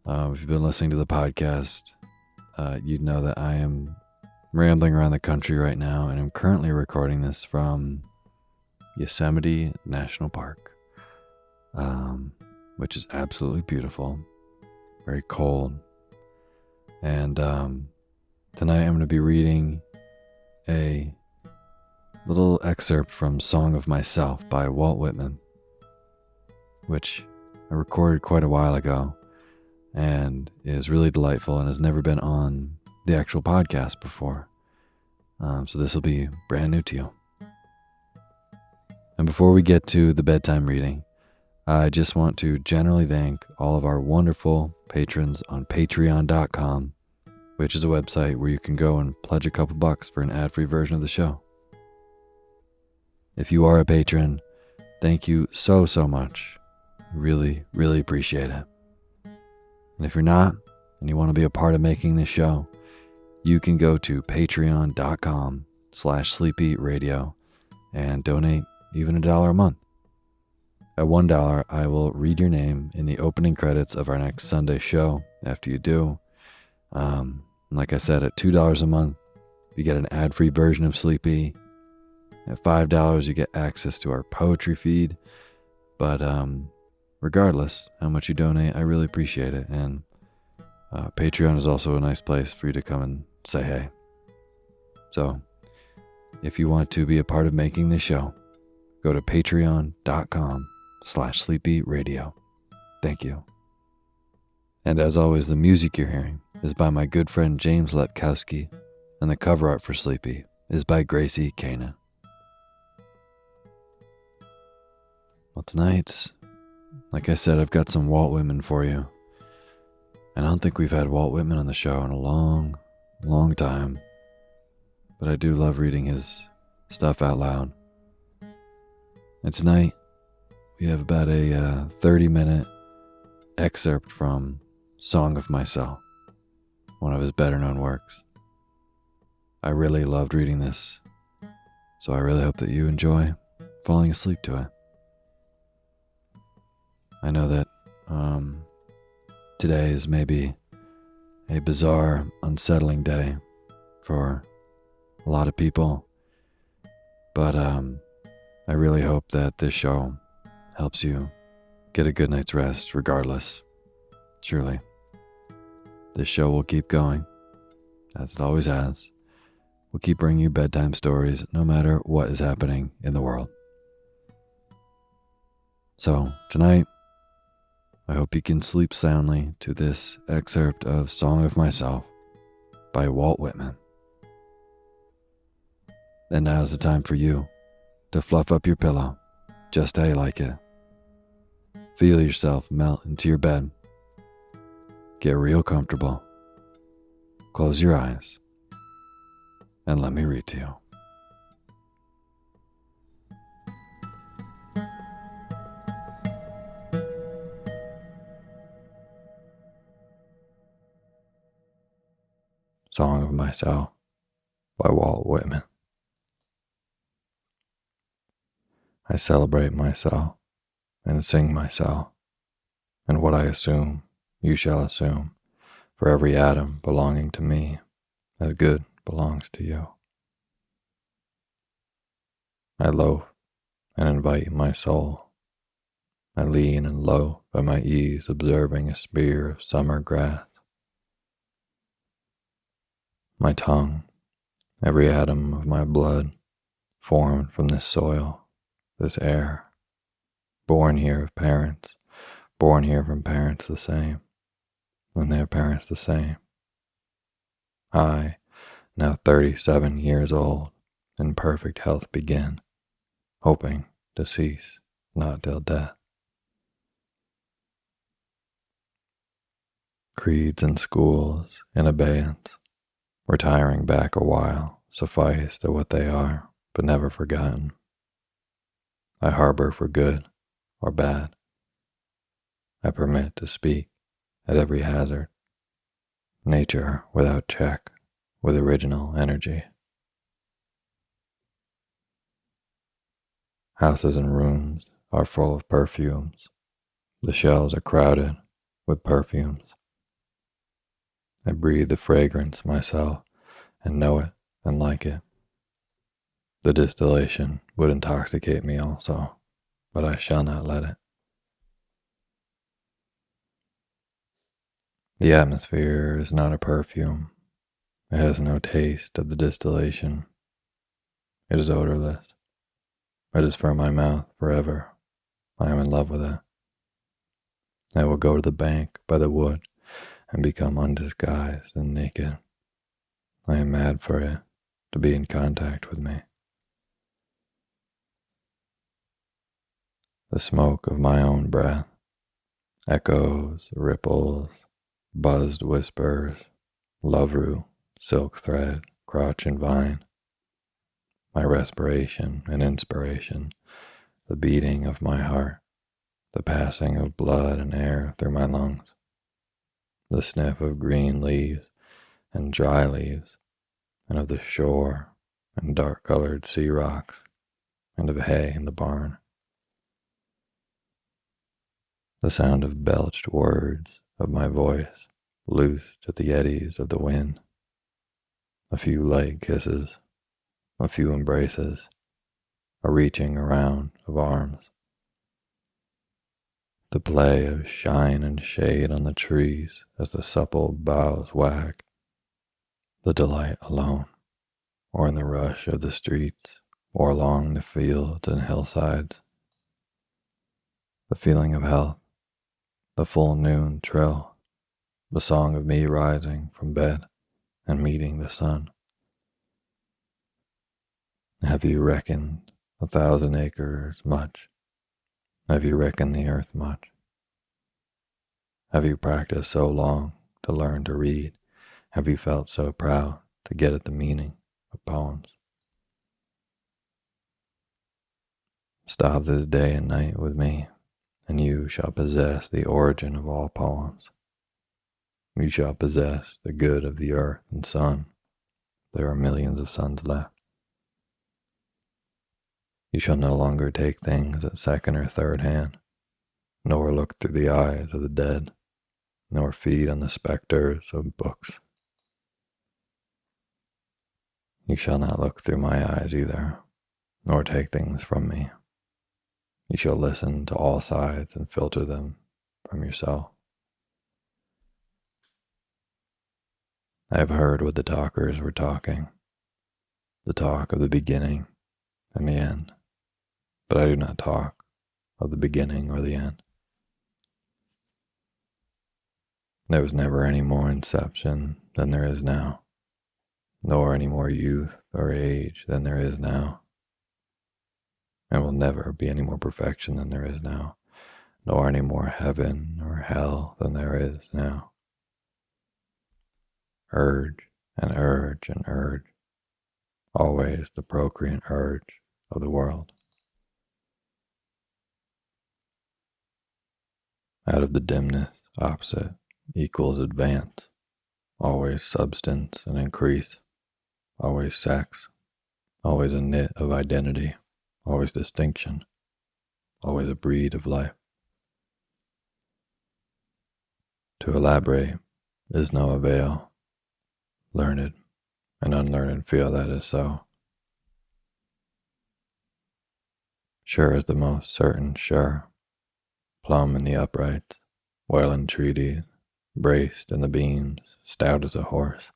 If you've been listening to the podcast, you'd know that I am rambling around the country right now, and I'm currently recording this from Yosemite National Park, which is absolutely beautiful, very cold. And tonight I'm going to be reading a little excerpt from Song of Myself by Walt Whitman, which I recorded quite a while ago and is really delightful and has never been on the actual podcast before. So this will be brand new to you. And before we get to the bedtime reading, I just want to generally thank all of our wonderful patrons on patreon.com, which is a website where you can go and pledge a couple bucks for an ad-free version of the show. If you are a patron, thank you so much. Really, really appreciate it. And if you're not, and you want to be a part of making this show, you can go to patreon.com/sleepyradio and donate even $1 a month. At $1, I will read your name in the opening credits of our next Sunday show. After you do, like I said, at $2 a month, you get an ad-free version of Sleepy. At $5, you get access to our poetry feed. But regardless how much you donate, I really appreciate it. And Patreon is also a nice place for you to come and say hey. So if you want to be a part of making this show, go to patreon.com/sleepyradio. Thank you. And as always, the music you're hearing is by my good friend James Lepkowski, and the cover art for Sleepy is by Gracie Kana. Well, tonight, like I said, I've got some Walt Whitman for you. And I don't think we've had Walt Whitman on the show in a long time. But I do love reading his stuff out loud. And tonight, we have about a 30-minute excerpt from Song of Myself, one of his better-known works. I really loved reading this, so I really hope that you enjoy falling asleep to it. I know that today is maybe a bizarre, unsettling day for a lot of people, but I I really hope that this show helps you get a good night's rest regardless. Truly. This show will keep going, as it always has. We'll keep bringing you bedtime stories no matter what is happening in the world. So, tonight, I hope you can sleep soundly to this excerpt of Song of Myself by Walt Whitman. And now is the time for you to fluff up your pillow just how you like it. Feel yourself melt into your bed. Get real comfortable. Close your eyes and let me read to you. Song of Myself by Walt Whitman. I celebrate myself and sing myself, and what I assume, you shall assume, for every atom belonging to me, as good belongs to you. I loaf and invite my soul. I lean and loaf at my ease, observing a spear of summer grass. My tongue, every atom of my blood, formed from this soil, this air, born here of parents, born here from parents the same, and their parents the same. I, now 37 years old, in perfect health begin, hoping to cease not till death. Creeds and schools in abeyance, retiring back a while, suffice to what they are, but never forgotten. I harbor for good or bad. I permit to speak at every hazard. Nature without check, with original energy. Houses and rooms are full of perfumes. The shelves are crowded with perfumes. I breathe the fragrance myself and know it and like it. The distillation would intoxicate me also, but I shall not let it. The atmosphere is not a perfume. It has no taste of the distillation. It is odorless. It is for my mouth forever. I am in love with it. I will go to the bank by the wood and become undisguised and naked. I am mad for it to be in contact with me. The smoke of my own breath, echoes, ripples, buzzed whispers, love rue, silk thread, crotch and vine, my respiration and inspiration, the beating of my heart, the passing of blood and air through my lungs, the sniff of green leaves and dry leaves, and of the shore and dark-colored sea rocks, and of hay in the barn. The sound of belched words of my voice, loosed at the eddies of the wind. A few light kisses, a few embraces, a reaching around of arms. The play of shine and shade on the trees as the supple boughs wag. The delight alone, or in the rush of the streets, or along the fields and hillsides. The feeling of health, the full noon trill, the song of me rising from bed and meeting the sun. Have you reckoned 1,000 acres much? Have you reckoned the earth much? Have you practiced so long to learn to read? Have you felt so proud to get at the meaning of poems? Stop this day and night with me, and you shall possess the origin of all poems. You shall possess the good of the earth and sun. There are millions of suns left. You shall no longer take things at second or third hand, nor look through the eyes of the dead, nor feed on the specters of books. You shall not look through my eyes either, nor take things from me You shall listen to all sides and filter them from yourself. I have heard what the talkers were talking, the talk of the beginning and the end, but I do not talk of the beginning or the end. There was never any more inception than there is now, nor any more youth or age than there is now, and will never be any more perfection than there is now, nor any more heaven or hell than there is now. Urge and urge and urge, always the procreant urge of the world. Out of the dimness, opposite equals advance, always substance and increase, always sex, always a knit of identity, always distinction, always a breed of life. To elaborate is no avail. Learned and unlearned feel that is so. Sure is the most certain sure, plumb in the uprights, well entreated, braced in the beams, stout as a horse,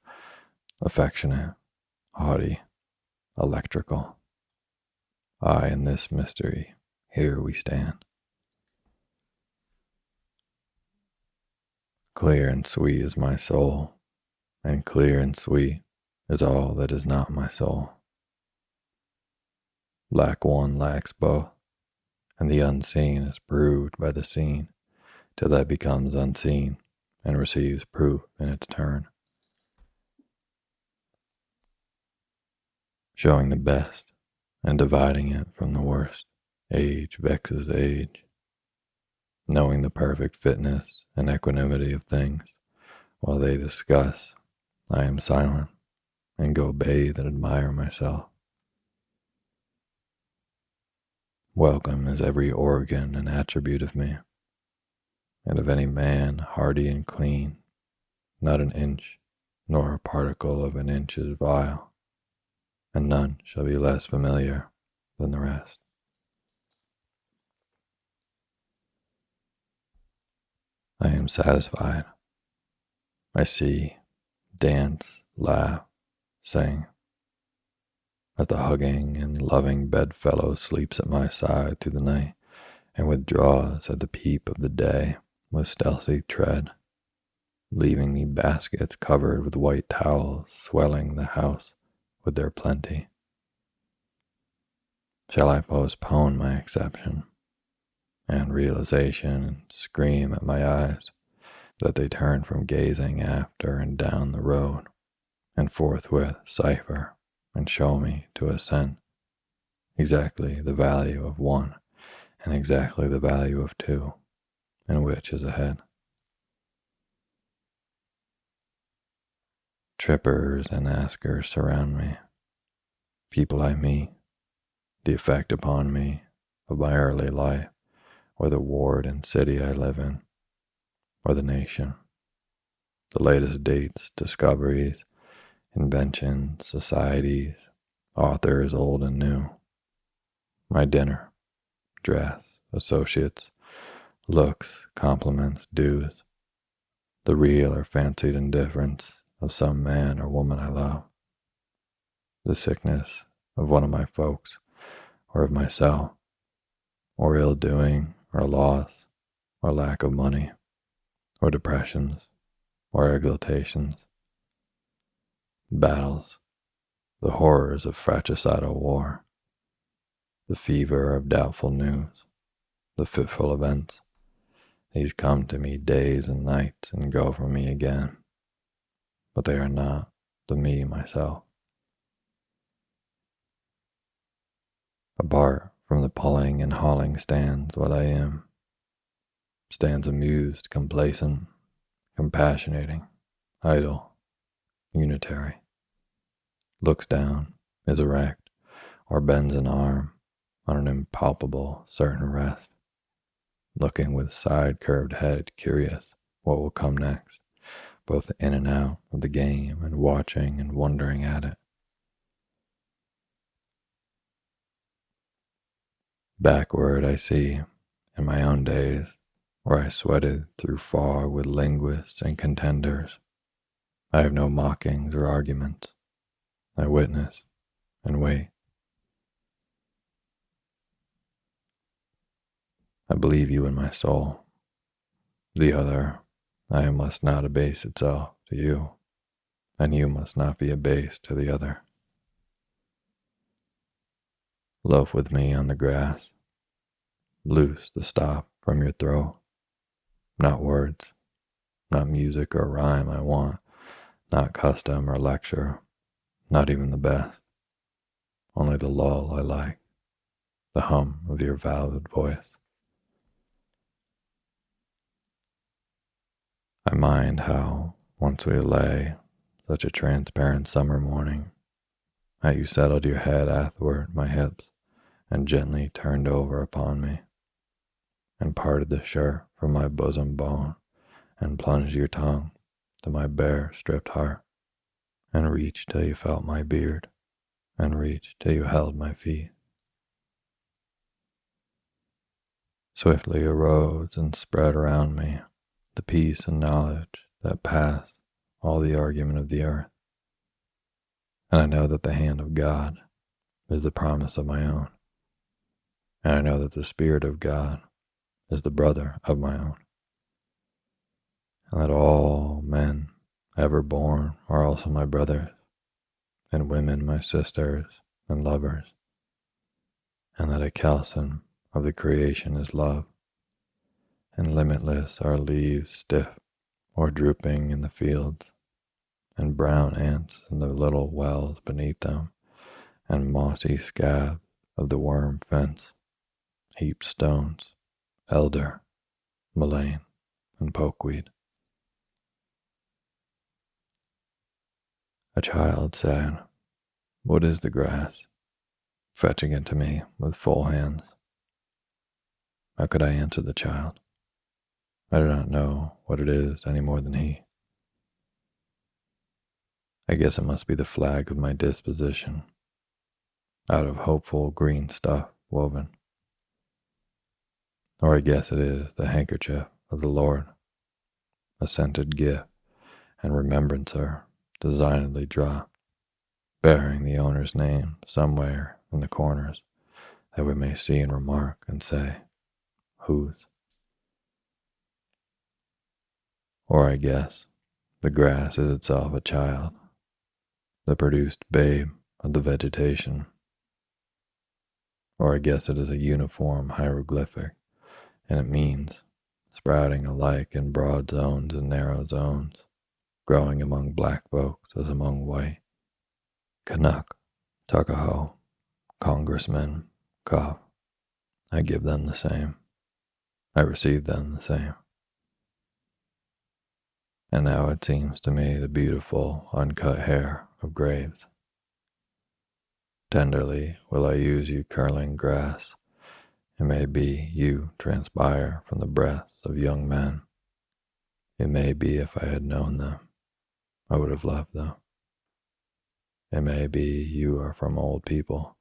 affectionate, haughty, electrical. I in this mystery, here we stand. Clear and sweet is my soul, and clear and sweet is all that is not my soul. Lack one lacks both, and the unseen is proved by the seen, till that becomes unseen and receives proof in its turn. Showing the best and dividing it from the worst, age vexes age. Knowing the perfect fitness and equanimity of things, while they discuss, I am silent and go bathe and admire myself. Welcome is every organ and attribute of me, and of any man hearty and clean, not an inch nor a particle of an inch is vile, and none shall be less familiar than the rest. I am satisfied. I see, dance, laugh, sing. As the hugging and loving bedfellow sleeps at my side through the night and withdraws at the peep of the day with stealthy tread, leaving me baskets covered with white towels swelling the house with their plenty. Shall I postpone my acception and realization and scream at my eyes that they turn from gazing after and down the road and forthwith cipher and show me to ascend exactly the value of one and exactly the value of two, and which is ahead? Trippers and askers surround me, people I meet, the effect upon me of my early life, or the ward and city I live in, or the nation, the latest dates, discoveries, inventions, societies, authors old and new, my dinner, dress, associates, looks, compliments, dues, the real or fancied indifference of some man or woman I love, the sickness of one of my folks, or of myself, or ill-doing, or loss, or lack of money, or depressions, or exaltations, battles, the horrors of fratricidal war, the fever of doubtful news, the fitful events. These come to me days and nights and go from me again, but they are not the me myself. Apart from the pulling and hauling stands what I am, stands amused, complacent, compassionating, idle, unitary, looks down, is erect, or bends an arm on an impalpable, certain rest, looking with side-curved head, curious what will come next, both in and out of the game and watching and wondering at it. Backward I see, in my own days, where I sweated through fog with linguists and contenders. I have no mockings or arguments. I witness and wait. I believe you in my soul. The other, I must not abase itself to you, and you must not be abased to the other. Loaf with me on the grass. Loose the stop from your throat. Not words, not music or rhyme I want, not custom or lecture, not even the best. Only the lull I like, the hum of your valid voice. I mind how, once we lay, such a transparent summer morning, how you settled your head athwart my hips and gently turned over upon me, and parted the shirt from my bosom bone, and plunged your tongue to my bare stripped heart, and reached till you felt my beard, and reached till you held my feet. Swiftly arose and spread around me the peace and knowledge that pass all the argument of the earth. And I know that the hand of God is the promise of my own. And I know that the Spirit of God is the brother of my own. And that all men ever born are also my brothers, and women my sisters and lovers. And that a kelson of the creation is love, and limitless are leaves stiff or drooping in the fields, and brown ants in the little wells beneath them, and mossy scabs of the worm fence, heaped stones, elder, mullein, and pokeweed. A child said, "What is the grass?" fetching it to me with full hands. How could I answer the child? I do not know what it is any more than he. I guess it must be the flag of my disposition, out of hopeful green stuff woven. Or I guess it is the handkerchief of the Lord, a scented gift and remembrancer designedly dropped, bearing the owner's name somewhere in the corners, that we may see and remark and say, whose? Or I guess the grass is itself a child, the produced babe of the vegetation. Or I guess it is a uniform hieroglyphic, and it means sprouting alike in broad zones and narrow zones, growing among black folks as among white. Canuck, Tuckahoe, congressmen, cough. I give them the same. I receive them the same. And now it seems to me the beautiful, uncut hair of graves. Tenderly will I use you curling grass. It may be you transpire from the breasts of young men. It may be if I had known them, I would have loved them. It may be you are from old people,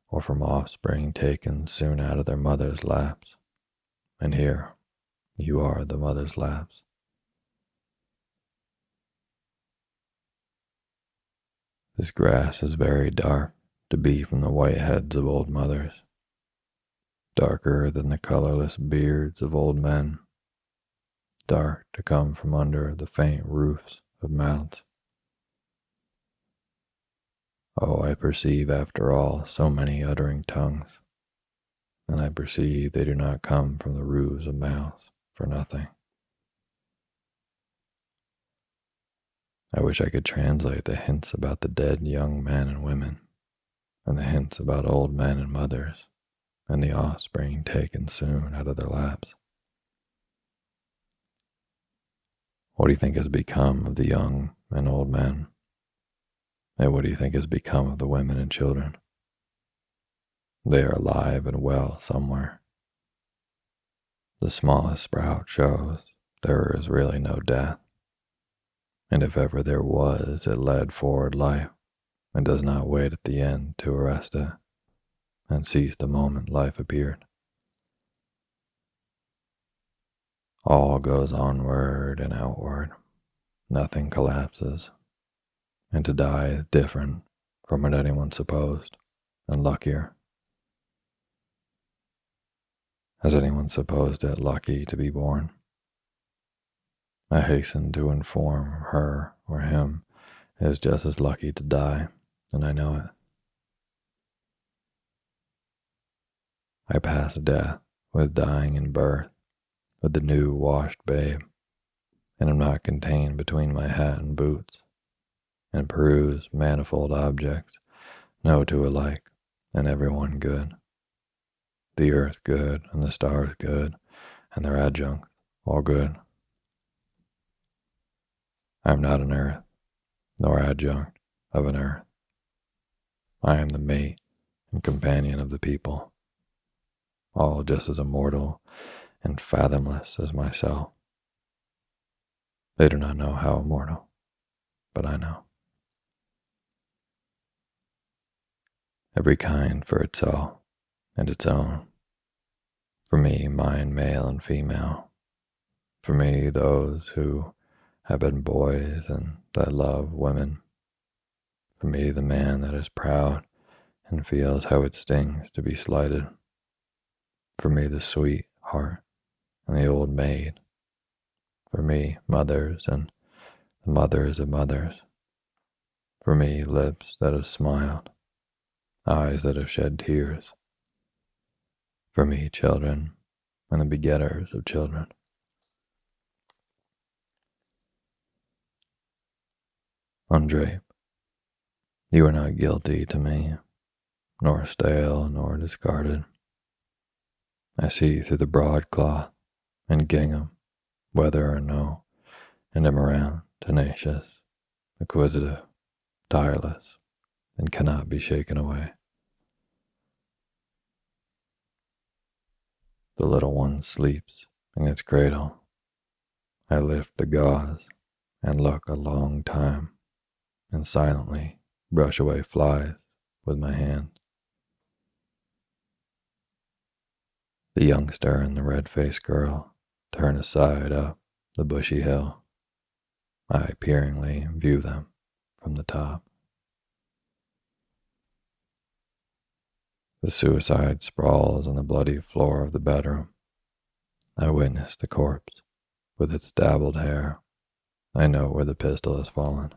or from offspring taken soon out of their mother's laps, and here you are the mother's laps. This grass is very dark to be from the white heads of old mothers, darker than the colorless beards of old men, dark to come from under the faint roofs of mouths. Oh, I perceive after all so many uttering tongues, and I perceive they do not come from the roofs of mouths for nothing. I wish I could translate the hints about the dead young men and women, and the hints about old men and mothers, and the offspring taken soon out of their laps. What do you think has become of the young and old men? And what do you think has become of the women and children? They are alive and well somewhere. The smallest sprout shows there is really no death. And if ever there was, it led forward life and does not wait at the end to arrest it. and ceased the moment life appeared. All goes onward and outward, nothing collapses, and to die is different from what anyone supposed, and luckier. Has anyone supposed it lucky to be born? I hasten to inform her or him it is just as lucky to die, and I know it. I pass death with dying and birth, with the new washed babe, and am not contained between my hat and boots, and peruse manifold objects, no two alike, and every one good. The earth good, and the stars good, and their adjuncts all good. I am not an earth, nor adjunct of an earth. I am the mate and companion of the people, all just as immortal and fathomless as myself. They do not know how immortal, but I know. Every kind for itself and its own. For me, mine male and female. For me, those who have been boys and that love women. For me, the man that is proud and feels how it stings to be slighted. For me, the sweet heart and the old maid. For me, mothers and the mothers of mothers. For me, lips that have smiled, eyes that have shed tears. For me, children and the begetters of children. Undrape, you are not guilty to me, nor stale nor discarded. I see through the broadcloth and gingham, whether or no, and am around, tenacious, acquisitive, tireless, and cannot be shaken away. The little one sleeps in its cradle. I lift the gauze and look a long time, and silently brush away flies with my hand. The youngster and the red-faced girl turn aside up the bushy hill. I peeringly view them from the top. The suicide sprawls on the bloody floor of the bedroom. I witness the corpse with its dabbled hair. I know where the pistol has fallen.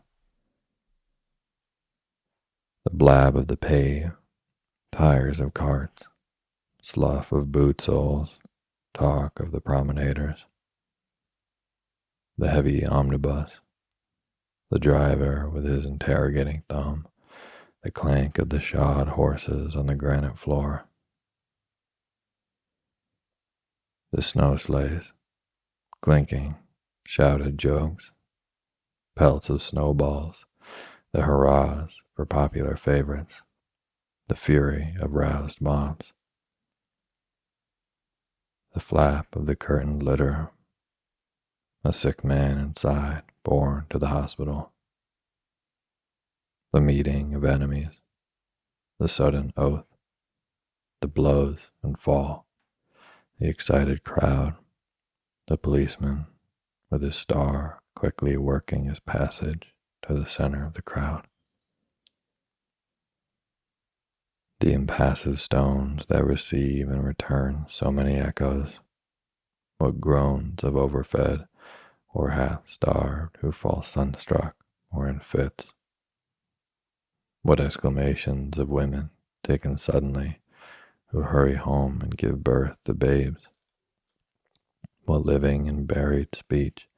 The blab of the pave, tires of carts, slough of boot soles, talk of the promenaders. The heavy omnibus, the driver with his interrogating thumb, the clank of the shod horses on the granite floor. The snow sleighs, clinking, shouted jokes, pelts of snowballs, the hurrahs for popular favorites, the fury of roused mobs. The flap of the curtained litter, a sick man inside borne to the hospital. The meeting of enemies, the sudden oath, the blows and fall, the excited crowd, the policeman with his star quickly working his passage to the center of the crowd. The impassive stones that receive and return so many echoes, what groans of overfed or half-starved who fall sunstruck or in fits, what exclamations of women taken suddenly who hurry home and give birth to babes, what living and buried speech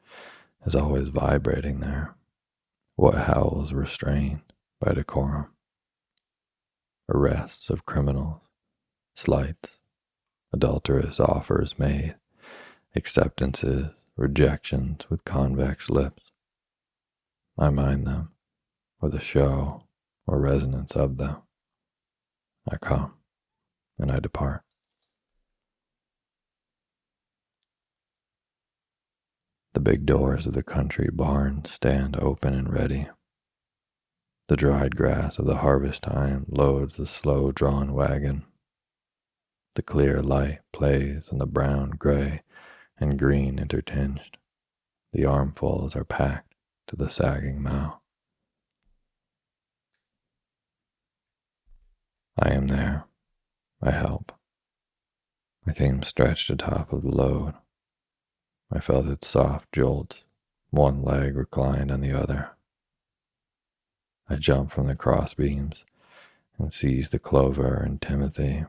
is always vibrating there, what howls restrained by decorum, arrests of criminals, slights, adulterous offers made, acceptances, rejections with convex lips. I mind them, or the show or resonance of them. I come, and I depart. The big doors of the country barn stand open and ready. The dried grass of the harvest time loads the slow-drawn wagon The clear light plays on the brown, gray, and green intertinged. The armfuls are packed to the sagging mow. I am there. I help. I came stretched atop of the load. I felt its soft jolts. One leg reclined on the other. I jump from the cross beams and seize the Clover and Timothy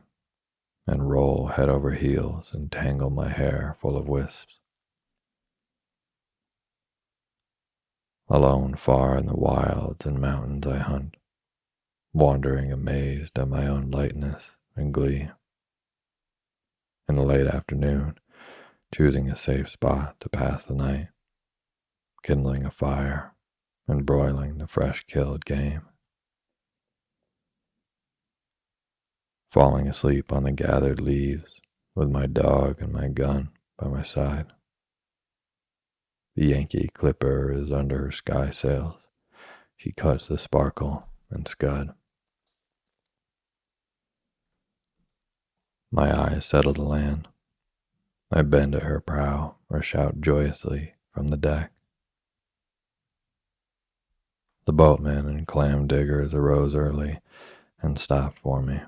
and roll head over heels and tangle my hair full of wisps. Alone far in the wilds and mountains I hunt, wandering amazed at my own lightness and glee. In the late afternoon, choosing a safe spot to pass the night, kindling a fire and broiling the fresh killed game. Falling asleep on the gathered leaves with my dog and my gun by my side. The Yankee Clipper is under her sky sails. She cuts the sparkle and scud. My eyes settle to land. I bend at her prow or shout joyously from the deck. The boatmen and clam diggers arose early and stopped for me.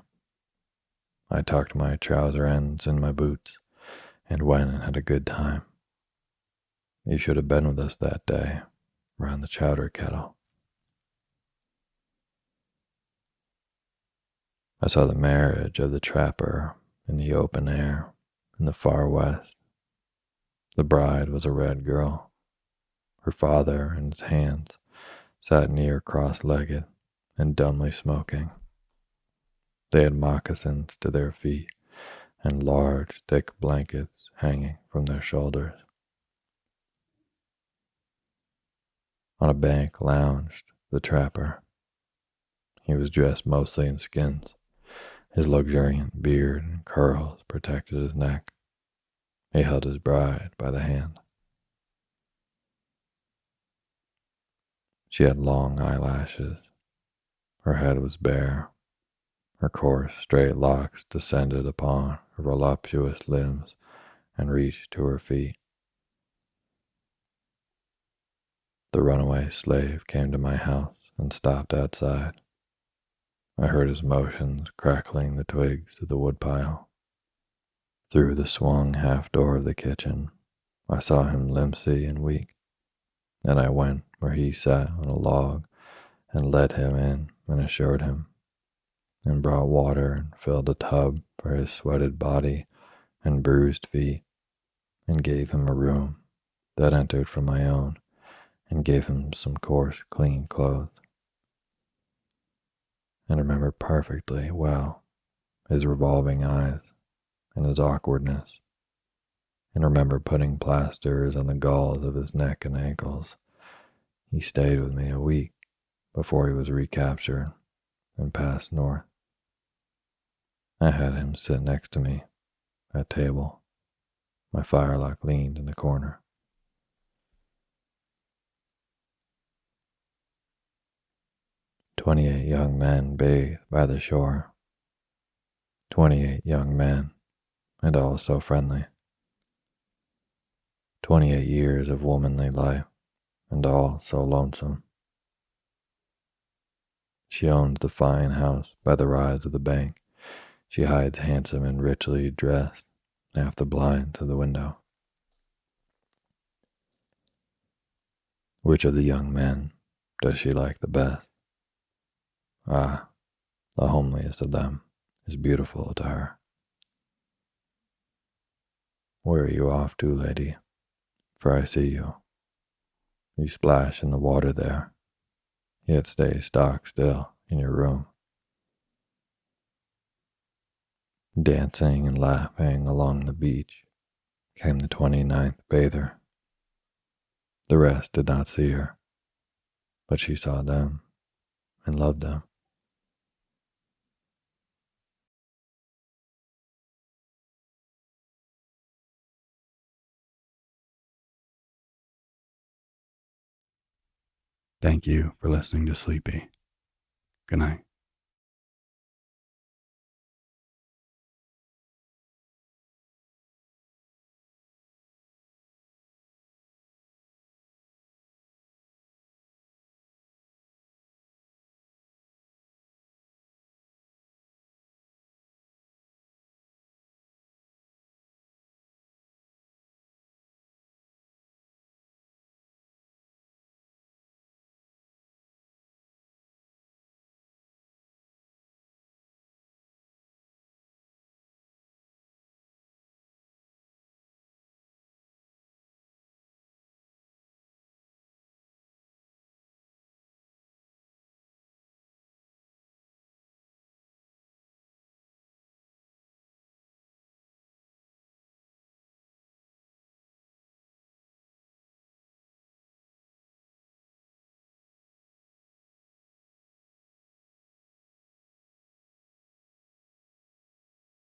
I tucked my trouser ends in my boots and went and had a good time. You should have been with us that day round the chowder kettle. I saw the marriage of the trapper in the open air in the far west. The bride was a red girl. Her father and his hands sat near cross-legged and dumbly smoking. They had moccasins to their feet and large, thick blankets hanging from their shoulders. On a bank lounged the trapper. He was dressed mostly in skins. His luxuriant beard and curls protected his neck. He held his bride by the hand. She had long eyelashes. Her head was bare. Her coarse, straight locks descended upon her voluptuous limbs and reached to her feet. The runaway slave came to my house and stopped outside. I heard his motions crackling the twigs of the woodpile. Through the swung half door of the kitchen, I saw him limpsy and weak. Then I went where he sat on a log and led him in and assured him, and brought water and filled a tub for his sweated body and bruised feet, and gave him a room that entered from my own, and gave him some coarse, clean clothes. And remember perfectly well his revolving eyes and his awkwardness, and remember putting plasters on the galls of his neck and ankles. He stayed with me a week before he was recaptured and passed north. I had him sit next to me at table. My firelock leaned in the corner. 28 young men bathed by the shore. 28 young men, and all so friendly. 28 years of womanly life, and all so lonesome. She owns the fine house by the rise of the bank. She hides handsome and richly dressed, half the blinds of the window. Which of the young men does she like the best? Ah, the homeliest of them is beautiful to her. Where are you off to, lady? For I see you. You splash in the water there, yet stay stock still in your room. Dancing and laughing along the beach came the 29th bather. The rest did not see her, but she saw them and loved them. Thank you for listening to Sleepy. Good night.